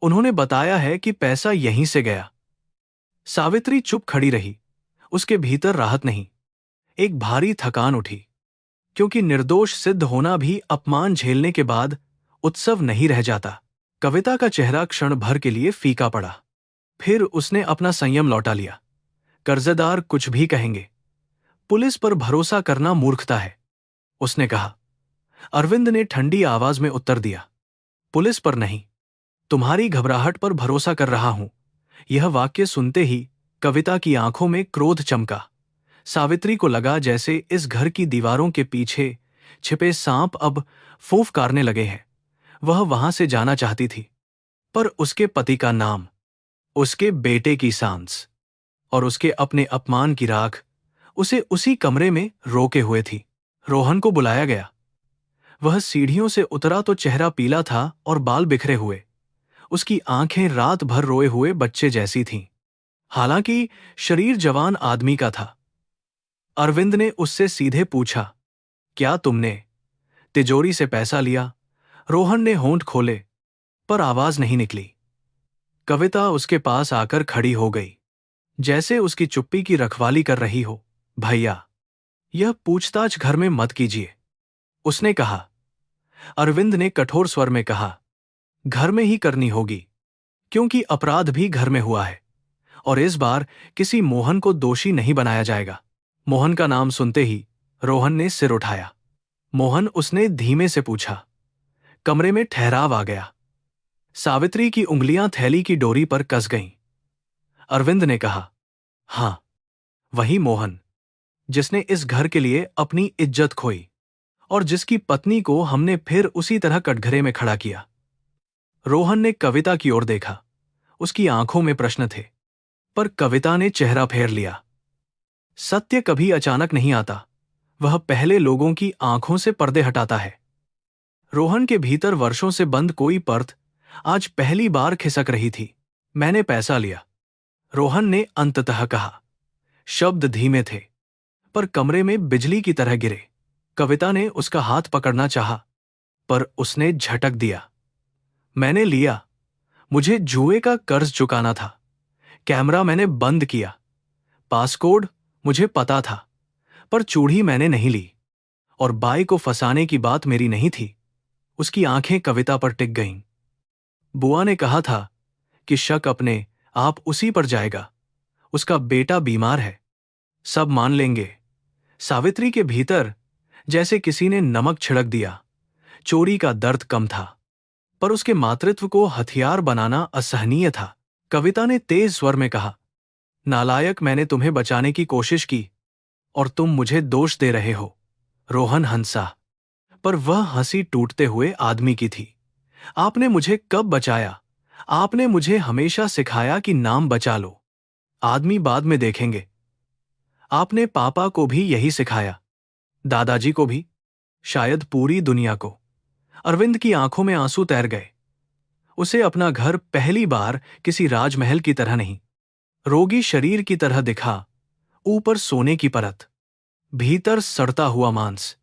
उन्होंने बताया है कि पैसा यहीं से गया। सावित्री चुप खड़ी रही। उसके भीतर राहत नहीं, एक भारी थकान उठी, क्योंकि निर्दोष सिद्ध होना भी अपमान झेलने के बाद उत्सव नहीं रह जाता। कविता का चेहरा क्षण भर के लिए फीका पड़ा। फिर उसने अपना संयम लौटा लिया। कर्जदार कुछ भी कहेंगे, पुलिस पर भरोसा करना मूर्खता है, उसने कहा। अरविंद ने ठंडी आवाज में उत्तर दिया, पुलिस पर नहीं, तुम्हारी घबराहट पर भरोसा कर रहा हूं। यह वाक्य सुनते ही कविता की आंखों में क्रोध चमका। सावित्री को लगा जैसे इस घर की दीवारों के पीछे छिपे सांप अब फूंफकारने लगे हैं। वह वहां से जाना चाहती थी, पर उसके पति का नाम, उसके बेटे की सांस और उसके अपने अपमान की राख उसे उसी कमरे में रोके हुए थी। रोहन को बुलाया गया। वह सीढ़ियों से उतरा तो चेहरा पीला था और बाल बिखरे हुए। उसकी आंखें रात भर रोए हुए बच्चे जैसी थीं, हालांकि शरीर जवान आदमी का था। अरविंद ने उससे सीधे पूछा, क्या तुमने तिजोरी से पैसा लिया? रोहन ने होंठ खोले, पर आवाज नहीं निकली। कविता उसके पास आकर खड़ी हो गई, जैसे उसकी चुप्पी की रखवाली कर रही हो। भैया, यह पूछताछ घर में मत कीजिए, उसने कहा। अरविंद ने कठोर स्वर में कहा, घर में ही करनी होगी, क्योंकि अपराध भी घर में हुआ है और इस बार किसी मोहन को दोषी नहीं बनाया जाएगा। मोहन का नाम सुनते ही रोहन ने सिर उठाया। मोहन, उसने धीमे से पूछा। कमरे में ठहराव आ गया। सावित्री की उंगलियां थैली की डोरी पर कस गईं। अरविंद ने कहा, हां, वही मोहन, जिसने इस घर के लिए अपनी इज्जत खोई और जिसकी पत्नी को हमने फिर उसी तरह कटघरे में खड़ा किया। रोहन ने कविता की ओर देखा। उसकी आंखों में प्रश्न थे, पर कविता ने चेहरा फेर लिया। सत्य कभी अचानक नहीं आता, वह पहले लोगों की आंखों से पर्दे हटाता है। रोहन के भीतर वर्षों से बंद कोई परत आज पहली बार खिसक रही थी। मैंने पैसा लिया, रोहन ने अंततः कहा। शब्द धीमे थे, पर कमरे में बिजली की तरह गिरे। कविता ने उसका हाथ पकड़ना चाहा, पर उसने झटक दिया। मैंने लिया, मुझे जुए का कर्ज चुकाना था। कैमरा मैंने बंद किया, पासकोड मुझे पता था, पर चूड़ी मैंने नहीं ली और बाई को फंसाने की बात मेरी नहीं थी। उसकी आंखें कविता पर टिक गईं। बुआ ने कहा था कि शक अपने आप उसी पर जाएगा। उसका बेटा बीमार है, सब मान लेंगे। सावित्री के भीतर जैसे किसी ने नमक छिड़क दिया। चोरी का दर्द कम था, पर उसके मातृत्व को हथियार बनाना असहनीय था। कविता ने तेज स्वर में कहा, नालायक, मैंने तुम्हें बचाने की कोशिश की और तुम मुझे दोष दे रहे हो। रोहन हंसा, पर वह हंसी टूटते हुए आदमी की थी। आपने मुझे कब बचाया? आपने मुझे हमेशा सिखाया कि नाम बचा लो, आदमी बाद में देखेंगे। आपने पापा को भी यही सिखाया, दादाजी को भी, शायद पूरी दुनिया को। अरविंद की आंखों में आंसू तैर गए। उसे अपना घर पहली बार किसी राजमहल की तरह नहीं, रोगी शरीर की तरह दिखा। ऊपर सोने की परत, भीतर सड़ता हुआ मांस।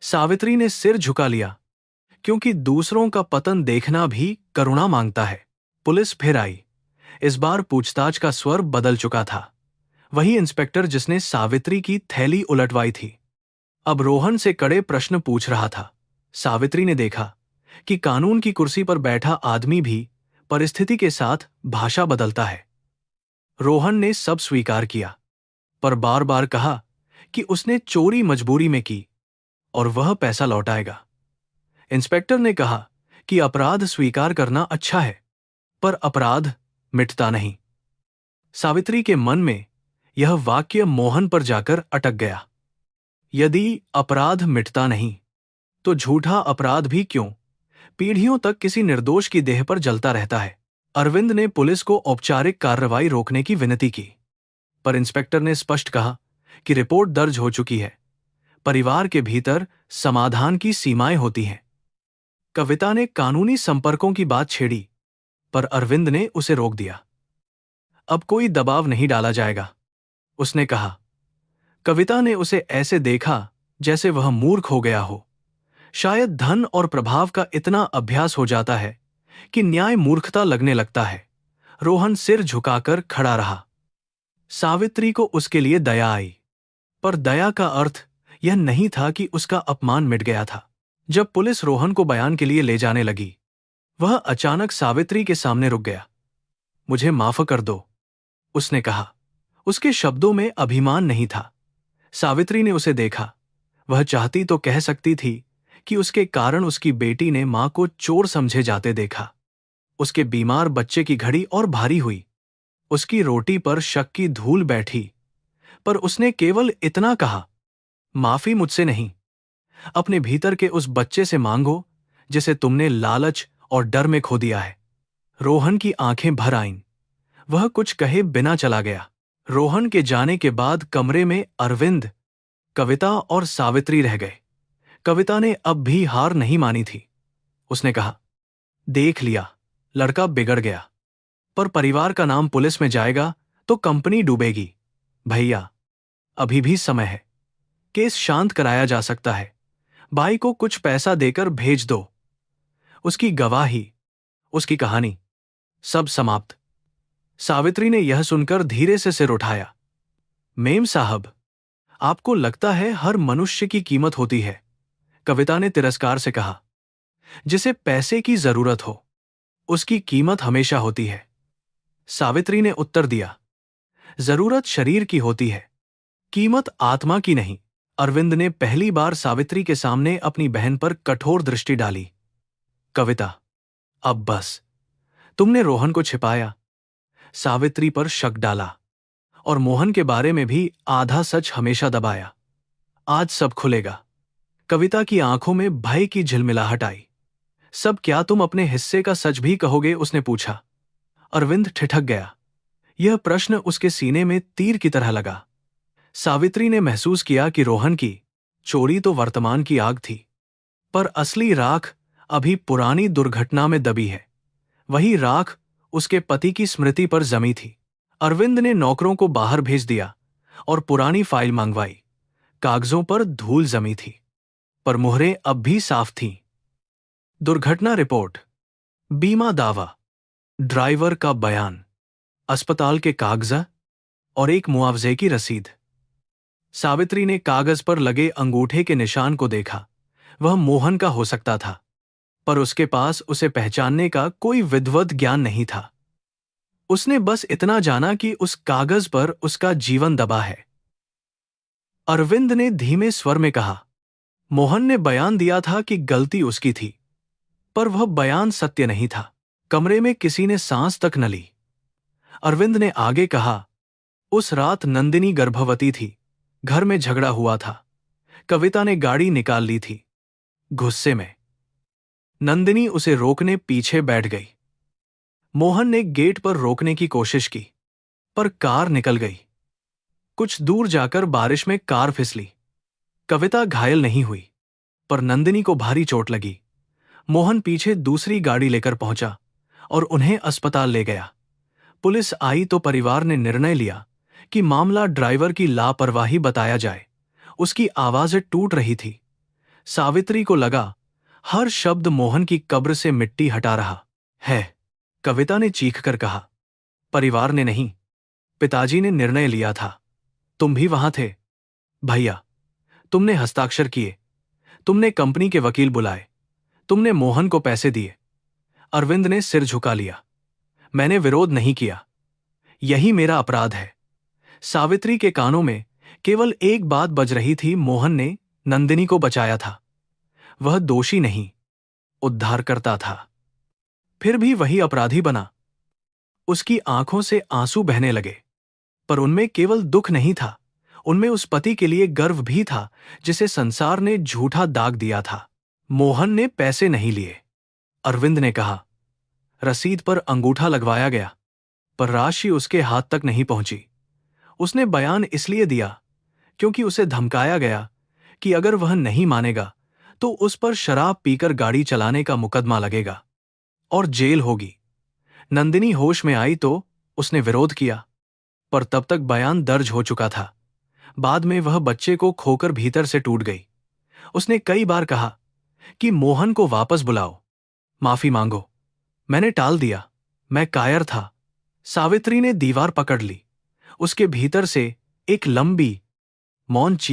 सावित्री ने सिर झुका लिया, क्योंकि दूसरों का पतन देखना भी करुणा मांगता है। पुलिस फिर आई। इस बार पूछताछ का स्वर बदल चुका था। वही इंस्पेक्टर जिसने सावित्री की थैली उलटवाई थी, अब रोहन से कड़े प्रश्न पूछ रहा था। सावित्री ने देखा कि कानून की कुर्सी पर बैठा आदमी भी परिस्थिति के साथ भाषा बदलता है। रोहन ने सब स्वीकार किया, पर बार बार कहा कि उसने चोरी मजबूरी में की और वह पैसा लौटाएगा। इंस्पेक्टर ने कहा कि अपराध स्वीकार करना अच्छा है, पर अपराध मिटता नहीं। सावित्री के मन में यह वाक्य मोहन पर जाकर अटक गया। यदि अपराध मिटता नहीं, तो झूठा अपराध भी क्यों पीढ़ियों तक किसी निर्दोष की देह पर जलता रहता है। अरविंद ने पुलिस को औपचारिक कार्रवाई रोकने की विनती की, पर इंस्पेक्टर ने स्पष्ट कहा कि रिपोर्ट दर्ज हो चुकी है। परिवार के भीतर समाधान की सीमाएं होती हैं। कविता ने कानूनी संपर्कों की बात छेड़ी, पर अरविंद ने उसे रोक दिया। अब कोई दबाव नहीं डाला जाएगा, उसने कहा। कविता ने उसे ऐसे देखा जैसे वह मूर्ख हो गया हो। शायद धन और प्रभाव का इतना अभ्यास हो जाता है कि न्याय मूर्खता लगने लगता है। रोहन सिर झुकाकर खड़ा रहा। सावित्री को उसके लिए दया आई, पर दया का अर्थ यह नहीं था कि उसका अपमान मिट गया था। जब पुलिस रोहन को बयान के लिए ले जाने लगी, वह अचानक सावित्री के सामने रुक गया। मुझे माफ कर दो, उसने कहा। उसके शब्दों में अभिमान नहीं था। सावित्री ने उसे देखा। वह चाहती तो कह सकती थी कि उसके कारण उसकी बेटी ने मां को चोर समझे जाते देखा। उसके बीमार बच्चे की घड़ी और भारी हुई। उसकी रोटी पर शक की धूल बैठी, पर उसने केवल इतना कहा, माफी मुझसे नहीं, अपने भीतर के उस बच्चे से मांगो जिसे तुमने लालच और डर में खो दिया है। रोहन की आंखें भर आईं। वह कुछ कहे बिना चला गया। रोहन के जाने के बाद कमरे में अरविंद, कविता और सावित्री रह गए। कविता ने अब भी हार नहीं मानी थी। उसने कहा, देख लिया, लड़का बिगड़ गया, पर परिवार का नाम पुलिस में जाएगा तो कंपनी डूबेगी। भैया, अभी भी समय है। केस शांत कराया जा सकता है। भाई को कुछ पैसा देकर भेज दो। उसकी गवाही, उसकी कहानी, सब समाप्त। सावित्री ने यह सुनकर धीरे से सिर उठाया। मेम साहब, आपको लगता है हर मनुष्य की कीमत होती है, कविता ने तिरस्कार से कहा। जिसे पैसे की जरूरत हो, उसकी कीमत हमेशा होती है। सावित्री ने उत्तर दिया, जरूरत शरीर की होती है, कीमत आत्मा की नहीं। अरविंद ने पहली बार सावित्री के सामने अपनी बहन पर कठोर दृष्टि डाली। कविता, अब बस, तुमने रोहन को छिपाया, सावित्री पर शक डाला और मोहन के बारे में भी आधा सच हमेशा दबाया। आज सब खुलेगा। कविता की आंखों में भय की झिलमिलाहट आई। सब क्या तुम अपने हिस्से का सच भी कहोगे, उसने पूछा। अरविंद ठिठक गया। यह प्रश्न उसके सीने में तीर की तरह लगा। सावित्री ने महसूस किया कि रोहन की चोरी तो वर्तमान की आग थी, पर असली राख अभी पुरानी दुर्घटना में दबी है। वही राख उसके पति की स्मृति पर जमी थी। अरविंद ने नौकरों को बाहर भेज दिया और पुरानी फाइल मंगवाई। कागजों पर धूल जमी थी, पर मुहरें अब भी साफ थीं। दुर्घटना रिपोर्ट, बीमा दावा, ड्राइवर का बयान, अस्पताल के कागजा और एक मुआवजे की रसीद। सावित्री ने कागज पर लगे अंगूठे के निशान को देखा। वह मोहन का हो सकता था, पर उसके पास उसे पहचानने का कोई विधिवत ज्ञान नहीं था। उसने बस इतना जाना कि उस कागज पर उसका जीवन दबा है। अरविंद ने धीमे स्वर में कहा, मोहन ने बयान दिया था कि गलती उसकी थी, पर वह बयान सत्य नहीं था। कमरे में किसी ने सांस तक न ली। अरविंद ने आगे कहा, उस रात नंदिनी गर्भवती थी, घर में झगड़ा हुआ था, कविता ने गाड़ी निकाल ली थी। गुस्से में नंदिनी उसे रोकने पीछे बैठ गई। मोहन ने गेट पर रोकने की कोशिश की, पर कार निकल गई। कुछ दूर जाकर बारिश में कार फिसली। कविता घायल नहीं हुई, पर नंदिनी को भारी चोट लगी। मोहन पीछे दूसरी गाड़ी लेकर पहुंचा और उन्हें अस्पताल ले गया। पुलिस आई तो परिवार ने निर्णय लिया कि मामला ड्राइवर की लापरवाही बताया जाए। उसकी आवाजें टूट रही थी। सावित्री को लगा हर शब्द मोहन की कब्र से मिट्टी हटा रहा है। कविता ने चीखकर कहा, परिवार ने नहीं, पिताजी ने निर्णय लिया था। तुम भी वहां थे भैया। तुमने हस्ताक्षर किए, तुमने कंपनी के वकील बुलाए, तुमने मोहन को पैसे दिए। अरविंद ने सिर झुका लिया। मैंने विरोध नहीं किया, यही मेरा अपराध है। सावित्री के कानों में केवल एक बात बज रही थी, मोहन ने नंदिनी को बचाया था। वह दोषी नहीं, उद्धारकर्ता था। फिर भी वही अपराधी बना। उसकी आंखों से आंसू बहने लगे, पर उनमें केवल दुख नहीं था, उनमें उस पति के लिए गर्व भी था जिसे संसार ने झूठा दाग दिया था। मोहन ने पैसे नहीं लिए, अरविंद ने कहा। रसीद पर अंगूठा लगवाया गया, पर राशि उसके हाथ तक नहीं पहुंची। उसने बयान इसलिए दिया क्योंकि उसे धमकाया गया कि अगर वह नहीं मानेगा तो उस पर शराब पीकर गाड़ी चलाने का मुकदमा लगेगा और जेल होगी। नंदिनी होश में आई तो उसने विरोध किया, पर तब तक बयान दर्ज हो चुका था। बाद में वह बच्चे को खोकर भीतर से टूट गई। उसने कई बार कहा कि मोहन को वापस बुलाओ, माफी मांगो। मैंने टाल दिया, मैं कायर था। सावित्री ने दीवार पकड़ ली। उसके भीतर से एक लंबी, मौन चीख